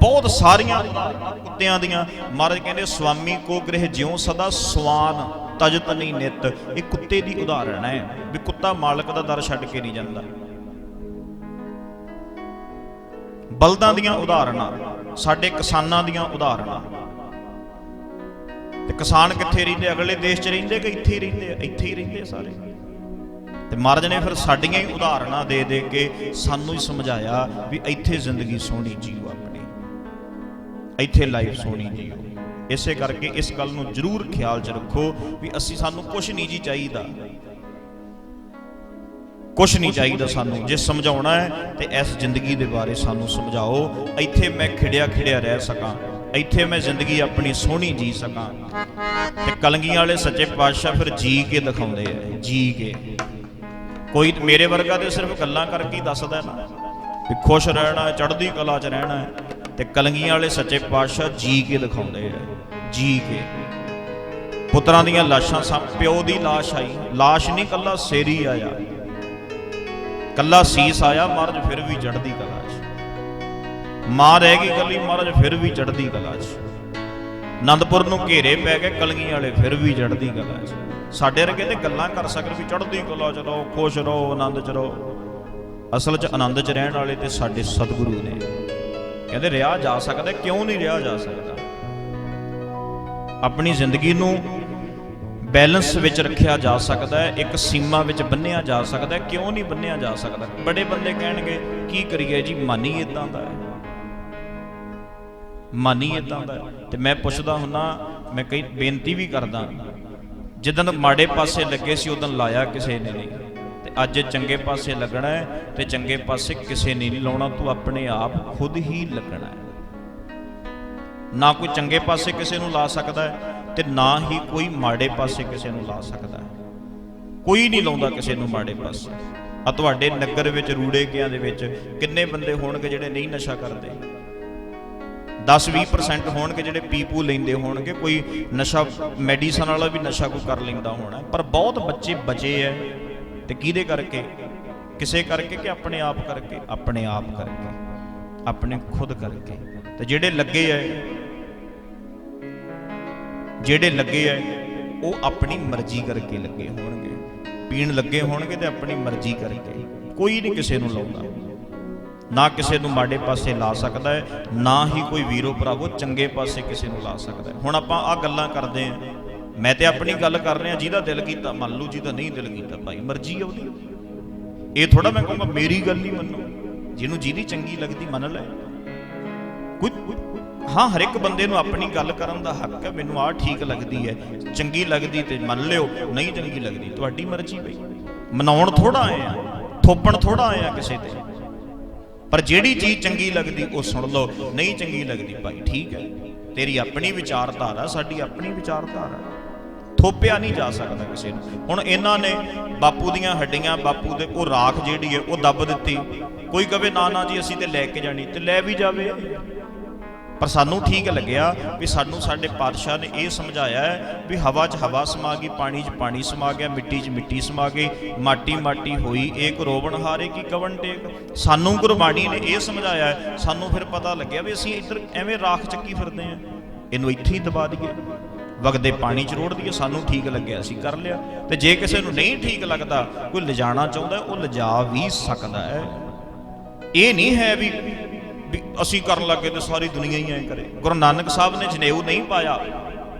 A: ਬਹੁਤ ਸਾਰੀਆਂ ਉਦਾਹਰਨਾਂ ਕੁੱਤਿਆਂ ਦੀਆਂ। ਮਹਾਰਾਜ ਕਹਿੰਦੇ ਸੁਆਮੀ ਕੋ ਗ੍ਰਹਿ ਜਿਉ ਸਦਾ ਸਵਾਨ ਤਜਤ ਨਹੀਂ ਨਿਤ। ਇਹ ਕੁੱਤੇ ਦੀ ਉਦਾਹਰਣ ਹੈ ਵੀ ਕੁੱਤਾ ਮਾਲਕ ਦਾ ਦਰ ਛੱਡ ਕੇ ਨਹੀਂ ਜਾਂਦਾ। ਬਲਦਾਂ ਦੀਆਂ ਉਦਾਹਰਨਾਂ, ਸਾਡੇ ਕਿਸਾਨਾਂ ਦੀਆਂ ਉਦਾਹਰਨਾਂ। ਤੇ ਕਿਸਾਨ ਕਿੱਥੇ ਰਹਿੰਦੇ, ਅਗਲੇ ਦੇਸ਼ 'ਚ ਰਹਿੰਦੇ ਕਿ ਇੱਥੇ ਹੀ ਰਹਿੰਦੇ? ਇੱਥੇ ਹੀ ਰਹਿੰਦੇ ਸਾਰੇ। ਤੇ ਮਹਾਰਾਜ ਨੇ ਫਿਰ ਸਾਡੀਆਂ ਹੀ ਉਦਾਹਰਨਾਂ ਦੇ ਦੇ ਕੇ ਸਾਨੂੰ ਹੀ ਸਮਝਾਇਆ ਵੀ ਇੱਥੇ ਜ਼ਿੰਦਗੀ ਸੋਹਣੀ ਜੀਓ, ਆਪਣੀ ਇੱਥੇ ਲਾਈਫ ਸੋਹਣੀ ਜੀਓ। ਇਸੇ ਕਰਕੇ ਇਸ ਗੱਲ ਨੂੰ ਜ਼ਰੂਰ ਖਿਆਲ 'ਚ ਰੱਖੋ ਵੀ ਸਾਨੂੰ ਕੁਛ ਨਹੀਂ ਜੀ ਚਾਹੀਦਾ, ਕੁਛ ਨਹੀਂ ਚਾਹੀਦਾ ਸਾਨੂੰ। ਜੇ ਸਮਝਾਉਣਾ ਹੈ ਤੇ ਇਸ ਜ਼ਿੰਦਗੀ ਦੇ ਬਾਰੇ ਸਾਨੂੰ ਸਮਝਾਓ। ਇੱਥੇ ਮੈਂ ਖਿੜਿਆ ਖਿੜਿਆ ਰਹਿ ਸਕਾਂ, ਇੱਥੇ ਮੈਂ ਜ਼ਿੰਦਗੀ ਆਪਣੀ ਸੋਹਣੀ ਜੀ ਸਕਾਂ। ਤੇ ਕਲਗੀਆਂ ਵਾਲੇ ਸੱਚੇ ਪਾਤਸ਼ਾਹ ਫਿਰ ਜੀ ਕੇ ਦਿਖਾਉਂਦੇ ਆ, ਜੀ ਕੇ। ਕੋਈ ਮੇਰੇ ਵਰਗਾ ਤੇ ਸਿਰਫ ਗੱਲਾਂ ਕਰਕੇ ਹੀ ਦੱਸਦਾ ਨਾ ਵੀ ਖੁਸ਼ ਰਹਿਣਾ, ਚੜ੍ਹਦੀ ਕਲਾ 'ਚ ਰਹਿਣਾ ਹੈ। ਤੇ ਕਲਗੀਆਂ ਵਾਲੇ ਸੱਚੇ ਪਾਤਸ਼ਾਹ ਜੀ ਕੇ ਦਿਖਾਉਂਦੇ ਆ, ਜੀ ਕੇ। ਪੁੱਤਰਾਂ ਦੀਆਂ ਲਾਸ਼ਾਂ, ਪਿਓ ਦੀ ਲਾਸ਼ ਆਈ, ਲਾਸ਼ ਨਹੀਂ ਕੱਲਾ ਸਿਰ ਹੀ ਆਇਆ, ਕੱਲਾ ਸੀਸ ਆਇਆ। ਮਹਾਰਾਜ ਫਿਰ ਵੀ ਚੜ੍ਹਦੀ ਕਲਾ 'ਚ। ਮਾਂ ਰਹਿ ਗਈ ਕੱਲੀ, ਮਹਾਰਾਜ ਫਿਰ ਵੀ ਚੜ੍ਹਦੀ ਕਲਾ 'ਚ। ਆਨੰਦਪੁਰ ਨੂੰ ਘੇਰੇ ਪੈ ਗਏ, ਕਲਗੀਆਂ ਵਾਲੇ ਫਿਰ ਵੀ ਚੜ੍ਹਦੀ ਕਲਾ 'ਚ। ਸਾਡੇ ਵਰਗੇ ਤੇ ਗੱਲਾਂ ਕਰ ਸਕਦੇ ਵੀ ਚੜ੍ਹਦੀ ਕਲਾ 'ਚ ਰਹੋ, ਖੁਸ਼ ਰਹੋ, ਆਨੰਦ 'ਚ ਰਹੋ। ਅਸਲ 'ਚ ਆਨੰਦ 'ਚ ਰਹਿਣ ਵਾਲੇ ਤੇ ਸਾਡੇ ਸਤਿਗੁਰੂ ਨੇ। ਕਹਿੰਦੇ ਰਿਹਾ ਜਾ ਸਕਦਾ, ਕਿਉਂ ਨਹੀਂ ਰਿਹਾ ਜਾ ਸਕਦਾ? ਆਪਣੀ ਜ਼ਿੰਦਗੀ ਨੂੰ ਬੈਲੈਂਸ ਵਿੱਚ ਰੱਖਿਆ ਜਾ ਸਕਦਾ ਹੈ, ਇੱਕ ਸੀਮਾ ਵਿੱਚ ਬੰਨਿਆ ਜਾ ਸਕਦਾ ਹੈ। ਕਿਉਂ ਨਹੀਂ ਬੰਨਿਆ ਜਾ ਸਕਦਾ? ਬੜੇ ਬੰਦੇ ਕਹਿਣਗੇ ਕੀ ਕਰੀਏ ਜੀ, ਮਨ ਹੀ ਇਦਾਂ ਦਾ ਹੈ, ਮਨ ਹੀ ਇਦਾਂ ਦਾ ਹੈ। ਤੇ ਮੈਂ ਪੁੱਛਦਾ ਹੁੰਨਾ, ਮੈਂ ਕਈ ਬੇਨਤੀ ਵੀ ਕਰਦਾ, ਜਿੱਦਣ ਮਾੜੇ ਪਾਸੇ ਲੱਗੇ ਸੀ ਉਦੋਂ ਲਾਇਆ ਕਿਸੇ ਨੇ ਨਹੀਂ, ਤੇ ਅੱਜ ਚੰਗੇ ਪਾਸੇ ਲੱਗਣਾ ਹੈ ਤੇ ਚੰਗੇ ਪਾਸੇ ਕਿਸੇ ਨੇ ਨਹੀਂ ਲਾਉਣਾ। ਤੂੰ ਆਪਣੇ ਆਪ ਖੁਦ ਹੀ ਲੱਗਣਾ ਹੈ। ਨਾ ਕੋਈ ਚੰਗੇ ਪਾਸੇ ਕਿਸੇ ਨੂੰ ਲਾ ਸਕਦਾ ਹੈ ਤੇ ਨਾ ਹੀ ਕੋਈ ਮਾੜੇ ਪਾਸੇ ਕਿਸੇ ਨੂੰ ਲਾ ਸਕਦਾ ਹੈ। ਕੋਈ ਨਹੀਂ ਲਾਉਂਦਾ ਕਿਸੇ ਨੂੰ ਮਾੜੇ ਪਾਸੇ। ਆ ਤੁਹਾਡੇ ਨਗਰ ਵਿੱਚ, ਰੂੜੇ ਕਿਆਂ ਦੇ ਵਿੱਚ ਕਿੰਨੇ ਬੰਦੇ ਹੋਣਗੇ ਜਿਹੜੇ ਨਹੀਂ ਨਸ਼ਾ ਕਰਦੇ? 10-20% ਹੋਣਗੇ ਜਿਹੜੇ ਪੀਪੂ ਲੈਂਦੇ ਹੋਣਗੇ। ਕੋਈ ਨਸ਼ਾ ਮੈਡੀਸਨ ਵਾਲਾ ਵੀ ਨਸ਼ਾ ਕੋਈ ਕਰ ਲੈਂਦਾ ਹੋਣਾ, ਪਰ ਬਹੁਤ ਬੱਚੇ ਬਚੇ ਐ। ਤੇ ਕਿਹਦੇ ਕਰਕੇ? ਕਿਸੇ ਕਰਕੇ ਕਿ ਆਪਣੇ ਆਪ ਕਰਕੇ? ਆਪਣੇ ਆਪ ਕਰਕੇ, ਆਪਣੇ ਖੁਦ ਕਰਕੇ। ਤੇ ਜਿਹੜੇ ਲੱਗੇ ਐ, ਜਿਹੜੇ ਲੱਗੇ ਐ ਉਹ ਆਪਣੀ ਮਰਜ਼ੀ ਕਰਕੇ ਲੱਗੇ ਹੋਣਗੇ। ਪੀਣ ਲੱਗੇ ਹੋਣਗੇ ਤੇ ਆਪਣੀ ਮਰਜ਼ੀ ਕਰਕੇ। ਕੋਈ ਨਹੀਂ ਕਿਸੇ ਨੂੰ ਲਾਉਂਦਾ, ਨਾ ਕਿਸੇ ਨੂੰ ਮਾੜੇ ਪਾਸੇ ਲਾ ਸਕਦਾ ਹੈ, ਨਾ ਹੀ ਕੋਈ ਵੀਰੋ ਭਰਾਵੋ ਚੰਗੇ ਪਾਸੇ ਕਿਸੇ ਨੂੰ ਲਾ ਸਕਦਾ ਹੈ। ਹੁਣ ਆਪਾਂ ਆਹ ਗੱਲਾਂ ਕਰਦੇ ਆਂ, ਮੈਂ ਤੇ ਆਪਣੀ ਗੱਲ ਕਰ ਰਿਹਾ। ਜਿਹਦਾ ਦਿਲ ਕੀਤਾ ਮੰਨ ਲਓ, ਜਿਹਦਾ ਨਹੀਂ ਦਿਲ ਕੀਤਾ ਭਾਈ ਮਰਜ਼ੀ ਆ ਉਹਦੀ। ਇਹ ਥੋੜਾ ਮੈਂ ਕਹੂੰਗਾ ਮੇਰੀ ਗੱਲ ਨਹੀਂ ਮੰਨੋ। ਜਿਹਨੂੰ ਜਿਹਦੀ ਚੰਗੀ ਲੱਗਦੀ ਮੰਨ ਲੈ। ਕੋਈ ਹਾਂ, ਹਰ ਇੱਕ ਬੰਦੇ ਨੂੰ ਆਪਣੀ ਗੱਲ ਕਰਨ ਦਾ ਹੱਕ ਹੈ। ਮੈਨੂੰ ਆਹ ਠੀਕ ਲੱਗਦੀ ਹੈ, ਚੰਗੀ ਲੱਗਦੀ ਤੇ ਮੰਨ ਲਿਓ, ਨਹੀਂ ਚੰਗੀ ਲੱਗਦੀ ਤੁਹਾਡੀ ਮਰਜ਼ੀ। ਬਈ ਮਨਾਉਣ ਥੋੜਾ ਆਏ ਆ, ਥੋਪਣ ਥੋੜਾ ਆਏ ਆ ਕਿਸੇ ਤੇ। ਪਰ ਜਿਹੜੀ ਚੀਜ਼ ਚੰਗੀ ਲੱਗਦੀ ਉਹ ਸੁਣ ਲਓ, ਨਹੀਂ ਚੰਗੀ ਲੱਗਦੀ ਭਾਈ ਠੀਕ ਹੈ, ਤੇਰੀ ਆਪਣੀ ਵਿਚਾਰਧਾਰਾ, ਸਾਡੀ ਆਪਣੀ ਵਿਚਾਰਧਾਰਾ। ਥੋਪਿਆ ਨਹੀਂ ਜਾ ਸਕਦਾ ਕਿਸੇ ਨੂੰ। ਹੁਣ ਇਹਨਾਂ ਨੇ ਬਾਪੂ ਦੀਆਂ ਹੱਡੀਆਂ, ਬਾਪੂ ਦੇ ਉਹ ਰਾਖ ਜਿਹੜੀ ਹੈ ਉਹ ਦੱਬ ਦਿੱਤੀ। ਕੋਈ ਕਵੇ ਨਾ ਨਾ ਜੀ ਅਸੀਂ ਤੇ ਲੈ ਕੇ ਜਾਣੀ, ਤੇ ਲੈ ਵੀ ਜਾਵੇ। ਪਰ ਸਾਨੂੰ ਠੀਕ ਲੱਗਿਆ ਵੀ ਸਾਨੂੰ ਸਾਡੇ ਪਾਤਸ਼ਾਹ ਨੇ ਇਹ ਸਮਝਾਇਆ ਹੈ ਵੀ ਹਵਾ 'ਚ ਹਵਾ ਸਮਾ ਗਈ, ਪਾਣੀ 'ਚ ਪਾਣੀ ਸਮਾ ਗਿਆ, ਮਿੱਟੀ 'ਚ ਮਿੱਟੀ ਸਮਾ ਗਈ, ਮਾਟੀ ਮਾਟੀ ਹੋਈ ਏਕ ਰੋਵਣ ਹਾਰੇ ਕੀ ਕਵਣ ਟੇਕ। ਸਾਨੂੰ ਗੁਰਬਾਣੀ ਨੇ ਇਹ ਸਮਝਾਇਆ ਹੈ। ਸਾਨੂੰ ਫਿਰ ਪਤਾ ਲੱਗਿਆ ਵੀ ਅਸੀਂ ਇੱਧਰ ਐਵੇਂ ਰਾਖ ਚੱਕੀ ਫਿਰਦੇ ਹਾਂ, ਇਹਨੂੰ ਇੱਥੇ ਹੀ ਦਬਾ ਦਈਏ, ਵਗਦੇ ਪਾਣੀ 'ਚ ਰੋੜ ਦਈਏ। ਸਾਨੂੰ ਠੀਕ ਲੱਗਿਆ ਅਸੀਂ ਕਰ ਲਿਆ। ਤੇ ਜੇ ਕਿਸੇ ਨੂੰ ਨਹੀਂ ਠੀਕ ਲੱਗਦਾ, ਕੋਈ ਲਿਜਾਣਾ ਚਾਹੁੰਦਾ, ਉਹ ਲਿਜਾ ਵੀ ਸਕਦਾ ਹੈ। ਇਹ ਨਹੀਂ ਹੈ ਵੀ ਅਸੀਂ ਕਰਨ ਲੱਗੇ ਤੇ ਸਾਰੀ ਦੁਨੀਆ ਹੀ ਐਂ ਕਰੇ। ਗੁਰੂ ਨਾਨਕ ਸਾਹਿਬ ਨੇ ਜਨੇਊ ਨਹੀਂ ਪਾਇਆ,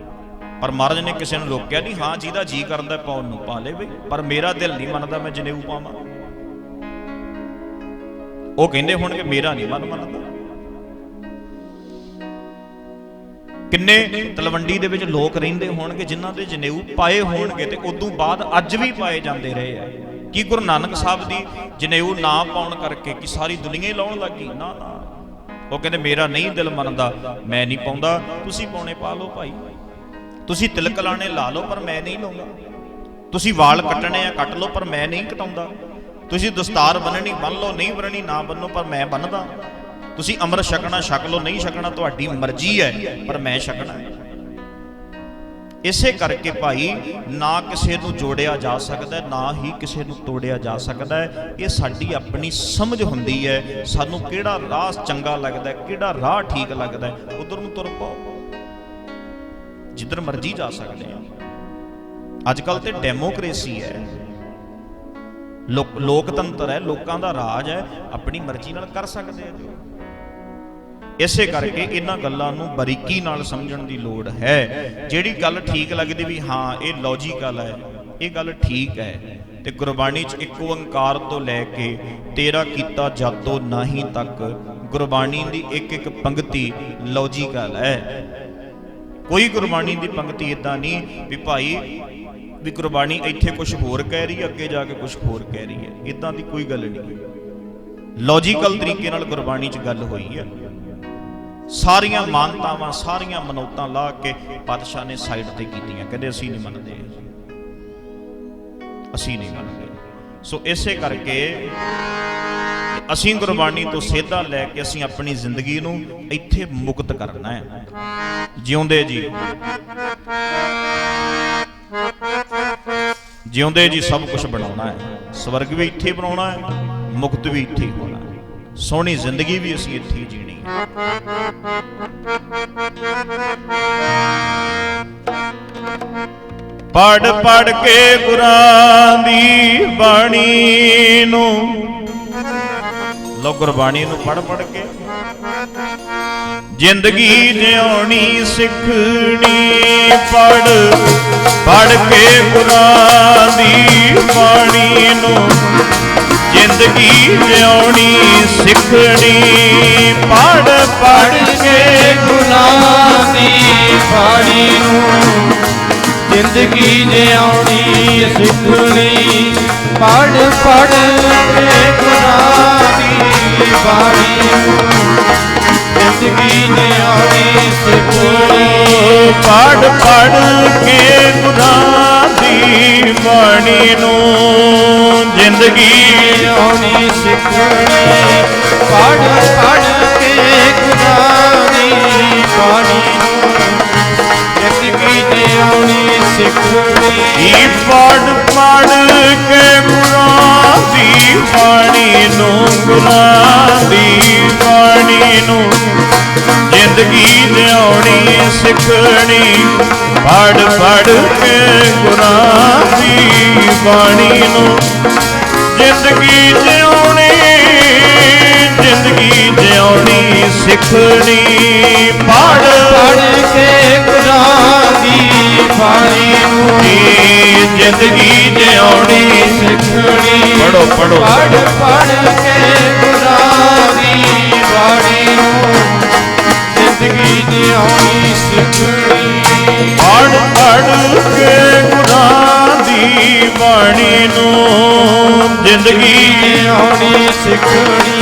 A: ਪਰ ਮਹਾਰਾਜ ਨੇ ਕਿਸੇ ਨੂੰ ਰੋਕਿਆ ਨਹੀਂ। ਹਾਂ, ਜਿਹਦਾ ਜੀ ਕਰਦਾ ਪਾਉਣ ਨੂੰ ਪਾ ਲੇ ਬਈ, ਪਰ ਮੇਰਾ ਦਿਲ ਨਹੀਂ ਮੰਨਦਾ ਮੈਂ ਜਨੇਊ ਪਾਵਾਂ। ਉਹ ਕਹਿੰਦੇ ਹੋਣਗੇ ਮੇਰਾ ਨਹੀਂ ਮਨ ਮੰਨਦਾ। ਕਿੰਨੇ ਤਲਵੰਡੀ ਦੇ ਵਿੱਚ ਲੋਕ ਰਹਿੰਦੇ ਹੋਣਗੇ ਜਿਨ੍ਹਾਂ ਦੇ ਜਨੇਊ ਪਾਏ ਹੋਣਗੇ ਤੇ ਉਦੋਂ ਬਾਅਦ ਅੱਜ ਵੀ ਪਾਏ ਜਾਂਦੇ ਰਹੇ ਆ। ਕੀ ਗੁਰੂ ਨਾਨਕ ਸਾਹਿਬ ਦੀ ਜਨੇਊ ਨਾ ਪਾਉਣ ਕਰਕੇ ਕਿ ਸਾਰੀ ਦੁਨੀਆ ਹੀ ਲਾਉਣ ਲੱਗੀ? ਨਾ ਨਾ, ਉਹ ਕਹਿੰਦੇ ਮੇਰਾ ਨਹੀਂ ਦਿਲ ਮੰਨਦਾ, ਮੈਂ ਨਹੀਂ ਪਾਉਂਦਾ। ਤੁਸੀਂ ਪਾਉਣੇ ਪਾ ਲਓ ਭਾਈ, ਤੁਸੀਂ ਤਿਲਕ ਲਾਣੇ ਲਾ ਲਓ, ਪਰ ਮੈਂ ਨਹੀਂ ਲਾਉਂਦਾ। ਤੁਸੀਂ ਵਾਲ ਕੱਟਣੇ ਆ ਕੱਟ ਲਓ, ਪਰ ਮੈਂ ਨਹੀਂ ਕਟਾਉਂਦਾ। ਤੁਸੀਂ ਦਸਤਾਰ ਬੰਨਣੀ ਬੰਨ ਲਓ, ਨਹੀਂ ਬੰਨਣੀ ਨਾ ਬੰਨੋ, ਪਰ ਮੈਂ ਬੰਨਦਾ। ਤੁਸੀਂ ਅੰਮ੍ਰਿਤ ਛਕਣਾ ਛਕ ਲਓ, ਨਹੀਂ ਛਕਣਾ ਤੁਹਾਡੀ ਮਰਜ਼ੀ ਹੈ, ਪਰ ਮੈਂ ਛਕਣਾ ਹੈ। ਇਸੇ ਕਰਕੇ ਭਾਈ ਨਾ ਕਿਸੇ ਨੂੰ ਜੋੜਿਆ ਜਾ ਸਕਦਾ, ਨਾ ਹੀ ਕਿਸੇ ਨੂੰ ਤੋੜਿਆ ਜਾ ਸਕਦਾ ਹੈ। ਇਹ ਸਾਡੀ ਆਪਣੀ ਸਮਝ ਹੁੰਦੀ ਹੈ, ਸਾਨੂੰ ਕਿਹੜਾ ਰਾਹ ਚੰਗਾ ਲੱਗਦਾ, ਕਿਹੜਾ ਰਾਹ ਠੀਕ ਲੱਗਦਾ, ਉਧਰ ਨੂੰ ਤੁਰ ਪਾਓ, ਜਿੱਧਰ ਮਰਜ਼ੀ ਜਾ ਸਕਦੇ ਆ। ਅੱਜ ਕੱਲ ਤੇ ਡੈਮੋਕ੍ਰੇਸੀ ਹੈ, ਲੋਕਤੰਤਰ ਹੈ, ਲੋਕਾਂ ਦਾ ਰਾਜ ਹੈ, ਆਪਣੀ ਮਰਜ਼ੀ ਨਾਲ ਕਰ ਸਕਦੇ ਆ। ਇਸੇ ਕਰਕੇ ਇਹਨਾਂ ਗੱਲਾਂ ਨੂੰ ਬਾਰੀਕੀ ਨਾਲ ਸਮਝਣ ਦੀ ਲੋੜ ਹੈ। ਜਿਹੜੀ ਗੱਲ ਠੀਕ ਲੱਗਦੀ ਵੀ ਹਾਂ ਇਹ ਲੌਜੀਕਲ ਹੈ, ਇਹ ਗੱਲ ਠੀਕ ਹੈ, ਤੇ ਗੁਰਬਾਣੀ 'ਚ ਇੱਕ ਓੰਕਾਰ ਤੋਂ ਲੈ ਕੇ ਤੇਰਾ ਕੀਤਾ ਜਾਤੋ ਨਾਹੀ ਤੱਕ ਗੁਰਬਾਣੀ ਦੀ ਇੱਕ ਇੱਕ ਪੰਕਤੀ ਲੌਜੀਕਲ ਹੈ। ਕੋਈ ਗੁਰਬਾਣੀ ਦੀ ਪੰਕਤੀ ਇਦਾਂ ਨਹੀਂ ਵੀ ਭਾਈ ਵੀ ਗੁਰਬਾਣੀ ਇੱਥੇ ਕੁਝ ਹੋਰ ਕਹਿ ਰਹੀ ਹੈ, ਅੱਗੇ ਜਾ ਕੇ ਕੁਝ ਹੋਰ ਕਹਿ ਰਹੀ ਹੈ, ਇਦਾਂ ਦੀ ਕੋਈ ਗੱਲ ਨਹੀਂ। ਲੌਜੀਕਲ ਤਰੀਕੇ ਨਾਲ ਗੁਰਬਾਣੀ 'ਚ ਗੱਲ ਹੋਈ ਹੈ। ਸਾਰੀਆਂ ਮਾਨਤਾਵਾਂ ਸਾਰੀਆਂ ਮਨੌਤਾਂ ਲਾ ਕੇ ਪਾਤਸ਼ਾਹ ਨੇ ਸਾਈਡ ਤੇ ਕੀਤੀਆਂ, ਕਹਿੰਦੇ ਅਸੀਂ ਨਹੀਂ ਮੰਨਦੇ, ਅਸੀਂ ਨਹੀਂ ਮੰਨਦੇ। ਸੋ ਇਸੇ ਕਰਕੇ ਅਸੀਂ ਗੁਰਬਾਣੀ ਤੋਂ ਸੇਧਾ ਲੈ ਕੇ ਅਸੀਂ ਆਪਣੀ ਜ਼ਿੰਦਗੀ ਨੂੰ ਇੱਥੇ ਮੁਕਤ ਕਰਨਾ ਹੈ। ਜਿਉਂਦੇ ਜੀ ਜਿਉਂਦੇ ਜੀ ਸਭ ਕੁਝ ਬਣਾਉਣਾ ਹੈ, ਸਵਰਗ ਵੀ ਇੱਥੇ ਬਣਾਉਣਾ ਹੈ, ਮੁਕਤ ਵੀ ਇੱਥੇ ਹੋਣਾ ਹੈ, ਸੋਹਣੀ ਜ਼ਿੰਦਗੀ ਵੀ ਅਸੀਂ ਇੱਥੇ ਹੀ ਜੀਣੀ ਹੈ। ਪੜ ਪੜ ਕੇ ਗੁਰਾਂ ਦੀ ਬਾਣੀ ਨੂੰ, ਲੋ ਗੁਰਬਾਣੀ ਨੂੰ ਪੜ ਪੜ ਕੇ ਜ਼ਿੰਦਗੀ ਜਿਉਣੀ ਸਿੱਖਣੀ। ਪੜ ਪੜ ਕੇ ਗੁਰਾਂ ਦੀ ਬਾਣੀ ਨੂੰ ਜ਼ਿੰਦਗੀ ਜਿਉਣੀ ਸਿੱਖਣੀ। ਪੜ ਪੜ ਕੇ
B: ਗੁਰਾਂ ਦੀ ਬਾਣੀ ਨੂੰ ਜ਼ਿੰਦਗੀ ਜਿਉਣੀ ਸਿੱਖਣੀ। ਪੜ ਪੜ ਕੇ ਗੁਰਾਂ ਦੀ ਬਾਣੀ ਨੂੰ ਜ਼ਿੰਦਗੀ ਜਿਉਣੀ ਸਿੱਖਣੀ।
A: ਪੜ ਪੜ ਕੇ ਗੁਰਾਂ ਦੀ ਬਾਣੀ ਨੂੰ ਜ਼ਿੰਦਗੀ
B: ਜਿਉਣੀ ਸਿੱਖਣੀ। ਪੜ ਪੜ ਕੇ ਗੁਰਾਂ ਦੀ ਬਾਣੀ ਨੂੰ ਜ਼ਿੰਦਗੀ ਜਿਉਣੀ ਸਿੱਖਣੀ।
A: ਪੜ ਪੜ ਕੇ ਗੁਰਾਂ ਦੀ ਬਾਣੀ ਨੂੰ, ਗੁਰਾਂ ਦੀ ਬਾਣੀ ਨੂੰ ਜ਼ਿੰਦਗੀ ਜਿਉਣੀ ਸਿੱਖਣੀ। ਪੜ ਪੜ ਕੇ ਗੁਰਾਂ ਦੀ ਬਾਣੀ ਨੂੰ ਜ਼ਿੰਦਗੀ ਜਿਉਣੀ, ਜ਼ਿੰਦਗੀ ਜਿਉਣੀ ਸਿੱਖਣੀ। ਪੜ
B: ਪੜ ਕੇ ਗੁਰਾਂ ਦੀ ਬਾਣੀ ਨੂੰ
A: ਜ਼ਿੰਦਗੀ ਜਿਉਣੀ
B: ਸਿੱਖਣੀ।
A: ਪੜੋ ਪੜੋ।
B: ਪੜ ਪੜ ਕੇ ਗੁਰਾਂ ਦੀ ਬਾਣੀ ਨੂੰ ਜ਼ਿੰਦਗੀ ਜਿਉਣੀ ਸਿੱਖਣੀ।
A: ਪੜ ਪੜ ਕੇ ਗੁਰਾਂ ਦੀ ਬਾਣੀ ਨੂੰ ਜ਼ਿੰਦਗੀ
B: ਜਿਉਣੀ ਸਿੱਖਣੀ।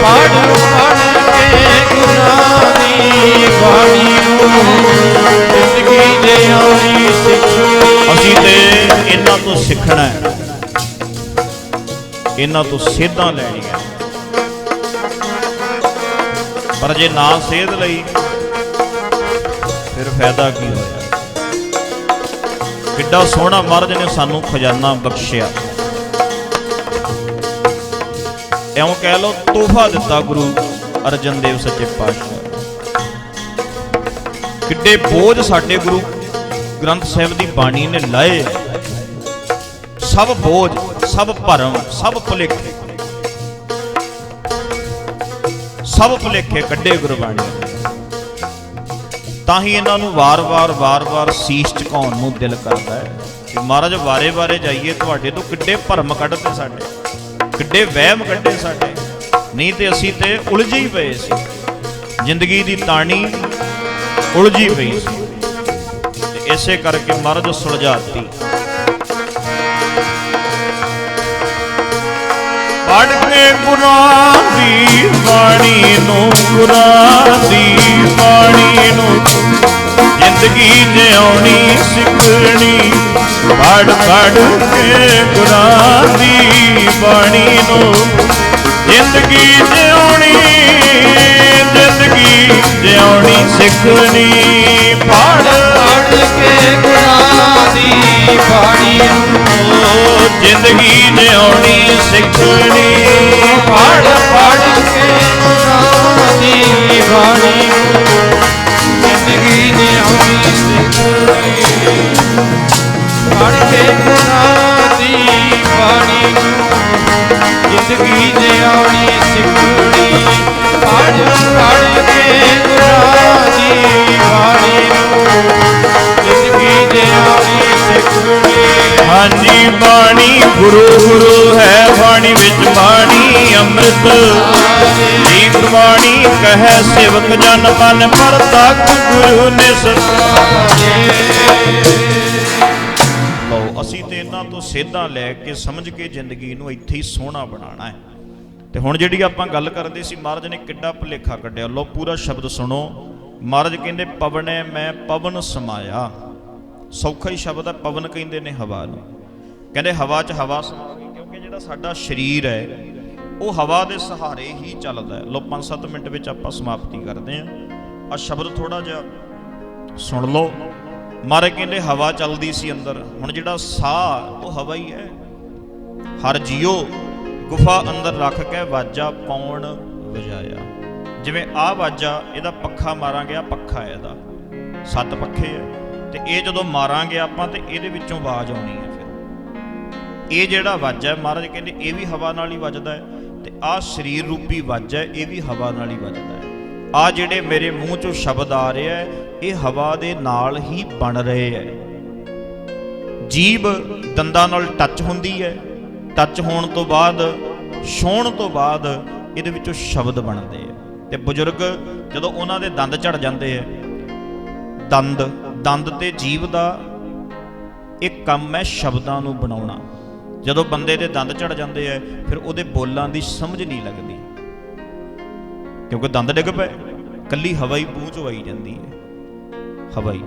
B: ਪੜ ਪੜ ਕੇ ਗੁਰਾਂ ਦੀ ਬਾਣੀ ਨੂੰ ਜ਼ਿੰਦਗੀ ਜਿਉਣੀ ਸਿੱਖਣੀ।
A: ਅਸੀਂ ਤੇ ਇਹਨਾਂ ਤੋਂ ਸਿੱਖਣਾ ਹੈ, ਇਹਨਾਂ ਤੋਂ ਸੇਧਾਂ ਲੈਣੀਆਂ। ਪਰ ਜੇ ਨਾ ਸੇਧ ਲਈ ਫਿਰ ਫਾਇਦਾ ਕੀ ਹੋਇਆ। ਕਿੱਡਾ ਸੋਹਣਾ ਮਹਾਰਾਜ ਨੇ ਸਾਨੂੰ ਖਜ਼ਾਨਾ ਬਖਸ਼ਿਆ, ਇਉਂ ਕਹਿ ਲਓ ਤੋਹਫਾ ਦਿੱਤਾ ਗੁਰੂ ਅਰਜਨ ਦੇਵ ਸੱਚੇ ਪਾਤਸ਼ਾਹ। ਕਿੱਡੇ ਬੋਝ ਸਾਡੇ ਗੁਰੂ ਗ੍ਰੰਥ ਸਾਹਿਬ ਦੀ ਬਾਣੀ ਨੇ ਲਾਏ, ਸਭ ਬੋਝ, ਸਭ ਭਰਮ, ਸਭ ਭੁਲੇਖੇ, ਸਭ ਭੁਲੇਖੇ ਕੱਢੇ ਗੁਰਬਾਣੀ। ਤਾਂ ਹੀ ਇਹਨਾਂ ਨੂੰ ਵਾਰ-ਵਾਰ ਸੀਸ ਝੁਕਾਉਣ ਨੂੰ ਦਿਲ ਕਰਦਾ ਹੈ ਕਿ ਮਹਾਰਾਜ ਵਾਰੇ-ਵਾਰੇ ਜਾਈਏ, ਤੁਹਾਡੇ ਤੋਂ ਕਿੱਡੇ ਭਰਮ ਕੱਢਦੇ ਸਾਡੇ, ਕਿੱਡੇ ਵਹਿਮ ਕੱਢੇ ਸਾਡੇ। ਨਹੀਂ ਤੇ ਅਸੀਂ ਤੇ ਉਲਝੇ ਹੀ ਪਏ ਸੀ, ਜ਼ਿੰਦਗੀ ਦੀ ਤਾਣੀ ਉਲਝੀ ਪਈ ਸੀ, ਤੇ ਇਸੇ ਕਰਕੇ ਮਹਾਰਾਜ ਸੁਲਝਾਤੀ। ਪੜ ਕੇ ਗੁਰਾਂ ਦੀ ਬਾਣੀ ਨੂੰ, ਗੁਰਾਂ ਦੀ ਬਾਣੀ ਨੂੰ ਜ਼ਿੰਦਗੀ ਜਿਉਣੀ ਸਿੱਖਣੀ। ਪੜ ਪੜ ਕੇ ਗੁਰਾਂ ਦੀ ਬਾਣੀ ਨੂੰ ਜ਼ਿੰਦਗੀ ਜਿਉਣੀ, ਜ਼ਿੰਦਗੀ ਜਿਉਣੀ ਸਿੱਖਣੀ। ਪੜ
B: ਪੜ ਕੇ ਗੁਰਾਂ ਦੀ ਬਾਣੀ ਨੂੰ
A: ਜ਼ਿੰਦਗੀ ਜਿਉਣੀ ਸਿੱਖਣੀ।
B: ਪੜ ਪੜ ਕੇ ਗੁਰਾਂ ਦੀ ਬਾਣੀ ਨੂੰ ਜ਼ਿੰਦਗੀ ਜਿਉਣੀ ਸਿੱਖਣੀ। ਪੜ ਕੇ ਗੁਰਾਂ ਦੀ ਬਾਣੀ ਨੂੰ ਜ਼ਿੰਦਗੀ ਜਿਉਣੀ ਸਿੱਖਣੀ। ਪੜ ਪੜ ਕੇ ਗੁਰਾਂ ਦੀ ਬਾਣੀ ਨੂੰ ਜ਼ਿੰਦਗੀ ਜਿਉਣੀ ਸਿੱਖਣੀ।
A: ਹਾਂਜੀ ਬਾਣੀ ਗੁਰੂ ਗੁਰੂ ਹੈ, ਬਾਣੀ ਵਿੱਚ ਬਾਣੀ ਅੰਮ੍ਰਿਤ। ਦੀਪ ਬਾਣੀ ਕਹੈ ਸੇਵਕ ਜਨ ਮਨ ਪ੍ਰਤੱਖ ਗੁਰੂ ਨਿਸ। ਲਓ ਅਸੀਂ ਤੇ ਇਹਨਾਂ ਤੋਂ ਸੇਧਾਂ ਲੈ ਕੇ ਸਮਝ ਕੇ ਜ਼ਿੰਦਗੀ ਨੂੰ ਇੱਥੇ ਹੀ ਸੋਹਣਾ ਬਣਾਉਣਾ ਹੈ। ਤੇ ਹੁਣ ਜਿਹੜੀ ਆਪਾਂ ਗੱਲ ਕਰਦੇ ਸੀ, ਮਹਾਰਾਜ ਨੇ ਕਿੱਡਾ ਭੁਲੇਖਾ ਕੱਢਿਆ। ਲਓ ਪੂਰਾ ਸ਼ਬਦ ਸੁਣੋ। ਮਹਾਰਾਜ ਕਹਿੰਦੇ ਪਵਨੈ ਮੈਂ ਪਵਨ ਸਮਾਇਆ। ਸੌਖਾ ਹੀ ਸ਼ਬਦ ਹੈ, ਪਵਨ ਕਹਿੰਦੇ ਨੇ ਹਵਾ ਨੂੰ। ਕਹਿੰਦੇ ਹਵਾ 'ਚ ਹਵਾ ਸਮਾ ਗਈ, ਕਿਉਂਕਿ ਜਿਹੜਾ ਸਾਡਾ ਸਰੀਰ ਹੈ ਉਹ ਹਵਾ ਦੇ ਸਹਾਰੇ ਹੀ ਚੱਲਦਾ ਹੈ। ਲਓ 5-7 ਮਿੰਟ ਵਿੱਚ ਆਪਾਂ ਸਮਾਪਤੀ ਕਰਦੇ ਹਾਂ। ਆ ਸ਼ਬਦ ਥੋੜਾ ਜਿਹਾ ਸੁਣ ਲਓ। ਮਹਾਰਾਜ ਕਹਿੰਦੇ ਹਵਾ ਚੱਲਦੀ ਸੀ ਅੰਦਰ। ਹੁਣ ਜਿਹੜਾ ਸਾਹ ਉਹ ਹਵਾ ਹੀ ਹੈ। ਹਰ ਜੀਓ ਗੁਫਾ ਅੰਦਰ ਰੱਖ ਕੇ ਵਾਜਾ ਪੌਣ ਵਜਾਇਆ। ਜਿਵੇਂ ਆਹ ਵਾਜਾ, ਇਹਦਾ ਪੱਖਾ ਮਾਰਾਂਗੇ, ਆ ਪੱਖਾ ਇਹਦਾ 7 ਪੱਖੇ ਹੈ, ਤੇ ਇਹ ਜਦੋਂ ਮਾਰਾਂਗੇ ਆਪਾਂ ਤੇ ਇਹਦੇ ਵਿੱਚੋਂ ਆਵਾਜ਼ ਆਉਣੀ ਹੈ। ਫਿਰ ਇਹ ਜਿਹੜਾ ਵਾਜਾ ਮਹਾਰਾਜ ਕਹਿੰਦੇ ਇਹ ਵੀ ਹਵਾ ਨਾਲ ਹੀ ਵੱਜਦਾ ਹੈ, ਤੇ ਆਹ ਸਰੀਰ ਰੂਪੀ ਵਾਜਾ ਇਹ ਵੀ ਹਵਾ ਨਾਲ ਹੀ ਵੱਜਦਾ ਹੈ। ਆਹ ਜਿਹੜੇ ਮੇਰੇ ਮੂੰਹ ਚੋਂ ਸ਼ਬਦ ਆ ਰਿਹਾ ਹੈ ਇਹ ਹਵਾ ਦੇ ਨਾਲ ਹੀ ਬਣ ਰਹੇ ਹੈ। ਜੀਭ ਦੰਦਾਂ ਨਾਲ ਟੱਚ ਹੁੰਦੀ ਹੈ, ਟੱਚ ਹੋਣ ਤੋਂ ਬਾਅਦ, ਛੂਹਣ ਤੋਂ ਬਾਅਦ ਇਹਦੇ ਵਿੱਚੋਂ ਸ਼ਬਦ ਬਣਦੇ ਆ। ਤੇ ਬਜ਼ੁਰਗ ਜਦੋਂ ਉਹਨਾਂ ਦੇ ਦੰਦ ਝੜ ਜਾਂਦੇ ਆ, ਦੰਦ ਤੇ ਜੀਭ ਦਾ ਇੱਕ ਕੰਮ ਹੈ ਸ਼ਬਦਾਂ ਨੂੰ ਬਣਾਉਣਾ। ਜਦੋਂ ਬੰਦੇ ਦੇ ਦੰਦ ਝੜ ਜਾਂਦੇ ਆ ਫਿਰ ਉਹਦੇ ਬੋਲਾਂ ਦੀ ਸਮਝ ਨਹੀਂ ਲੱਗਦੀ, ਕਿਉਂਕਿ ਦੰਦ ਡਿੱਗ ਪਏ। ਕੱਲੀ ਹਵਾ ਹੀ ਮੂੰਹ ਚੋਂ ਆਈ ਜਾਂਦੀ ਹੈ। ਹਵਾ ਹੀ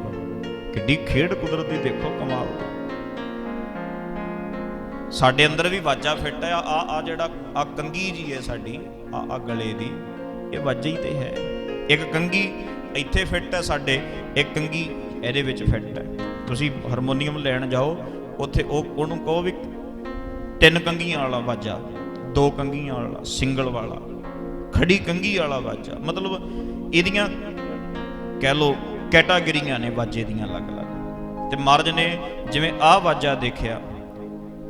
A: ਕਿੱਡੀ ਖੇਡ ਕੁਦਰਤ ਦੀ ਦੇਖੋ, ਕਮਾਲ ਦਾ। ਸਾਡੇ ਅੰਦਰ ਵੀ ਵਾਜਾ ਫਿੱਟ ਹੈ। ਆ ਜਿਹੜਾ ਆ ਕੰਗੀ ਜੀ ਹੈ ਸਾਡੀ, ਆ ਗਲੇ ਦੀ, ਇਹ ਵਾਜਾ ਹੀ ਤੇ ਹੈ। ਇੱਕ ਕੰਗੀ ਇੱਥੇ ਫਿੱਟ ਹੈ ਸਾਡੇ, ਇੱਕ ਕੰਗੀ ਇਹਦੇ ਵਿੱਚ ਫਿੱਟ ਹੈ। ਤੁਸੀਂ ਹਾਰਮੋਨੀਅਮ ਲੈਣ ਜਾਓ, ਉੱਥੇ ਉਹਨੂੰ ਕਹੋ ਵੀ 3 ਕੰਗੀਆਂ ਵਾਲਾ ਵਾਜਾ, 2 ਕੰਗੀਆਂ ਵਾਲਾ, ਸਿੰਗਲ ਵਾਲਾ, ਖੜੀ ਕੰਗੀ ਵਾਲਾ ਵਾਜਾ। ਮਤਲਬ ਇਹਦੀਆਂ ਕਹਿ ਲਓ ਕੈਟਾਗਰੀਆਂ ਨੇ ਵਾਜੇ ਦੀਆਂ ਅਲੱਗ-ਅਲੱਗ। ਤੇ ਮਹਾਰਾਜ ਨੇ ਜਿਵੇਂ ਆਹ ਵਾਜਾ ਦੇਖਿਆ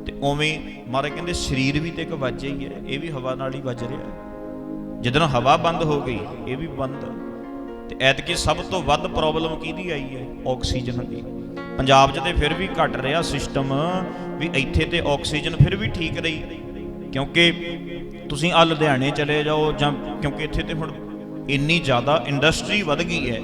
A: ਤੇ ਉਵੇਂ ਮਹਾਰਾਜ ਕਹਿੰਦੇ ਸਰੀਰ ਵੀ ਤੇ ਇੱਕ ਵਾਜਾ ਹੀ ਹੈ, ਇਹ ਵੀ ਹਵਾ ਨਾਲ ਹੀ ਵੱਜ ਰਿਹਾ। ਜਦੋਂ ਹਵਾ ਬੰਦ ਹੋ ਗਈ ਇਹ ਵੀ ਬੰਦ। ਤੇ ਐਤਕੀ ਸਭ ਤੋਂ ਵੱਧ ਪ੍ਰੋਬਲਮ ਕਿਹਦੀ ਆਈ ਹੈ? ਆਕਸੀਜਨ ਦੀ। ਪੰਜਾਬ 'ਚ ਤੇ ਫਿਰ ਵੀ ਘਟ ਰਿਹਾ ਸਿਸਟਮ, ਵੀ ਇੱਥੇ ਤੇ ਆਕਸੀਜਨ ਫਿਰ ਵੀ ਠੀਕ ਰਹੀ, ਕਿਉਂਕਿ ਤੁਸੀਂ ਆ ਲੁਧਿਆਣੇ ਚਲੇ ਜਾਓ ਜਾਂ, ਕਿਉਂਕਿ ਇੱਥੇ ਤੇ ਹੁਣ ਇੰਨੀ ਜ਼ਿਆਦਾ ਇੰਡਸਟਰੀ ਵੱਧ ਗਈ ਹੈ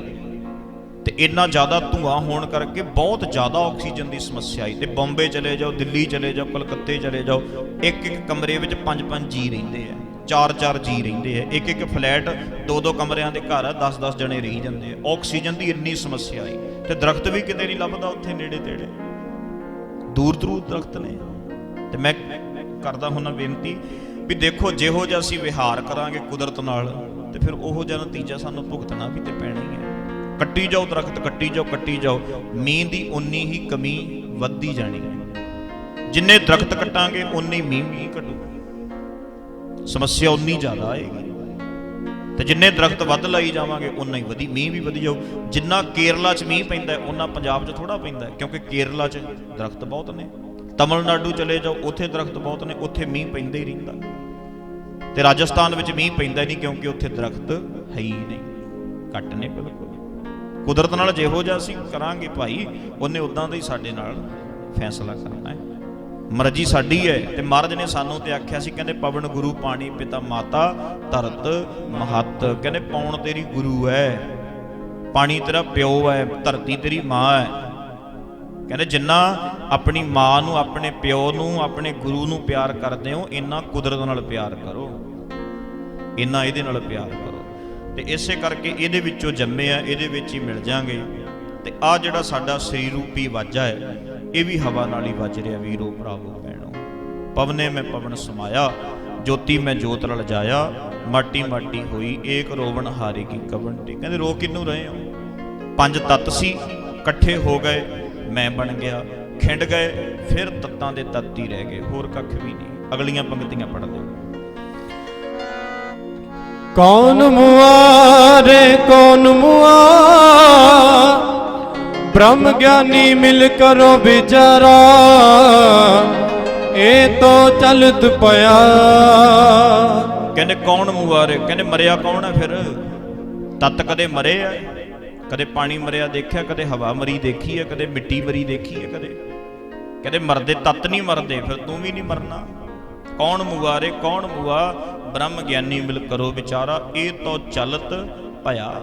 A: ਤੇ ਇੰਨਾ ਜ਼ਿਆਦਾ ਧੂਆਂ ਹੋਣ ਕਰਕੇ ਬਹੁਤ ਜ਼ਿਆਦਾ ਆਕਸੀਜਨ ਦੀ ਸਮੱਸਿਆ ਆਈ। ਤੇ ਬੰਬੇ ਚਲੇ ਜਾਓ, ਦਿੱਲੀ ਚਲੇ ਜਾਓ, ਕਲਕੱਤੇ ਚਲੇ ਜਾਓ, ਇੱਕ ਕਮਰੇ ਵਿੱਚ 5-5 ਜੀ ਰਹਿੰਦੇ ਆ, 4-4 ਜੀ ਰਹਿੰਦੇ ਆ। ਇੱਕ ਫਲੈਟ 2-2 ਕਮਰਿਆਂ ਦੇ ਘਰ ਆ, 10-10 ਜਣੇ ਰਹੀ ਜਾਂਦੇ ਆ। ਆਕਸੀਜਨ ਦੀ ਇੰਨੀ ਸਮੱਸਿਆ ਆਈ ਤੇ ਦਰਖਤ ਵੀ ਕਿਤੇ ਨਹੀਂ ਲੱਭਦਾ ਉੱਥੇ ਨੇੜੇ ਤੇੜੇ, ਦੂਰ ਦਰਖਤ ਨੇ। ਤੇ ਮੈਂ ਕਰਦਾ ਹੁੰਦਾ ਬੇਨਤੀ ਵੀ ਦੇਖੋ ਜਿਹੋ ਜਿਹਾ ਅਸੀਂ ਵਿਹਾਰ ਕਰਾਂਗੇ ਕੁਦਰਤ ਨਾਲ ਤੇ ਫਿਰ ਉਹੋ ਜਿਹਾ ਨਤੀਜਾ ਸਾਨੂੰ ਭੁਗਤਣਾ ਵੀ ਤੇ ਪੈਣਾ ਹੀ ਹੈ। ਕੱਟੀ ਜਾਓ ਦਰਖਤ, ਕੱਟੀ ਜਾਓ, ਮੀਂਹ ਦੀ ਉਨੀ ਹੀ ਕਮੀ ਵੱਧਦੀ ਜਾਣੀ ਹੈ। ਜਿੰਨੇ ਦਰਖਤ ਕੱਟਾਂਗੇ ਉਨੀ ਮੀਂਹ ਘਟੂਗਾ, ਸਮੱਸਿਆ ਉਨੀ ਜ਼ਿਆਦਾ ਆਏਗੀ। ਤੇ ਜਿੰਨੇ ਦਰਖਤ ਵੱਧ ਲਾਈ ਜਾਵਾਂਗੇ ਉਨਾ ਹੀ ਵਧੀ ਮੀਂਹ ਵੀ ਵਧੀ ਜਾਊ। ਜਿੰਨਾ ਕੇਰਲਾ 'ਚ ਮੀਂਹ ਪੈਂਦਾ ਉਹਨਾਂ ਪੰਜਾਬ 'ਚ ਥੋੜ੍ਹਾ ਪੈਂਦਾ, ਕਿਉਂਕਿ ਕੇਰਲਾ 'ਚ ਦਰਖਤ ਬਹੁਤ ਨੇ। ਤਮਿਲਨਾਡੂ ਚਲੇ ਜਾਓ, ਉੱਥੇ ਦਰਖਤ ਬਹੁਤ ਨੇ, ਉੱਥੇ ਮੀਂਹ ਪੈਂਦਾ ਹੀ ਰਹਿੰਦਾ। ਤੇ ਰਾਜਸਥਾਨ ਵਿੱਚ ਮੀਂਹ ਪੈਂਦਾ ਨਹੀਂ, ਕਿਉਂਕਿ ਉੱਥੇ ਦਰਖਤ ਹੈ ਹੀ ਨਹੀਂ, ਘੱਟ ਨੇ ਬਿਲਕੁਲ। ਕੁਦਰਤ ਨਾਲ ਜਿਹੋ ਜਿਹਾ ਅਸੀਂ ਕਰਾਂਗੇ ਭਾਈ, ਉਹਨੇ ਉਦਾਂ ਦਾ ਹੀ ਸਾਡੇ ਨਾਲ ਫੈਸਲਾ ਕਰਨਾ ਹੈ। ਮਰਜ਼ੀ ਸਾਡੀ ਹੈ। ਤੇ ਮਹਾਰਾਜ ਨੇ ਸਾਨੂੰ ਤੇ ਆਖਿਆ ਸੀ, ਕਹਿੰਦੇ ਪਵਨ ਗੁਰੂ ਪਾਣੀ ਪਿਤਾ ਮਾਤਾ ਧਰਤ ਮਹੱਤ। ਕਹਿੰਦੇ ਪੌਣ ਤੇਰੀ ਗੁਰੂ ਹੈ, ਪਾਣੀ ਤੇਰਾ ਪਿਓ ਹੈ, ਧਰਤੀ ਤੇਰੀ ਮਾਂ ਹੈ। ਕਹਿੰਦੇ ਜਿੰਨਾ ਆਪਣੀ ਮਾਂ ਨੂੰ, ਆਪਣੇ ਪਿਓ ਨੂੰ, ਆਪਣੇ ਗੁਰੂ ਨੂੰ ਪਿਆਰ ਕਰਦੇ ਹੋ, ਇੰਨਾ ਕੁਦਰਤ ਨਾਲ ਪਿਆਰ ਕਰੋ, ਇੰਨਾ ਇਹਦੇ ਨਾਲ ਪਿਆਰ ਕਰੋ। ਤੇ ਇਸੇ ਕਰਕੇ ਇਹਦੇ ਵਿੱਚੋਂ ਜੰਮੇ ਆ, ਇਹਦੇ ਵਿੱਚ ਹੀ ਮਿਲ ਜਾਾਂਗੇ। ਤੇ ਆ ਜਿਹੜਾ ਸਾਡਾ ਸਰੀਰ ਰੂਪੀ ਵਾਜਾ ਹੈ, ਇਹ ਵੀ ਹਵਾ ਨਾਲ ਹੀ ਵੱਜ ਰਿਹਾ। ਵੀਰੋ ਭਰਾਵੋ ਭੈਣੋ, ਪਵਨੇ ਮੈਂ ਪਵਨ ਸਮਾਇਆ, ਜੋਤੀ ਮੈਂ ਜੋਤ ਰਲ ਜਾਇਆ, ਮਾਟੀ ਮਾਟੀ ਹੋਈ ਏਕ ਰੋਵਣ ਹਾਰੇ ਕੀ ਕਵੰਟੀ। ਕਹਿੰਦੇ ਰੋ ਕਿਹਨੂੰ ਰਹੇ ਹੋ? ਪੰਜ ਤੱਤ ਸੀ, ਇਕੱਠੇ ਹੋ ਗਏ, ਮੈਂ ਬਣ ਗਿਆ, ਖਿੰਡ ਗਏ, ਫਿਰ ਤੱਤਾਂ ਦੇ ਤੱਤ ਹੀ ਰਹਿ ਗਏ, ਹੋਰ ਕੱਖ ਵੀ ਨਹੀਂ। ਅਗਲੀਆਂ ਪੰਕਤੀਆਂ ਪੜ੍ਹਦੇ ਹੋ।
B: ਕੌਣ ਮੁਆਰੇ ਕੌਣ ਮੁਆ, ब्रह्म ज्ञानी मिल करो बिचारा, ए तो चलत पया।
A: कहने कौन मुआरे, कहने मरिया कौन है फिर? तत्त कदे मरे है? कदे पानी मरिया देखा, कदे हवा मरी देखी है, कदे मिट्टी मरी देखी है, कदे कहते मरदे तत्त नहीं मरदे, फिर तू भी नहीं मरना। कौन मुआरे कौन मुआ, ब्रह्म ज्ञानी मिल करो बिचारा, ए तो चलत पया।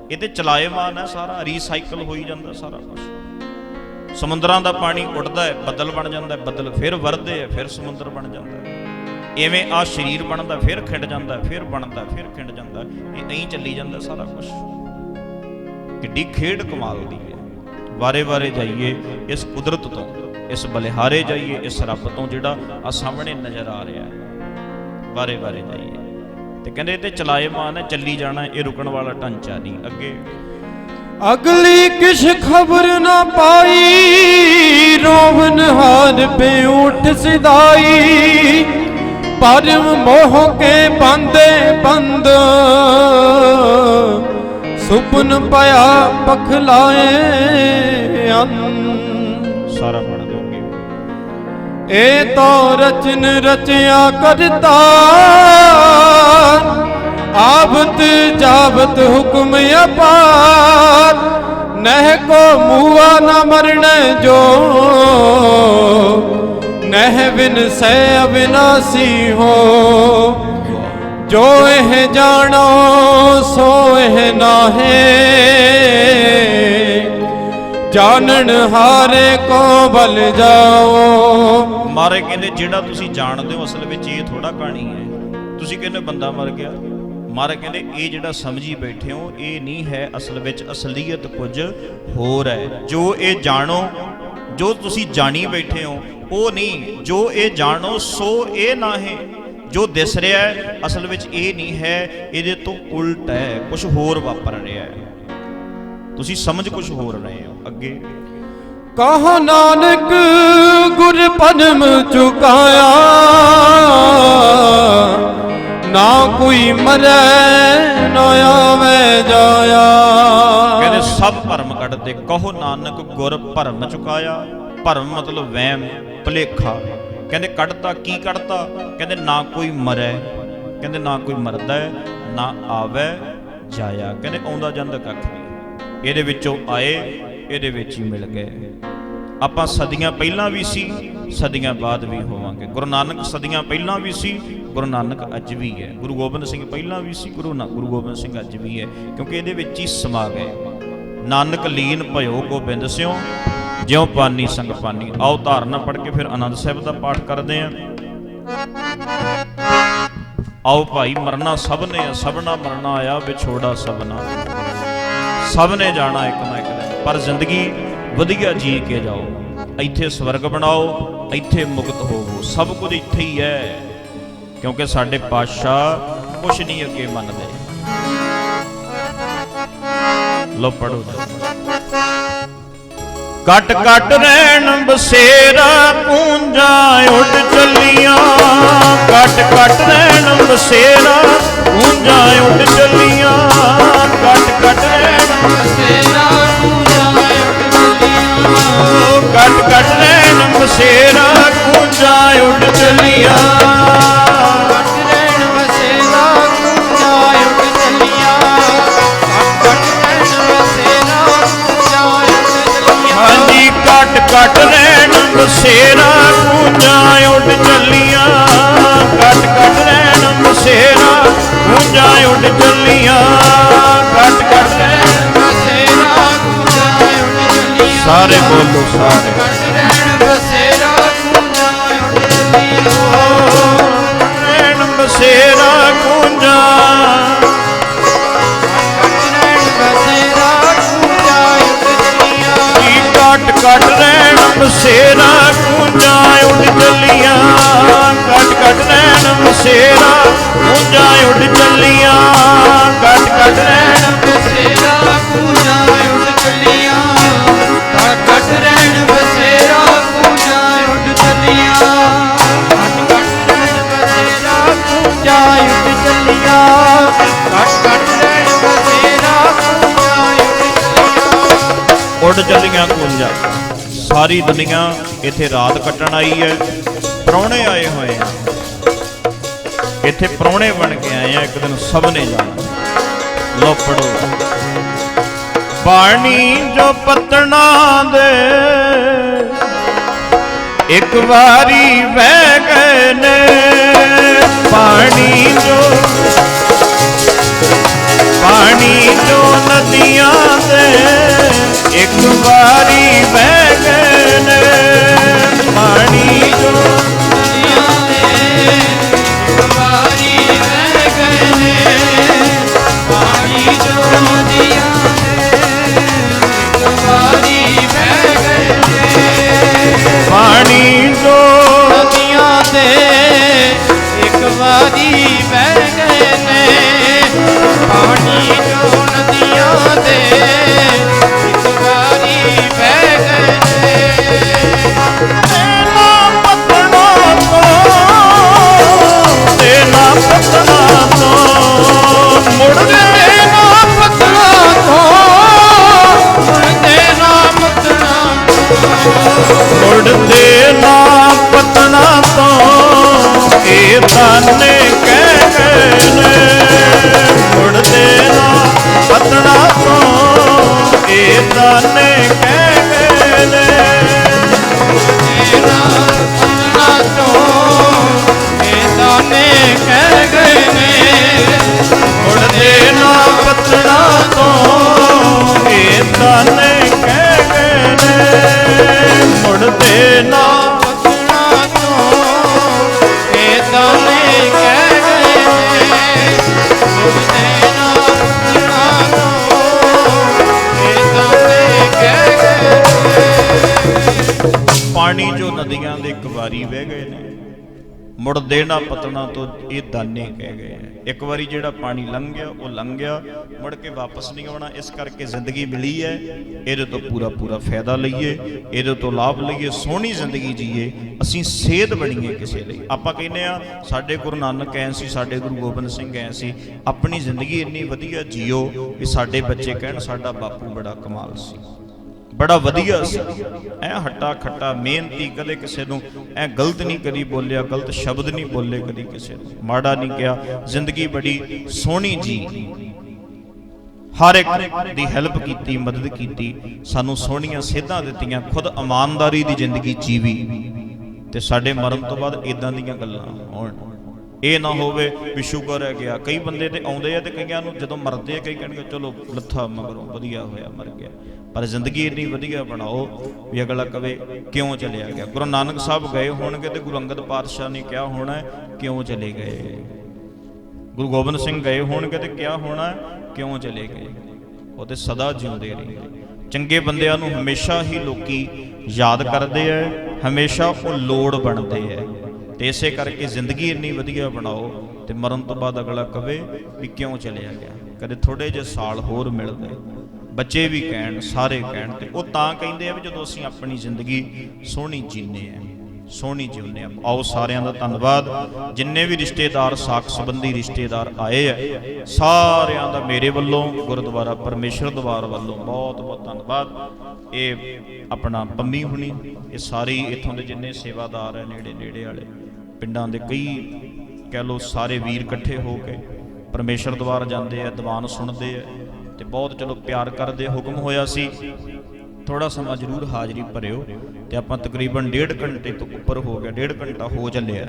A: ਇਹ ਤੇ ਚਲਾਏਮਾਨ ਹੈ ਸਾਰਾ, ਰੀਸਾਈਕਲ ਹੋਈ ਜਾਂਦਾ ਸਾਰਾ ਕੁਛ। ਸਮੁੰਦਰਾਂ ਦਾ ਪਾਣੀ ਉੱਡਦਾ ਹੈ, ਬੱਦਲ ਬਣ ਜਾਂਦਾ, ਬੱਦਲ ਫਿਰ ਵਰਦੇ ਹੈ, ਫਿਰ ਸਮੁੰਦਰ ਬਣ ਜਾਂਦਾ। ਐਵੇਂ ਆ ਸਰੀਰ ਬਣਦਾ, ਫਿਰ ਖਿੰਡ ਜਾਂਦਾ, ਫਿਰ ਬਣਦਾ, ਫਿਰ ਖਿੰਡ ਜਾਂਦਾ। ਇਹ ਐਂ ਚੱਲੀ ਜਾਂਦਾ ਸਾਰਾ ਕੁਛ। ਕਿੱਡੀ ਖੇਡ ਕਮਾਲ ਦੀ ਹੈ। ਵਾਰੇ ਵਾਰੇ ਜਾਈਏ ਇਸ ਕੁਦਰਤ ਤੋਂ, ਇਸ ਬਲਿਹਾਰੇ ਜਾਈਏ ਇਸ ਰੱਬ ਤੋਂ ਜਿਹੜਾ ਆ ਸਾਹਮਣੇ ਨਜ਼ਰ ਆ ਰਿਹਾ ਹੈ। ਵਾਰੇ ਵਾਰੇ ਜਾਈਏ ਤੇ ਕਹਿੰਦੇ ਤੇ ਚਲਾਏਮਾਨ ਹੈ, ਚੱਲੀ ਜਾਣਾ, ਇਹ ਰੁਕਣ ਵਾਲਾ ਢਾਂਚਾ ਨਹੀਂ। ਅੱਗੇ
B: अगली किश खबर ना पाई, रोवन हार पे उठ सिधाई, परम मोह के बंदे बंद, सुपन पाया पखलाए अन।
A: सारा पढ़ दोगे।
B: ए तो रचन रचया करता, आवत जावत हुक्म अपार, नह को मुआ न मरने जो, नह बिन से अविनाशी हो। जो एह जानो सो एह नाहे, जानन हारे को बल जाओ।
A: ਮਾਰੇ ਕਹਿੰਦੇ ਜਿਹੜਾ ਤੁਸੀਂ ਜਾਣਦੇ ਹੋ ਅਸਲ ਵਿੱਚ ਇਹ ਥੋੜਾ ਕਹਾਣੀ ਹੈ। ਤੁਸੀਂ ਕਹਿੰਦੇ ਬੰਦਾ ਮਰ ਗਿਆ, ਮਾਰੇ ਕਹਿੰਦੇ ਇਹ ਜਿਹੜਾ ਸਮਝੀ ਬੈਠੇ ਹੋ ਇਹ ਨਹੀਂ ਹੈ, ਅਸਲ ਵਿੱਚ ਅਸਲੀਅਤ ਕੁਝ ਹੋਰ ਹੈ। ਜੋ ਇਹ ਜਾਣੋ, ਜੋ ਤੁਸੀਂ ਜਾਣੀ ਬੈਠੇ ਹੋ ਉਹ ਨਹੀਂ, ਜੋ ਇਹ ਜਾਣੋ ਸੋ ਇਹ ਨਾ ਹੈ। ਜੋ ਦਿਸ ਰਿਹਾ ਹੈ ਅਸਲ ਵਿੱਚ ਇਹ ਨਹੀਂ ਹੈ, ਇਹਦੇ ਤੋਂ ਉਲਟ ਹੈ, ਕੁਝ ਹੋਰ ਵਾਪਰ ਰਿਹਾ ਹੈ, ਤੁਸੀਂ ਸਮਝ ਕੁਝ ਹੋਰ ਰਹੇ ਹੋ। ਅੱਗੇ
B: कहो नानक गुर पदम चुकाया, ना कोई मरे ना आवे जाया।
A: कहते सब भरम कटते, कहो नानक गुर भरम चुकाया। भरम मतलब वहम भुलेखा। कहते कटता की कटता, कहते ना कोई मरे, कहते ना कोई मरदा है, ना आवे जाया। कहते आउंदा जांदा कख नहीं, ਇਹਦੇ ਵਿੱਚੋਂ ਆਏ, ਇਹਦੇ ਵਿੱਚ ਹੀ ਮਿਲ ਗਏ। ਆਪਾਂ ਸਦੀਆਂ ਪਹਿਲਾਂ ਵੀ ਸੀ, ਸਦੀਆਂ ਬਾਅਦ ਵੀ ਹੋਵਾਂਗੇ। ਗੁਰੂ ਨਾਨਕ ਸਦੀਆਂ ਪਹਿਲਾਂ ਵੀ ਸੀ, ਗੁਰੂ ਨਾਨਕ ਅੱਜ ਵੀ ਹੈ। ਗੁਰੂ ਗੋਬਿੰਦ ਸਿੰਘ ਪਹਿਲਾਂ ਵੀ ਸੀ, ਗੁਰੂ ਗੋਬਿੰਦ ਸਿੰਘ ਅੱਜ ਵੀ ਹੈ, ਕਿਉਂਕਿ ਇਹਦੇ ਵਿੱਚ ਹੀ ਸਮਾ ਗਏ। ਨਾਨਕ ਲੀਨ ਭਇਓ ਗੋਬਿੰਦ ਸਿਓ, ਜਿਉ ਪਾਨੀ ਸੰਗ ਪਾਨੀ। ਆਓ ਧਾਰਨਾ ਪੜ੍ਹ ਕੇ ਫਿਰ ਆਨੰਦ ਸਾਹਿਬ ਦਾ ਪਾਠ ਕਰਦੇ ਹਾਂ। ਆਓ ਭਾਈ ਮਰਨਾ ਸਭ ਨੇ, ਸਭਨਾ ਮਰਨਾ ਆਇਆ, ਵਿਛੋੜਾ ਸਭਨਾ। ਸਭ ਨੇ ਜਾਣਾ ਇੱਕ ਨਾ ਇੱਕ ਦਿਨ, ਪਰ ਜ਼ਿੰਦਗੀ ਵਧੀਆ ਜੀ ਕੇ ਜਾਓ। ਇੱਥੇ ਸਵਰਗ ਬਣਾਓ, ਇੱਥੇ ਮੁਕਤ ਹੋਵੋ। ਸਭ ਕੁਝ ਇੱਥੇ ਹੀ ਹੈ, ਕਿਉਂਕਿ ਸਾਡੇ ਪਾਤਸ਼ਾਹ ਕੁਛ ਨਹੀਂ ਅੱਗੇ ਮੰਨਦੇ। ਲੋ ਪੜੋ। ਕਟ ਕਟ ਰਹਿਣ ਬਸੇਰਾ, ਪੂੰਜਾਂ ਉੱਡ ਚੱਲੀਆਂ। ਕਟ ਕਟ ਰਹਿਣ ਬਸੇਰਾ, ਪੂੰਜਾਂ ਉੱਡ ਚੱਲੀਆਂ। ਕਟ ਕਟ ਰਹਿਣ ਬਸੇਰਾ, ਪੂੰਜਾਂ ਉੱਡ ਚੱਲੀਆਂ। ਕਟ ਕਟ ਰਹਿਣ ਬਸੇਰਾ, ਪੂੰਜਾਂ ਉੱਡ ਚੱਲੀਆਂ। ਕਟ ਰਹਿਣ ਬਸੇਰਾ, ਪੂੰਜਾਂ ਉੱਡ ਚੱਲੀਆਂ। ਕਟ ਰਹਿਣ ਬਸੇਰਾ, ਪੂੰਜਾਂ ਉੱਡ ਚੱਲੀਆਂ। ਹਾਂਜੀ ਕਟ ਕਟ ਰਹਿਣ ਬਸੇਰਾ, ਪੂੰਜਾਂ ਉੱਡ ਚੱਲੀਆਂ। ਕਟ ਕਟ ਰਹਿਣ ਬਸੇਰਾ, ਪੂੰਜਾਂ ਉੱਡ ਚੱਲੀਆਂ। ਕਟ ਕਟ ਰਹਿਣ ਬਸੇਰਾ, ਪੂੰਜਾਂ ਉੱਡ ਚੱਲੀਆਂ। ਸਾਰੇ ਬੋਲੋ ਸਾਰੇ। ਕੱਟ ਰਹਿਣ ਬਸੇਰਾ ਕੂੰਜਾਂ ਉੱਡ ਚੱਲੀਆਂ, ਕੱਟ ਕੱਟ ਰਹਿਣ ਬਸੇਰਾ ਕੂੰਜਾਂ ਉੱਡ ਚੱਲੀਆਂ, ਕੱਟ ਕੱਟ ਰਹਿਣ
B: ਬਸੇਰਾ ਕੂੰਜਾਂ ਉੱਡ ਚੱਲੀਆਂ, ਕੱਟ ਕੱਟ ਰਹਿਣ ਬਸੇਰਾ ਕੂੰਜਾਂ ਉੱਡ ਚੱਲੀਆਂ, ਕੱਟ ਕੱਟ ਰਹਿਣ ਬਸੇਰਾ ਕੂੰਜਾਂ ਉੱਡ ਚੱਲੀਆਂ, ਕੱਟ ਕੱਟ ਰਹਿਣ ਬਸੇਰਾ ਕੂੰਜਾਂ
A: ਉੱਡ ਚੱਲੀਆਂ ਕੂੰਜਾਂ। ਸਾਰੀ ਦੁਨੀਆ ਇੱਥੇ ਰਾਤ ਕੱਟਣ ਆਈ ਹੈ, ਪ੍ਰਾਹੁਣੇ ਆਏ ਹੋਏ ਆ, ਇੱਥੇ ਪ੍ਰਾਹੁਣੇ ਬਣ ਕੇ ਆਏ ਆ, ਇੱਕ ਦਿਨ ਸਭ ਨੇ ਜਾਣਾ। ਲੋ ਪੜੋ, ਪਾਣੀ ਜੋ ਪਤਣਾ ਦੇ ਇੱਕ ਵਾਰੀ ਵਹਿ ਗਏ ਨੇ, ਪਾਣੀ ਜੋ ਨਦੀਆਂ ਦੇ ਇੱਕ ਵਾਰੀ ਵਹਿ ਗਏ ਨੇ, ਪਾਣੀ ਜੋ
B: ਨਦੀਆਂ ਦੇ ਇੱਕ ਵਾਰੀ ਵਹਿ ਗਏ ਨੇ, ਪਾਣੀ ਜੋ ਨਦੀਆਂ ਦੇ ਇੱਕ ਵਾਰੀ ਵਹਿ ਗਏ ਨੇ,
A: ਪਾਣੀ ਜੋ
B: ਨਦੀਆਂ ਦੇ ਇੱਕ ਵਾਰੀ ਵਹਿ ਗਏ ਨੇ, ਪਾਣੀ ਜੋ ਨਦੀਆਂ ਦੇ ਇੱਕ ਵਾਰੀ ਵਹਿ ਗਏ ਨੇ।
A: ਤੇਨਾ ਪਤਨਾ ਤੋਂ ਮੁੜਦੇ
B: ਨਾ ਪਤਨਾ ਤੋਂ, ਮੁੜਦੇ ਨਾ ਪਤਨਾ
A: ਮੁੜਦੇ ਨਾ ਪਤਨਾ ਤੋਂ, ਇਹ ਤਾਨੇ ਕਹਿ ਗਏ ਨੇ, ਮੁੜਦੇ ਨਾ ਪਤਨਾ ਤੋਂ, ਇਹ ਤਾਨੇ ਕਹਿ ਗਏ ਨੇ,
B: ਤੇਰਾ ਪਤਨਾ ਤੋਂ ਇਹ ਤਾਨੇ ਕਹਿ ਗਏ ਨੇ,
A: ਮੁੜਦੇ ਨਾ ਪਤਨਾ ਤੋਂ, ਇਹ ਤਾਨੇ ਕਹਿ ਗਏ ਨੇ, ਮੁੜਦੇ ਨਾ
B: ਪਤਨਾ ਤੋਂ ਇਹ ਤਾਨੇ ਕਹਿ ਗਏ ਨੇ, ਮੁੜਦੇ ਨਾ ਪਤਨਾ ਤੋਂ ਇਹ ਤਾਨੇ ਕਹਿ ਗਏ ਨੇ।
A: ਪਾਣੀ ਜੋ ਨਦੀਆਂ ਦੇ ਇੱਕ ਵਾਰੀ ਵਹਿ ਗਏ ਨੇ, ਮੁੜਦੇ ਨਾ ਪਤਨਾ ਤੋਂ, ਇਹ ਦਾਨੇ ਕਹਿ ਗਏ ਨੇ। ਇੱਕ ਵਾਰੀ ਜਿਹੜਾ ਪਾਣੀ ਲੰਘ ਗਿਆ ਉਹ ਲੰਘ ਗਿਆ, ਮੁੜ ਕੇ ਵਾਪਸ ਨਹੀਂ ਆਉਣਾ। ਇਸ ਕਰਕੇ ਜ਼ਿੰਦਗੀ ਮਿਲੀ ਹੈ, ਇਹਦੇ ਤੋਂ ਪੂਰਾ ਫਾਇਦਾ ਲਈਏ, ਇਹਦੇ ਤੋਂ ਲਾਭ ਲਈਏ, ਸੋਹਣੀ ਜ਼ਿੰਦਗੀ ਜੀਏ, ਅਸੀਂ ਸੇਧ ਬਣੀਏ ਕਿਸੇ ਲਈ। ਆਪਾਂ ਕਹਿੰਦੇ ਆ ਸਾਡੇ ਗੁਰੂ ਨਾਨਕ ਐਂ ਸੀ, ਸਾਡੇ ਗੁਰੂ ਗੋਬਿੰਦ ਸਿੰਘ ਐਂ ਸੀ, ਆਪਣੀ ਜ਼ਿੰਦਗੀ ਇੰਨੀ ਵਧੀਆ ਜੀਓ ਕਿ ਸਾਡੇ ਬੱਚੇ ਕਹਿਣ ਸਾਡਾ ਬਾਪੂ ਬੜਾ ਕਮਾਲ ਸੀ, ਬੜਾ ਵਧੀਆ ਸੀ, ਐ ਹੱਟਾ ਖੱਟਾ ਮਿਹਨਤੀ, ਕਦੇ ਕਿਸੇ ਨੂੰ ਐ ਗਲਤ ਨਹੀਂ ਕਦੀ ਬੋਲਿਆ, ਗਲਤ ਸ਼ਬਦ ਨਹੀਂ ਬੋਲੇ ਕਦੀ ਕਿਸੇ ਨੂੰ, ਮਾੜਾ ਨਹੀਂ ਕਿਹਾ, ਜ਼ਿੰਦਗੀ ਬੜੀ ਸੋਹਣੀ ਜੀ, ਹਰ ਇੱਕ ਦੀ ਹੈਲਪ ਕੀਤੀ, ਮਦਦ ਕੀਤੀ, ਸਾਨੂੰ ਸੋਹਣੀਆਂ ਸੇਧਾਂ ਦਿੱਤੀਆਂ, ਖੁਦ ਇਮਾਨਦਾਰੀ ਦੀ ਜ਼ਿੰਦਗੀ ਜੀਵੀ। ਤੇ ਸਾਡੇ ਮਰਨ ਤੋਂ ਬਾਅਦ ਇਦਾਂ ਦੀਆਂ ਗੱਲਾਂ ਹੋਣ, ਇਹ ਨਾ ਹੋਵੇ ਵੀ ਸ਼ੁਕਰ ਹੈ ਗਿਆ। ਕਈ ਬੰਦੇ ਤੇ ਆਉਂਦੇ ਆ ਤੇ ਕਈਆਂ ਨੂੰ ਜਦੋਂ ਮਰਦੇ ਆ ਕਈ ਕਹਿਣਗੇ ਚਲੋ ਲੱਥਾ ਮਗਰੋਂ, ਵਧੀਆ ਹੋਇਆ ਮਰ ਗਿਆ, ਪਰ ਜ਼ਿੰਦਗੀ ਇੰਨੀ ਵਧੀਆ ਬਣਾਓ ਵੀ ਅਗਲਾ ਕਵੇ ਕਿਉਂ ਚਲਿਆ ਗਿਆ। ਗੁਰੂ ਨਾਨਕ ਸਾਹਿਬ ਗਏ ਹੋਣਗੇ ਤੇ ਗੁਰੂ ਅੰਗਦ ਪਾਤਸ਼ਾਹ ਨੇ ਕਿਹਾ ਹੋਣਾ ਕਿਉਂ ਚਲੇ ਗਏ, ਗੁਰੂ ਗੋਬਿੰਦ ਸਿੰਘ ਗਏ ਹੋਣਗੇ ਤੇ ਕਿਹਾ ਹੋਣਾ ਕਿਉਂ ਚਲੇ ਗਏ। ਉਹ ਤੇ ਸਦਾ ਜਿਉਂਦੇ ਰਹਿੰਦੇ। ਚੰਗੇ ਬੰਦਿਆਂ ਨੂੰ ਹਮੇਸ਼ਾ ਹੀ ਲੋਕੀ ਯਾਦ ਕਰਦੇ ਆ, ਹਮੇਸ਼ਾ ਉਹ ਲੋੜ ਬਣਦੇ ਆ। ਤੇ ਇਸੇ ਕਰਕੇ ਜ਼ਿੰਦਗੀ ਇੰਨੀ ਵਧੀਆ ਬਣਾਓ ਤੇ ਮਰਨ ਤੋਂ ਬਾਅਦ ਅਗਲਾ ਕਵੇ ਵੀ ਕਿਉਂ ਚਲਿਆ ਗਿਆ। ਕਦੇ ਥੋੜੇ ਜਿਹੇ ਸਾਲ ਹੋਰ ਮਿਲਦੇ, ਬੱਚੇ ਵੀ ਕਹਿਣ, ਸਾਰੇ ਕਹਿਣ, ਤੇ ਉਹ ਤਾਂ ਕਹਿੰਦੇ ਆ ਵੀ ਜਦੋਂ ਅਸੀਂ ਆਪਣੀ ਜ਼ਿੰਦਗੀ ਸੋਹਣੀ ਜੀਨੇ ਆ, ਸੋਹਣੀ ਜਿਉਂਦੇ ਆ। ਆਓ ਸਾਰਿਆਂ ਦਾ ਧੰਨਵਾਦ, ਜਿੰਨੇ ਵੀ ਰਿਸ਼ਤੇਦਾਰ, ਸਾਕ ਸੰਬੰਧੀ ਰਿਸ਼ਤੇਦਾਰ ਆਏ ਆ, ਸਾਰਿਆਂ ਦਾ ਮੇਰੇ ਵੱਲੋਂ, ਗੁਰਦੁਆਰਾ ਪਰਮੇਸ਼ਰ ਦਰਬਾਰ ਵੱਲੋਂ ਬਹੁਤ ਬਹੁਤ ਧੰਨਵਾਦ। ਇਹ ਆਪਣਾ ਪੰਮੀ ਹੁਣੀ, ਇਹ ਸਾਰੇ ਇੱਥੋਂ ਦੇ ਜਿੰਨੇ ਸੇਵਾਦਾਰ ਹੈ, ਨੇੜੇ ਨੇੜੇ ਵਾਲੇ ਪਿੰਡਾਂ ਦੇ ਕਈ ਕਹਿ ਲਓ ਸਾਰੇ ਵੀਰ ਇਕੱਠੇ ਹੋ ਕੇ ਪਰਮੇਸ਼ਰ ਦਰਬਾਰ ਜਾਂਦੇ ਆ, ਦੀਵਾਨ ਸੁਣਦੇ ਆ ਤੇ ਬਹੁਤ ਚਲੋ ਪਿਆਰ ਕਰਦੇ। ਹੁਕਮ ਹੋਇਆ ਸੀ ਥੋੜਾ ਸਮਾਂ ਜ਼ਰੂਰ ਹਾਜ਼ਰੀ ਭਰਿਓ, ਤੇ ਆਪਾਂ ਤਕਰੀਬਨ 1.5 ਘੰਟੇ ਤੋਂ ਉੱਪਰ ਹੋ ਗਿਆ, 1.5 ਘੰਟਾ ਹੋ ਚੱਲਿਆ,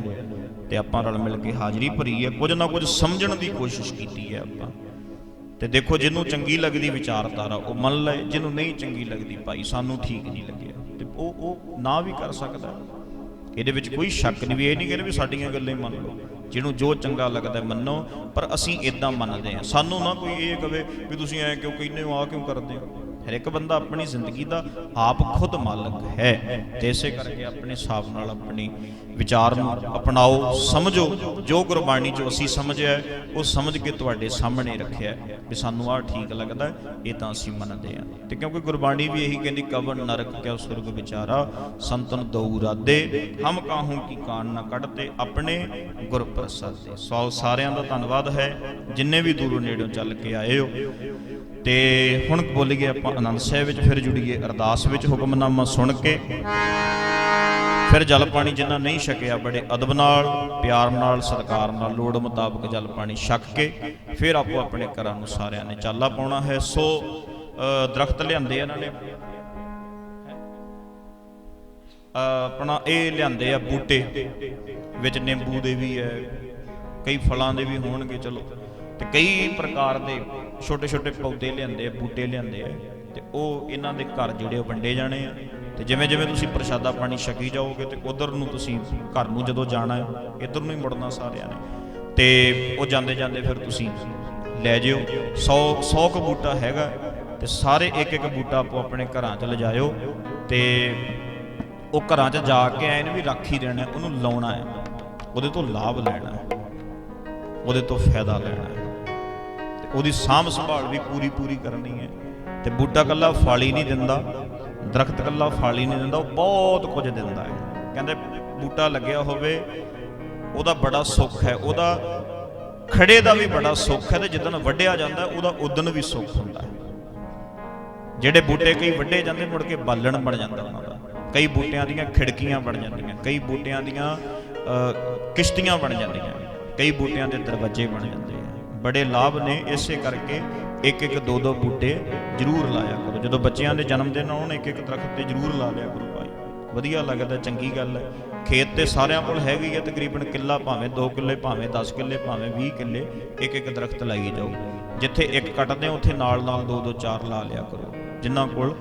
A: ਤੇ ਆਪਾਂ ਰਲ ਮਿਲ ਕੇ ਹਾਜ਼ਰੀ ਭਰੀ ਹੈ, ਕੁਝ ਨਾ ਕੁਝ ਸਮਝਣ ਦੀ ਕੋਸ਼ਿਸ਼ ਕੀਤੀ ਹੈ ਆਪਾਂ। ਤੇ ਦੇਖੋ ਜਿਹਨੂੰ ਚੰਗੀ ਲੱਗਦੀ ਵਿਚਾਰਧਾਰਾ ਉਹ ਮੰਨ ਲਏ, ਜਿਹਨੂੰ ਨਹੀਂ ਚੰਗੀ ਲੱਗਦੀ ਭਾਈ ਸਾਨੂੰ ਠੀਕ ਨਹੀਂ ਲੱਗਿਆ ਤੇ ਉਹ ਨਾ ਵੀ ਕਰ ਸਕਦਾ। ਇਹਦੇ ਵਿੱਚ ਕੋਈ ਸ਼ੱਕ ਨਹੀਂ, ਵੀ ਇਹ ਨਹੀਂ ਕਹਿੰਦੇ ਵੀ ਸਾਡੀਆਂ ਗੱਲਾਂ ਹੀ ਮੰਨ ਲਓ, ਜਿਹਨੂੰ ਜੋ ਚੰਗਾ ਲੱਗਦਾ ਮੰਨੋ, ਪਰ ਅਸੀਂ ਇਦਾਂ ਮੰਨਦੇ ਹਾਂ। ਸਾਨੂੰ ਨਾ ਕੋਈ ਇਹ ਕਵੇ ਵੀ ਤੁਸੀਂ ਐਂ ਕਿਉਂ ਕਹਿੰਦੇ ਹੋ, ਆਹ ਕਿਉਂ ਕਰਦੇ ਹੋ। ਹਰ ਇੱਕ ਬੰਦਾ ਆਪਣੀ ਜ਼ਿੰਦਗੀ ਦਾ ਆਪ ਖੁਦ ਮਾਲਕ ਹੈ, ਤੇ ਇਸੇ ਕਰਕੇ ਆਪਣੇ ਹਿਸਾਬ ਨਾਲ ਆਪਣੀ ਵਿਚਾਰ ਨੂੰ ਅਪਣਾਓ, ਸਮਝੋ। ਜੋ ਗੁਰਬਾਣੀ 'ਚੋਂ ਅਸੀਂ ਸਮਝਿਆ ਉਹ ਸਮਝ ਕੇ ਤੁਹਾਡੇ ਸਾਹਮਣੇ ਰੱਖਿਆ ਵੀ ਸਾਨੂੰ ਆਹ ਠੀਕ ਲੱਗਦਾ, ਇਹ ਤਾਂ ਅਸੀਂ ਮੰਨਦੇ ਹਾਂ। ਤੇ ਕਿਉਂਕਿ ਗੁਰਬਾਣੀ ਵੀ ਇਹੀ ਕਹਿੰਦੀ, ਕਵਨ ਨਰਕ ਕਿਆ ਸੁਰਗ ਵਿਚਾਰਾ ਸੰਤਨ ਦਊ ਰਾਦੇ, ਹਮ ਕਾਹੂ ਕੀ ਕਾਨ ਨਾ ਕੱਢਤੇ ਆਪਣੇ ਗੁਰ ਪ੍ਰਸਾਦੇ। ਸੋ ਸਾਰਿਆਂ ਦਾ ਧੰਨਵਾਦ ਹੈ ਜਿੰਨੇ ਵੀ ਦੂਰੋਂ ਨੇੜੋਂ ਚੱਲ ਕੇ ਆਏ ਹੋ। ਤੇ ਹੁਣ ਬੋਲੀਏ ਆਪਾਂ ਆਨੰਦ ਸਾਹਿਬ ਵਿੱਚ, ਫਿਰ ਜੁੜੀਏ ਅਰਦਾਸ ਵਿੱਚ ਹੁਕਮਨਾਮਾ ਸੁਣ ਕੇ। ਫਿਰ ਜਲ ਪਾਣੀ ਜਿਨ੍ਹਾਂ ਨਹੀਂ ਛਕਿਆ ਬੜੇ ਅਦਬ ਨਾਲ, ਪਿਆਰ ਨਾਲ, ਸਤਿਕਾਰ ਨਾਲ, ਲੋੜ ਮੁਤਾਬਕ ਜਲ ਪਾਣੀ ਛਕ ਕੇ ਫਿਰ ਆਪੋ ਆਪਣੇ ਘਰਾਂ ਨੂੰ ਸਾਰਿਆਂ ਨੇ ਚਾਲਾ ਪਾਉਣਾ ਹੈ। ਸੋ ਦਰਖਤ ਲਿਆਂਦੇ ਇਹਨਾਂ ਨੇ, ਆਪਣਾ ਇਹ ਲਿਆਂਦੇ ਆ ਬੂਟੇ, ਵਿੱਚ ਨਿੰਬੂ ਦੇ ਵੀ ਹੈ, ਕਈ ਫਲਾਂ ਦੇ ਵੀ ਹੋਣਗੇ, ਚਲੋ, ਤੇ ਕਈ ਪ੍ਰਕਾਰ ਦੇ ਛੋਟੇ ਛੋਟੇ ਪੌਦੇ ਲਿਆਂਦੇ ਆ, ਬੂਟੇ ਲਿਆਂਦੇ ਆ, ਤੇ ਉਹ ਇਹਨਾਂ ਦੇ ਘਰ ਜਿਹੜੇ ਉਹ ਵੰਡੇ ਜਾਣੇ ਆ। ਤੇ ਜਿਵੇਂ ਜਿਵੇਂ ਤੁਸੀਂ ਪ੍ਰਸ਼ਾਦਾ ਪਾਣੀ ਛਕੀ ਜਾਓਗੇ ਤੇ ਉਧਰ ਨੂੰ ਤੁਸੀਂ ਘਰ ਨੂੰ ਜਦੋਂ ਜਾਣਾ ਹੈ ਇੱਧਰ ਨੂੰ ਹੀ ਮੁੜਨਾ ਸਾਰਿਆਂ ਨੇ, ਤੇ ਉਹ ਜਾਂਦੇ ਜਾਂਦੇ ਫਿਰ ਤੁਸੀਂ ਲੈ ਜਿਓ। 100 ਕੁ ਬੂਟਾ ਹੈਗਾ, ਤੇ ਸਾਰੇ ਇੱਕ ਇੱਕ ਬੂਟਾ ਆਪੋ ਆਪਣੇ ਘਰਾਂ 'ਚ ਲਿਜਾਇਓ, ਤੇ ਉਹ ਘਰਾਂ 'ਚ ਜਾ ਕੇ ਐਨ ਵੀ ਰੱਖ ਹੀ ਦੇਣਾ, ਉਹਨੂੰ ਲਾਉਣਾ ਹੈ, ਉਹਦੇ ਤੋਂ ਲਾਭ ਲੈਣਾ ਹੈ, ਉਹਦੇ ਤੋਂ ਫਾਇਦਾ ਲੈਣਾ ਹੈ, ਤੇ ਉਹਦੀ ਸਾਂਭ ਸੰਭਾਲ ਵੀ ਪੂਰੀ ਕਰਨੀ ਹੈ। ਤੇ ਬੂਟਾ ਇਕੱਲਾ ਫਲ ਹੀ ਨਹੀਂ ਦਿੰਦਾ, ਦਰਖਤ ਇਕੱਲਾ ਫਲ ਹੀ ਨਹੀਂ ਦਿੰਦਾ, ਉਹ ਬਹੁਤ ਕੁਝ ਦਿੰਦਾ ਹੈ। ਕਹਿੰਦੇ ਬੂਟਾ ਲੱਗਿਆ ਹੋਵੇ ਉਹਦਾ ਬੜਾ ਸੁੱਖ ਹੈ, ਉਹਦਾ ਖੜੇ ਦਾ ਵੀ ਬੜਾ ਸੁੱਖ ਹੈ, ਤੇ ਜਿੱਦਣ ਵੱਢਿਆ ਜਾਂਦਾ ਉਹਦਾ ਉਦਣ ਵੀ ਸੁੱਖ ਹੁੰਦਾ ਹੈ। ਜਿਹੜੇ ਬੂਟੇ ਕਈ ਵੱਢੇ ਜਾਂਦੇ ਮੁੜ ਕੇ ਬਾਲਣ ਬਣ ਜਾਂਦਾ ਉਹਨਾਂ ਦਾ, ਕਈ ਬੂਟਿਆਂ ਦੀਆਂ ਖਿੜਕੀਆਂ ਬਣ ਜਾਂਦੀਆਂ, ਕਈ ਬੂਟਿਆਂ ਦੀਆਂ ਕਿਸ਼ਤੀਆਂ ਬਣ ਜਾਂਦੀਆਂ, ਕਈ ਬੂਟਿਆਂ ਦੇ ਦਰਵਾਜ਼ੇ ਬਣ ਜਾਂਦੇ ਆ। ਬੜੇ ਲਾਭ ਨੇ, ਇਸੇ ਕਰਕੇ ਇੱਕ ਇੱਕ ਦੋ ਦੋ ਬੂਟੇ ਜ਼ਰੂਰ ਲਾਇਆ ਕਰੋ। ਜਦੋਂ ਬੱਚਿਆਂ ਦੇ ਜਨਮ ਦਿਨ ਆਉਣ ਇੱਕ ਇੱਕ ਦਰਖਤ ਤੇ ਜ਼ਰੂਰ ਲਾ ਲਿਆ ਕਰੋ ਭਾਈ, ਵਧੀਆ ਲੱਗਦਾ, ਚੰਗੀ ਗੱਲ ਹੈ। ਖੇਤ ਤੇ ਸਾਰਿਆਂ ਕੋਲ ਹੈਗੀ ਹੈ ਤਕਰੀਬਨ ਕਿੱਲਾ, ਭਾਵੇਂ 2 ਕਿੱਲੇ, ਭਾਵੇਂ 10 ਕਿੱਲੇ, ਭਾਵੇਂ 20 ਕਿੱਲੇ, ਇੱਕ ਇੱਕ ਦਰਖਤ ਲਾਈ ਜਾਓ। ਜਿੱਥੇ ਇੱਕ ਕੱਟਦੇ ਉੱਥੇ ਨਾਲ ਨਾਲ 2 4 ਲਾ ਲਿਆ ਕਰੋ। ਜਿਨ੍ਹਾਂ ਕੋਲ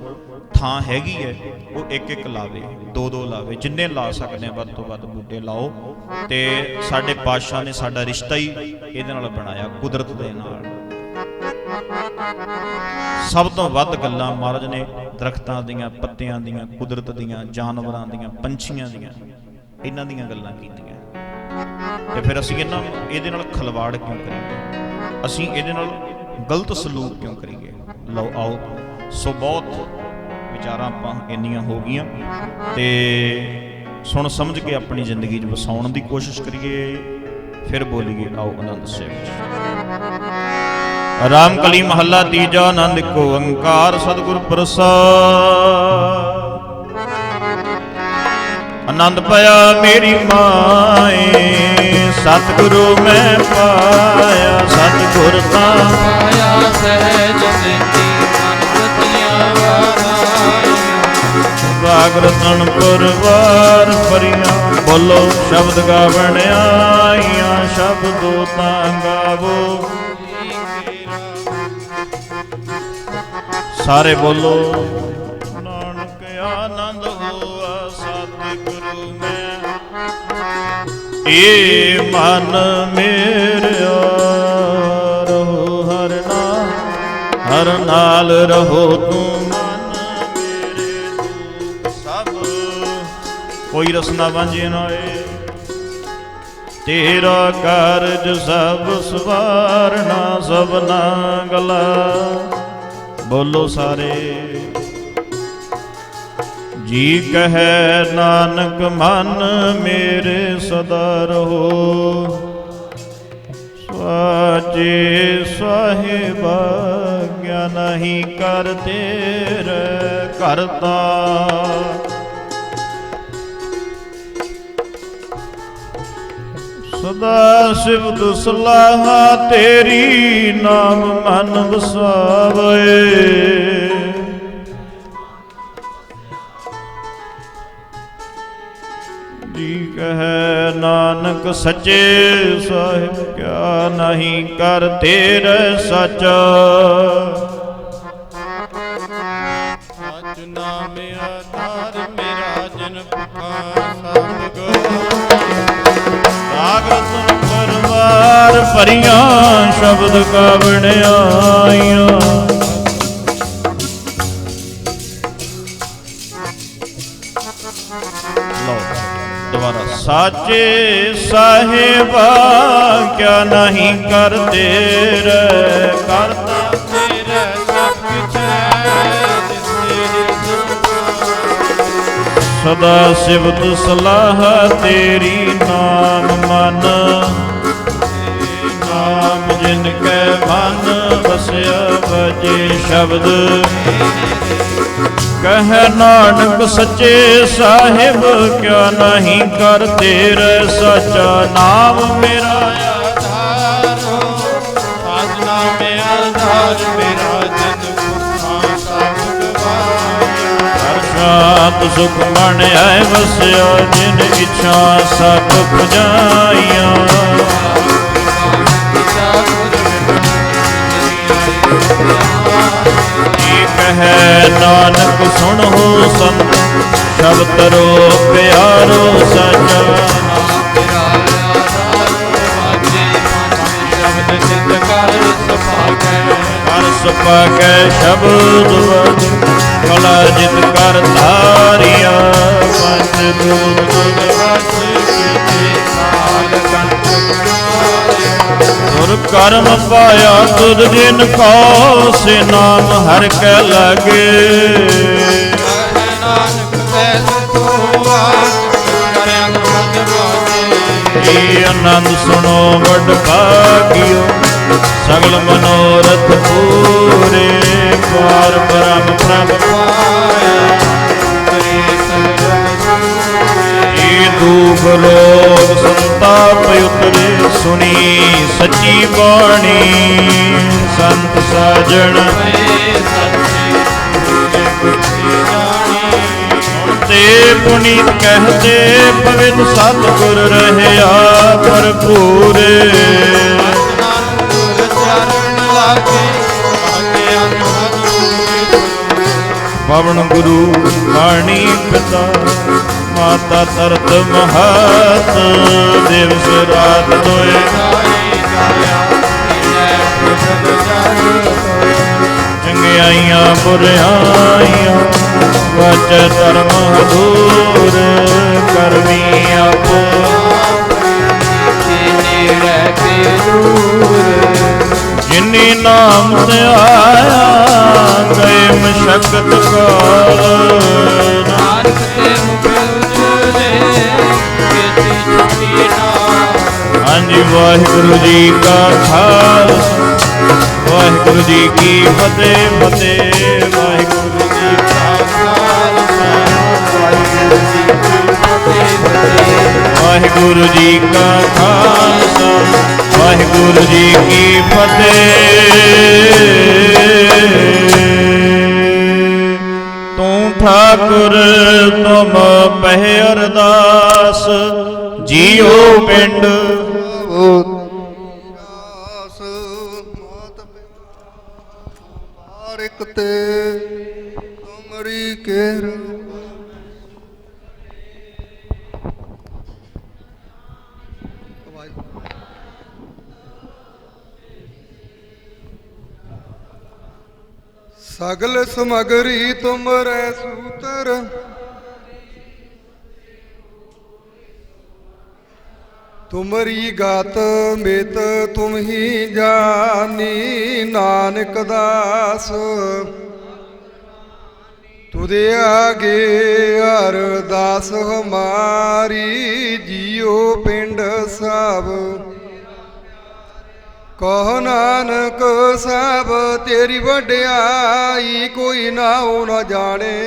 A: ਥਾਂ ਹੈਗੀ ਹੈ ਉਹ ਇੱਕ ਇੱਕ ਲਾਵੇ, 2 ਲਾਵੇ, ਜਿੰਨੇ ਲਾ ਸਕਦੇ ਆ ਵੱਧ ਤੋਂ ਵੱਧ ਬੂਟੇ ਲਾਓ। ਤੇ ਸਾਡੇ ਪਾਤਸ਼ਾਹ ਨੇ ਸਾਡਾ ਰਿਸ਼ਤਾ ਹੀ ਇਹਦੇ ਨਾਲ ਬਣਾਇਆ, ਕੁਦਰਤ ਦੇ ਨਾਲ। ਸਭ ਤੋਂ ਵੱਧ ਗੱਲਾਂ ਮਹਾਰਾਜ ਨੇ ਦਰਖਤਾਂ ਦੀਆਂ, ਪੱਤਿਆਂ ਦੀਆਂ, ਕੁਦਰਤ ਦੀਆਂ, ਜਾਨਵਰਾਂ ਦੀਆਂ, ਪੰਛੀਆਂ ਦੀਆਂ, ਇਹਨਾਂ ਦੀਆਂ ਗੱਲਾਂ ਕੀਤੀਆਂ। ਤੇ ਫਿਰ ਅਸੀਂ ਇਹਦੇ ਨਾਲ ਖਿਲਵਾੜ ਕਿਉਂ ਕਰੀਏ, ਅਸੀਂ ਇਹਦੇ ਨਾਲ ਗਲਤ ਸਲੂਕ ਕਿਉਂ ਕਰੀਏ। ਲਓ ਆਓ, ਸੋ ਬਹੁਤ ਵਿਚਾਰਾਂ ਆਪਾਂ ਇੰਨੀਆਂ ਹੋ ਗਈਆਂ, ਤੇ ਸੁਣ ਸਮਝ ਕੇ ਆਪਣੀ ਜ਼ਿੰਦਗੀ 'ਚ ਵਸਾਉਣ ਦੀ ਕੋਸ਼ਿਸ਼ ਕਰੀਏ। ਫਿਰ ਬੋਲੀਏ, ਆਓ ਆਨੰਦ ਸਾਹਿਬ ਵਿੱਚ। ਰਾਮ ਕਲੀ ਮਹੱਲਾ ਤੀਜਾ, ਆਨੰਦ ਇੱਕ ਓੰਕਾਰ ਸਤਿਗੁਰ ਪ੍ਰਸਾਦਿ। ਆਨੰਦ ਪਿਆ ਮੇਰੀ ਮਾਏ, ਸਤਿਗੁਰੂ ਮੈਂ ਪਾਇਆ, ਸਤਿਗੁਰ ਤਾਂ ਪਾਇਆ ਸਹਿਜ ਸਿੱਧੀ, ਮਨਪਤੀਆਂ ਵਾਰਾਈਆਂ, ਵਾਗਰਤਨ ਪਰਵਾਰ ਭਰੀਆਂ, ਬੋਲੋ ਸ਼ਬਦ ਗਾਵਣ ਆਈਆਂ, ਸ਼ਬਦੋ ਤਾਂ ਗਾਵੋ। ਸਾਰੇ ਬੋਲੋ, ਨਾਨਕ ਆਨੰਦ ਹੋਆ ਸਤਿਗੁਰੂ ਮੈਂ, ਏ ਮਨ ਮੇਰਿਆ ਰਹੋ ਹਰ ਨਾਮ, ਹਰ ਨਾਲ ਰਹੋ ਤੂੰ ਮਨ ਮੇਰੇ, ਦੁੱਖ ਸਭ ਕੋਈ ਰਸਨਾ ਵਾਂਝੇ ਨਾ ਏ, ਤੇਰਾ ਕਾਰਜ ਸਭ ਸਵਾਰਨਾ ਸਭਨਾ ਗਲਾ। ਬੋਲੋ ਸਾਰੇ, ਜੀ ਕਹੈ ਨਾਨਕ ਮਨ ਮੇਰੇ ਸਦਾ ਰਹੋ, ਸਵਾਚੇ ਸਾਹਿਬਾ ਕਿਆ ਨਹੀਂ ਕਰ ਤੇਰੇ ਕਰਤਾ। ਸਦਾ ਸਿਵਤ ਸਲਾਹਾ ਤੇਰੀ, ਨਾਮ ਮਨ ਵਸਾਵੇ। ਜੀ ਕਹੈ ਨਾਨਕ ਸੱਚੇ ਸਾਹਿਬ ਕਿਆ ਨਹੀਂ ਕਰ ਤੇਰੇ ਸੱਚ। ਸੱਚ ਨਾਮ ਆਧਾਰ ਮੇਰਾ ਜਨ ਭੁਖਾ ਸਭ ਗੋ, ਸਾਗਰ ਪਰਵਾਰ ਭਰੀਆਂ, ਸ਼ਬਦ ਗਾਵਣ ਆਈਆਂ, साचे साहिबा क्या नहीं कर तेरे करता
B: तेरे सब कुछ
A: सदा सिवत सलाह तेरी नाम मन नाम जिनके मन बसया बजे शब्द कह नानक सच्चे साहिब क्या नहीं कर तेरे सच्चा नाम मेरा
B: आधार हो साधना में आधार मेरा जन पुरखा सब गवाया
A: हर शांत सुख मन आए बसया जिन इच्छा सब पुजाइया कहे नानक सुनो संत शब्द रो प्यारो सचा
B: शब्द चित कर सपाकै
A: कर सपाकै शब्द बद कला जित कर धारिया पंच दूत तुर कर्म पाया तुद दिन को से नाम हर के लगे
B: नानक तैस तो
A: आनंद सुनो बड़ भागियो सगल मनोरथ पूरे पार ब्रह्म प्रभ दुख रोग संताप उतरे सुनी सच्ची बाणी संत साजन सुनते पुनीत कहते पवित्र सतगुर रहया भरपूरे पवन गुरु वाणी पिता माता तरत महत दिवस रात दोए चंगियाइयां बुराइयां वच धर्म हदूर करमी आप जिनी नाम से आया गए मशक्कत काल हाँ जी वाहिगुरु जी का खालसा वाहिगुरु जी की फतेह फतेह वाहिगुरु जी का खालसा वाहिगुरु जी का खालसा वाहिगुरु जी की फतेह। तू ठाकुर तुम पह अरदास जियो पिंड
C: ते तुमरी केर सगल समगरी तुमरे सूत्र तुमरी गात बेत तुम ही जानी नानक दास तुदे आगे अरदास हमारी जियो पिंड सब कहो नानक साहब तेरी वड्याई कोई ना हो न जाने।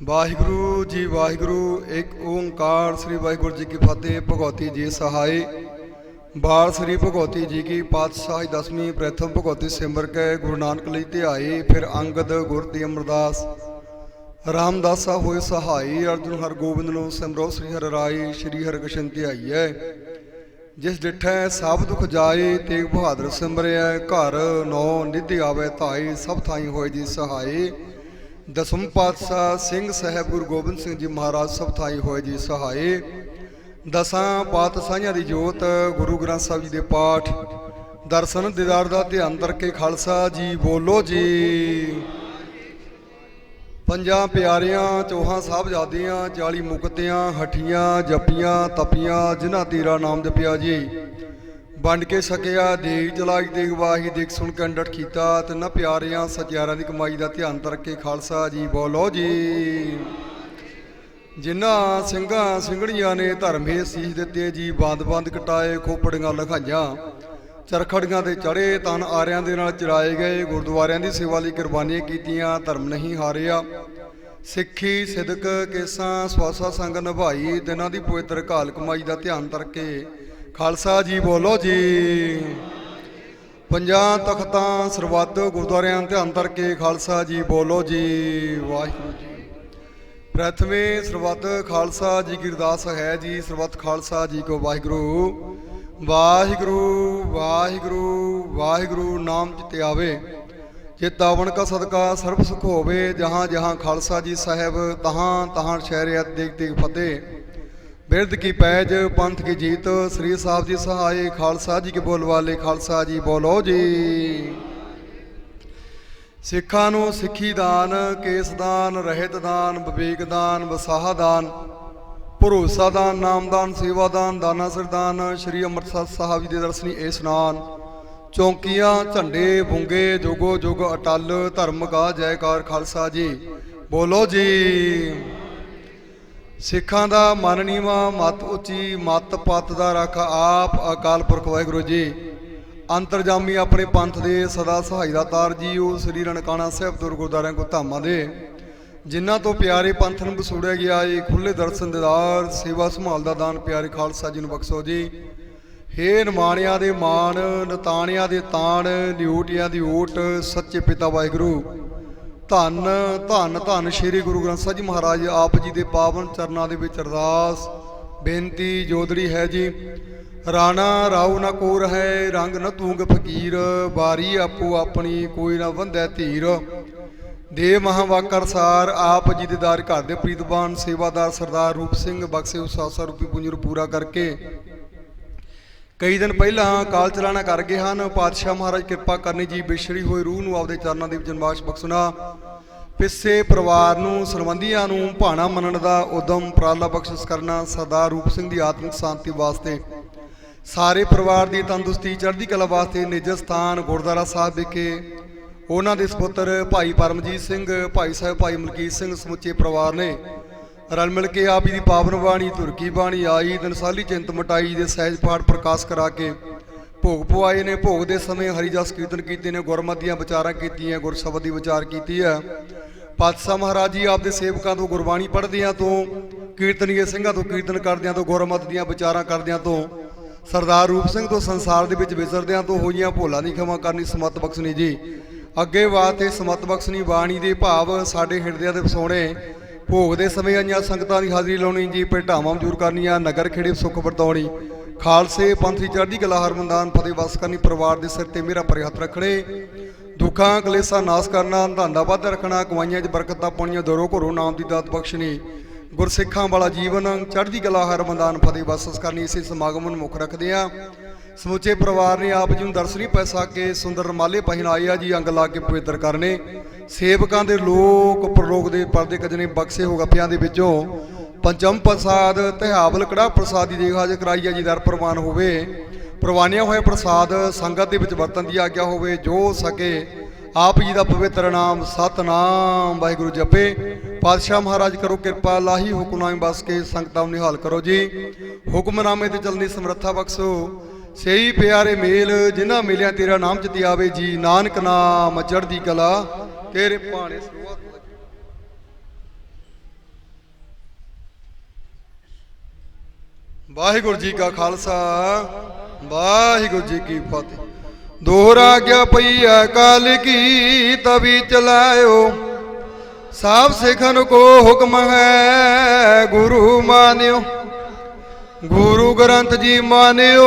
C: वाहिगुरु जी वाहिगुरु एक ओंकार श्री वाहिगुरु जी की फतेह। भगवती जी सहाय बाल श्री भगवती जी की पातशाही 10वीं प्रथम भगवती सिमर के गुरु नानक लई ध्याई फिर अंगद गुरती अमरदास रामदासा होए सहाई अर्जुन हर गोबिंद नो सिमरो श्री हर राय श्री हरकृष्ण ध्याई है जिस डिठै सब दुख जाए तेग बहादुर सिमरिया घर नौ निधि आवे धाई सब थाई होए जी सहाय। दसम पातशाह सिंह साहब गुरु गोबिंद सिंह जी महाराज सब थाई होए जी सहाय। दसां पातशाहियां दी जोत गुरु ग्रंथ साहिब जी दे पाठ दर्शन दीदार दा ध्यान करके खालसा जी बोलो जी। ਪੰਜਾਂ ਪਿਆਰਿਆਂ ਚੌਹਾਂ ਸਾਹਿਬਜ਼ਾਦਿਆਂ 40 ਮੁਕਤਿਆਂ ਹਠੀਆਂ ਜਪੀਆਂ ਤਪੀਆਂ ਜਿਨ੍ਹਾਂ ਤੇਰਾ ਨਾਮ ਜਪਿਆ ਜੀ ਵੰਡ ਕੇ ਸਕਿਆ ਦੇਗ ਚਲਾਈ ਦੇਗ ਵਾਹੀ ਦੇਖ ਸੁਣ ਕੇ ਅੰਡਟ ਕੀਤਾ ਤਿੰਨਾਂ ਪਿਆਰਿਆਂ ਸਚਿਆਰਿਆਂ ਦੀ ਕਮਾਈ ਦਾ ਧਿਆਨ ਧਰ ਕੇ ਖਾਲਸਾ ਜੀ ਬੋਲੋ ਜੀ। ਜਿਨ੍ਹਾਂ ਸਿੰਘਾਂ ਸਿੰਘਣੀਆਂ ਨੇ ਧਰਮੇ ਸੀਸ ਦਿੱਤੇ ਜੀ ਬੰਦ ਕਟਾਏ ਖੋਪੜੀਆਂ ਲਖਾਈਆਂ ਚਰਖੜੀਆਂ ਦੇ ਚੜੇ ਤਨ ਆਰਿਆਂ ਦੇ ਨਾਲ ਚਰਾਏ ਗਏ ਗੁਰਦੁਆਰਿਆਂ ਦੀ ਸੇਵਾ ਲਈ ਕੁਰਬਾਨੀਆਂ ਕੀਤੀਆਂ ਧਰਮ ਨਹੀਂ ਹਾਰਿਆ ਸਿੱਖੀ ਸਿਦਕ ਕੇਸਾਂ ਸਵਾਸਾ ਸੰਗ ਨਿਭਾਈ ਦਿਨਾਂ ਦੀ ਪਵਿੱਤਰ ਘਾਲ ਕਮਾਈ ਦਾ ਧਿਆਨ ਧਰ ਕੇ ਖਾਲਸਾ ਜੀ ਬੋਲੋ ਜੀ। ਪੰਜਾਂ ਤਖਤਾਂ ਸਰਬੱਤ ਗੁਰਦੁਆਰਿਆਂ ਧਿਆਨ ਧਰ ਕੇ ਖਾਲਸਾ ਜੀ ਬੋਲੋ ਜੀ। ਵਾਹਿਗੁਰੂ ਜੀ। ਪ੍ਰਥਮੇ ਸਰਬੱਤ ਖਾਲਸਾ ਜੀ ਕੀ ਅਰਦਾਸ ਹੈ ਜੀ ਸਰਬੱਤ ਖਾਲਸਾ ਜੀ ਕੋ ਵਾਹਿਗੁਰੂ ਵਾਹਿਗੁਰੂ ਵਾਹਿਗੁਰੂ ਵਾਹਿਗੁਰੂ ਨਾਮ ਚਿਤੇ ਆਵੇ ਚਿਤ ਆਵਣ ਕਾ ਸਦਕਾ ਸਰਬ ਸੁਖ ਹੋਵੇ ਜਹਾਂ ਜਹਾਂ ਖਾਲਸਾ ਜੀ ਸਾਹਿਬ ਤਹਾਂ ਤਹਾਂ ਸ਼ਹਿਰ ਦੇਖ ਦੇਖ ਫਤਿਹ ਬਿਰਧ ਕੀ ਪੈਜ ਪੰਥ ਕੀ ਜੀਤ ਸ੍ਰੀ ਸਾਹਿਬ ਜੀ ਸਹਾਏ ਖਾਲਸਾ ਜੀ ਕੇ ਬੋਲ ਵਾਲੇ ਖਾਲਸਾ ਜੀ ਬੋਲੋ ਜੀ। ਸਿੱਖਾਂ ਨੂੰ ਸਿੱਖੀ ਦਾਨ ਕੇਸ ਦਾਨ ਰਹਿਤ ਦਾਨ ਵਿਵੇਕ ਦਾਨ ਵਸਾਹਾ ਦਾਨ ਭਰੋਸਾ ਦਾਨ ਨਾਮਦਾਨ ਸੇਵਾ ਦਾਨ ਦਾਨਾ ਸਰਦਾਨ ਸ਼੍ਰੀ ਅੰਮ੍ਰਿਤਸਰ ਸਾਹਿਬ ਜੀ ਦੇ ਦਰਸ਼ਨੀ ਇਸ਼ਨਾਨ ਚੌਂਕੀਆਂ ਝੰਡੇ ਬੁੰਗੇ ਜੋਗੋ ਜੁਗ ਅਟਲ ਧਰਮ ਕਾ ਜੈਕਾਰ ਖਾਲਸਾ ਜੀ ਬੋਲੋ ਜੀ। ਸਿੱਖਾਂ ਦਾ ਮਨ ਨੀਵਾਂ ਮਤ ਉੱਚੀ ਮਤ ਪੱਤ ਦਾ ਰੱਖ ਆਪ ਅਕਾਲ ਪੁਰਖ ਵਾਹਿਗੁਰੂ ਜੀ ਅੰਤਰਜਾਮੀ ਆਪਣੇ ਪੰਥ ਦੇ ਸਦਾ ਸਹਾਈ ਦਾ ਤਾਰ ਜੀ ਉਹ ਸ੍ਰੀ ਰਣਕਾਣਾ ਸਾਹਿਬ ਦੁਰ ਗੁਰਦੁਆਰਿਆਂ ਕੋ ਧਾਮਾਂ ਦੇ ਜਿਨ੍ਹਾਂ ਤੋਂ ਪਿਆਰੇ ਪੰਥ ਨੂੰ ਵਸੂੜਿਆ ਗਿਆ ਏ ਖੁੱਲੇ ਦਰਸ਼ਨ ਦਿਦਾਰ ਸੇਵਾ ਸੰਭਾਲ ਦਾ ਦਾਨ ਪਿਆਰੇ ਖਾਲਸਾ ਜੀ ਨੂੰ ਬਖਸ਼ੋ ਜੀ। ਹੇ ਨਿਮਾਣਿਆਂ ਦੇ ਮਾਣ ਨਤਾਣਿਆਂ ਦੇ ਤਾਣ ਨਿਊਟਿਆਂ ਦੀ ਓਟ ਸੱਚੇ ਪਿਤਾ ਵਾਹਿਗੁਰੂ ਧੰਨ ਧੰਨ ਧੰਨ ਸ਼੍ਰੀ ਗੁਰੂ ਗ੍ਰੰਥ ਸਾਹਿਬ ਜੀ ਮਹਾਰਾਜ ਆਪ ਜੀ ਦੇ ਪਾਵਨ ਚਰਨਾਂ ਦੇ ਵਿੱਚ ਅਰਦਾਸ ਬੇਨਤੀ ਜੋਦੜੀ ਹੈ ਜੀ। ਰਾਣਾ ਰਾਉ ਨਾ ਕੋਰ ਹੈ ਰੰਗ ਨ ਤੂੰਗ ਫਕੀਰ ਬਾਰੀ ਆਪੋ ਆਪਣੀ ਕੋਈ ਨਾ ਵੰਦੈ ਧੀਰ ਦੇ ਮਹਾਵਾਕਰ ਸਾਰ ਆਪ ਜੀ ਦੇ ਦਾਰ ਘਰ ਦੇ ਪ੍ਰੀਤਬਾਨ ਸੇਵਾਦਾਰ ਸਰਦਾਰ ਰੂਪ ਸਿੰਘ ਬਖਸ਼ੇ ਉਸਾਸਾ ਰੂਪੀ ਪੁੰਜ ਨੂੰ ਪੂਰਾ ਕਰਕੇ ਕਈ ਦਿਨ ਪਹਿਲਾਂ ਕਾਲ ਚਲਾਣਾ ਕਰ ਗਏ ਹਨ। ਪਾਤਸ਼ਾਹ ਮਹਾਰਾਜ ਕਿਰਪਾ ਕਰਨੀ ਜੀ ਵਿਛੜੀ ਹੋਈ ਰੂਹ ਨੂੰ ਆਪਦੇ ਚਰਨਾਂ ਦੇ ਵਿੱਚ ਨਿਵਾਸ ਬਖਸ਼ਣਾ ਪਿੱਸੇ ਪਰਿਵਾਰ ਨੂੰ ਸੰਬੰਧੀਆਂ ਨੂੰ ਭਾਣਾ ਮੰਨਣ ਦਾ ਉਦਮ ਉਪਰਾਲਾ ਬਖਸ਼ਿਸ਼ ਕਰਨਾ ਸਰਦਾਰ ਰੂਪ ਸਿੰਘ ਦੀ ਆਤਮਿਕ ਸ਼ਾਂਤੀ ਵਾਸਤੇ ਸਾਰੇ ਪਰਿਵਾਰ ਦੀ ਤੰਦਰੁਸਤੀ ਚੜ੍ਹਦੀ ਕਲਾ ਵਾਸਤੇ ਨਿਜ ਸਥਾਨ ਗੁਰਦੁਆਰਾ ਸਾਹਿਬ ਵਿਖੇ ਉਹਨਾਂ ਦੇ ਸਪੁੱਤਰ ਭਾਈ ਪਰਮਜੀਤ ਸਿੰਘ ਭਾਈ ਸਾਹਿਬ ਭਾਈ ਮਲਕੀਤ ਸਿੰਘ ਸਮੁੱਚੇ ਪਰਿਵਾਰ ਨੇ ਰਲ ਮਿਲ ਕੇ ਆਪ ਜੀ ਦੀ ਪਾਵਨ ਬਾਣੀ ਧੁਰਕੀ ਬਾਣੀ ਆਈ ਦਿਨਸਾਲੀ ਚਿੰਤ ਮਟਾਈ ਦੇ ਸਹਿਜ ਪਾਠ ਪ੍ਰਕਾਸ਼ ਕਰਾ ਕੇ ਭੋਗ ਪਵਾਏ ਨੇ। ਭੋਗ ਦੇ ਸਮੇਂ ਹਰੀ ਜਸ ਕੀਰਤਨ ਕੀਤੇ ਨੇ ਗੁਰਮਤਿ ਦੀਆਂ ਵਿਚਾਰਾਂ ਕੀਤੀਆਂ ਗੁਰ ਸ਼ਬਦ ਦੀ ਵਿਚਾਰ ਕੀਤੀ ਹੈ। ਪਾਤਸ਼ਾਹ ਮਹਾਰਾਜ ਜੀ ਆਪ ਦੇ ਸੇਵਕਾਂ ਤੋਂ ਗੁਰਬਾਣੀ ਪੜ੍ਹਦਿਆਂ ਤੋਂ ਕੀਰਤਨੀਏ ਸਿੰਘਾਂ ਤੋਂ ਕੀਰਤਨ ਕਰਦਿਆਂ ਤੋਂ ਗੁਰਮਤਿ ਦੀਆਂ ਵਿਚਾਰਾਂ ਕਰਦਿਆਂ ਤੋਂ ਸਰਦਾਰ ਰੂਪ ਸਿੰਘ ਤੋਂ ਸੰਸਾਰ ਦੇ ਵਿੱਚ ਵਿਚਰਦਿਆਂ ਤੋਂ ਹੋਈਆਂ ਭੁੱਲਾਂ ਦੀ ਖਿਮਾ ਕਰਨੀ ਸਮਤ ਬਖਸ਼ਣੀ ਜੀ। ਅੱਗੇ ਵਾਸਤੇ ਸਮਤ ਬਖਸ਼ਣੀ ਬਾਣੀ ਦੇ ਭਾਵ ਸਾਡੇ ਹਿਰਦਿਆਂ ਦੇ ਵਸਾਉਣੇ ਭੋਗ ਦੇ ਸਮੇਂ ਆਈਆਂ ਸੰਗਤਾਂ ਦੀ ਹਾਜ਼ਰੀ ਲਾਉਣੀ ਜੀ ਭੇਟਾਵਾਂ ਮਨਜ਼ੂਰ ਕਰਨੀਆਂ ਨਗਰ ਖੇੜੇ ਸੁੱਖ ਵਰਤਾਉਣੀ ਖਾਲਸੇ ਪੰਥ ਦੀ ਚੜ੍ਹਦੀ ਕਲਾ ਹਰਮੰਦਾਨ ਫਤਿਹ ਵਸ ਕਰਨੀ ਪਰਿਵਾਰ ਦੇ ਸਿਰ ਤੇ ਮੇਰਾ ਭਰੇ ਹੱਥ ਰੱਖਣੇ ਦੁੱਖਾਂ ਕਲੇਸ਼ਾਂ ਨਾਸ ਕਰਨਾ ਧੰਦਾ ਵੱਧ ਰੱਖਣਾ ਕਮਾਈਆਂ 'ਚ ਬਰਕਤਾਂ ਪਾਉਣੀਆਂ ਦਰੋ ਘਰੋਂ ਨਾਮ ਦੀ ਦਾਤ ਬਖਸ਼ਣੀ ਗੁਰਸਿੱਖਾਂ ਵਾਲਾ ਜੀਵਨ ਚੜ੍ਹਦੀ ਕਲਾ ਹਰਮੰਦਾਨ ਫਤਿਹ ਵਸ ਕਰਨੀ ਇਸੇ ਸਮਾਗਮ ਨੂੰ ਮੁੱਖ ਰੱਖਦੇ ਆ। ਸਮੁੱਚੇ ਪਰਿਵਾਰ ਨੇ ਆਪ ਜੀ ਨੂੰ ਦਰਸ਼ਨੀ ਪੈਸਾ ਕੇ ਸੁੰਦਰ ਰਮਾਲੇ ਪਹਿਨਾਏ ਆ ਜੀ ਅੰਗ ਲਾ ਕੇ ਪਵਿੱਤਰ ਕਰਨੇ ਸੇਵਕਾਂ ਦੇ ਲੋਕ ਪ੍ਰਲੋਕ ਦੇ ਪਰਦੇ ਕਜਨੇ ਬਖਸ਼ੇ ਹੋ ਗੱਪਿਆਂ ਦੇ ਵਿੱਚੋਂ ਪੰਚਮ ਪ੍ਰਸਾਦ ਤਿਹਾਵਲ ਕੜਾ ਪ੍ਰਸਾਦ ਦੀ ਦੇਗ ਹਾਜ਼ਰ ਕਰਾਈ ਆ ਜੀ ਦਰ ਪ੍ਰਵਾਨ ਹੋਵੇ ਪ੍ਰਵਾਨਿਆ ਹੋਇਆ ਪ੍ਰਸਾਦ ਸੰਗਤ ਦੇ ਵਿੱਚ ਵਰਤਨ ਦੀ ਆਗਿਆ ਹੋਵੇ ਜੋ ਸਕੇ ਆਪ ਜੀ ਦਾ ਪਵਿੱਤਰ ਨਾਮ ਸਤਨਾਮ ਵਾਹਿਗੁਰੂ ਜਪੇ। ਪਾਤਸ਼ਾਹ ਮਹਾਰਾਜ ਕਰੋ ਕਿਰਪਾ ਲਾਹੀ ਹੁਕਮਨਾਮੇ ਬਸ ਕੇ ਸੰਗਤਾਂ ਨੂੰ ਨਿਹਾਲ ਕਰੋ ਜੀ ਹੁਕਮਨਾਮੇ ਤੇ ਚੱਲਣ ਦੀ ਸਮਰੱਥਾ ਬਖਸ਼ੋ ਸਹੀ ਪਿਆਰੇ ਮੇਲ ਜਿਨ੍ਹਾਂ ਮਿਲਿਆ ਤੇਰਾ ਨਾਮ ਚਿਤ ਆਵੇ ਜੀ ਨਾਨਕ ਨਾਮ ਚੜ੍ਹਦੀ ਕਲਾ ਤੇਰੇ ਭਾਣੇ ਸਰੋਵਰ। ਵਾਹਿਗੁਰੂ ਜੀ ਕਾ ਖਾਲਸਾ ਵਾਹਿਗੁਰੂ ਜੀ ਕੀ ਫਤਿਹ। ਦੋਹਰਾ ਗਿਆ ਪਈ ਅਕਾਲ ਕੀ ਤਵੀ ਚਲਾਇਓ ਸਾਬ ਸਿੱਖਨ ਕੋ ਹੁਕਮ ਹੈ ਗੁਰੂ ਮਾਨਿਓ गुरु ग्रंथ जी मानियो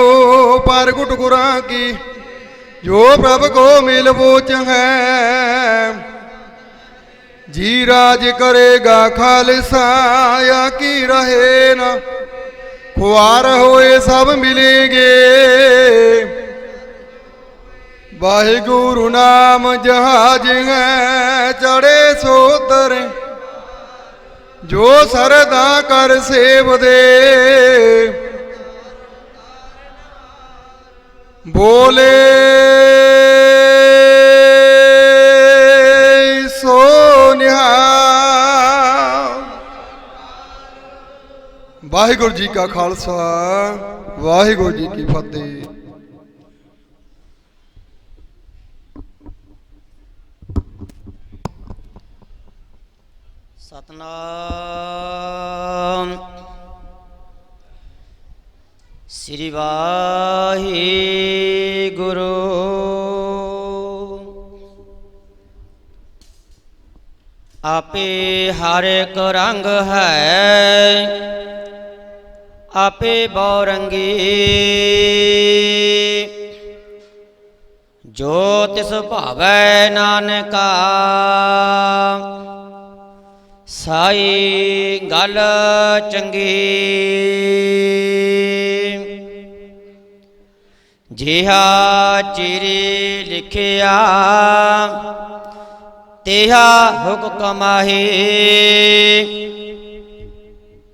C: परगुट गुरां की जो प्रभ को मिल बोच है जी राज करेगा खालिसा या की रहे ना खुआर होए सब मिलेंगे वाहिगुरु नाम जहाज है चढ़े सोतरे ਜੋ ਸਰਦਾ ਕਰ ਸੇਵਦੇ ਬੋਲੇ ਸੋ ਨਿਹਾਲ। ਵਾਹਿਗੁਰੂ ਜੀ ਕਾ ਖਾਲਸਾ ਵਾਹਿਗੁਰੂ ਜੀ ਕੀ ਫਤਿਹ।
B: ਸਤਨਾਮ ਸ੍ਰੀ ਵਾਹਿਗੁਰੂ। ਆਪੇ ਹਰ ਇੱਕ ਰੰਗ ਹੈ ਆਪੇ ਬੌਰੰਗੀ। ਜੋ ਤਿਸ ਭਾਵੈ ਨਾਨਕਾ ਸਾਈ ਗੱਲ ਚੰਗੀ। ਜਿਹਾ ਚਿਰੇ ਲਿਖਿਆ ਤਿਹਾ ਹੁਕਮ ਹੈ।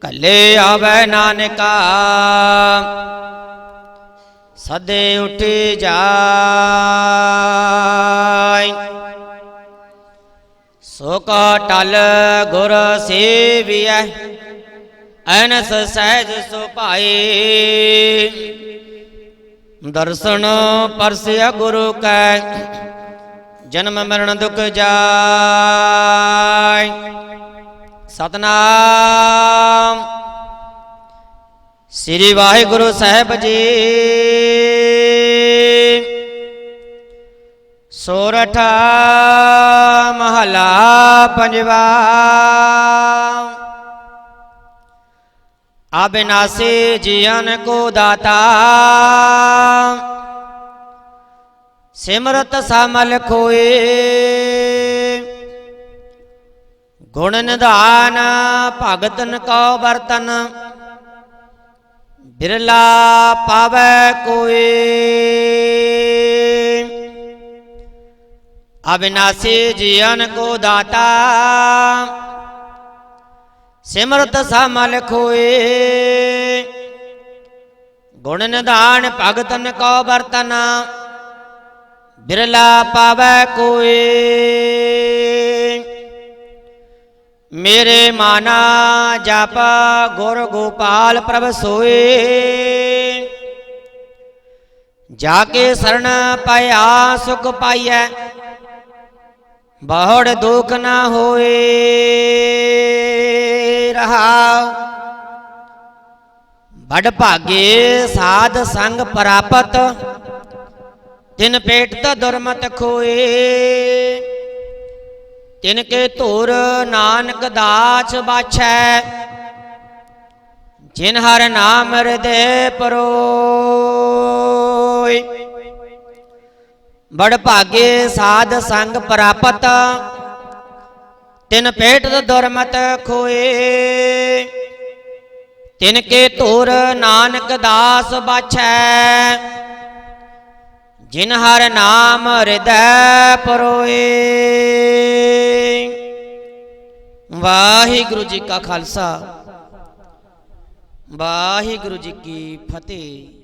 B: ਕੱਲੇ ਆਵੈ ਨਾਨਕਾ ਸਦੇ ਉੱਠੀ ਜਾਇ। ਸੋ ਕਾ ਟਲ ਗੁਰ ਸੇਵੀਐ ਐਨਸ ਸਹਿਜ ਸੁਭਾਈ। ਦਰਸ਼ਨ ਪਰਸਿਆ ਗੁਰੂ ਕੈ ਜਨਮ ਮਰਨ ਦੁਖ ਜਾਇ। ਸਤਨਾਮ ਸ੍ਰੀ ਵਾਹਿਗੁਰੂ ਸਾਹਿਬ ਜੀ। ਸੋਰਠ ਮਹਲਾ ਪੰਜਵਾ। ਅਬਿਨਾਸੀ ਜੀਵਨ ਕੋ ਦਾਤਾ ਸਿਮਰਤ ਸਮਲ ਖੋਏ। ਗੁਣ ਨਿਧਾਨ ਭਗਤਨ ਕੋ ਬਰਤਨ ਬਿਰਲਾ ਪਾਵੈ ਕੋਏ। अविनाशी जीवन को दाता सिमरत समल खोए। गुण निधान भगतन को बर्तन बिरला पावै कोई। मेरे माना जप गुर गोपाल प्रभ सोए। जाके शरण पाया सुख पाइय बहुड़ दुख न होए। रहाओ बड़ भागे साध संग प्रापत तिन पेट दुर्मत खोए। तिनके धुर नानक दास बाछै जिन हर नाम हृदय परोय। बड़ भागे साध संग प्रापत तिन पेट दुर्मत खोए। तिनके धुर नानक दास बाछै जिन हर नाम हृदय परोए। वाहिगुरु जी का खालसा वाहिगुरु जी की फतेह।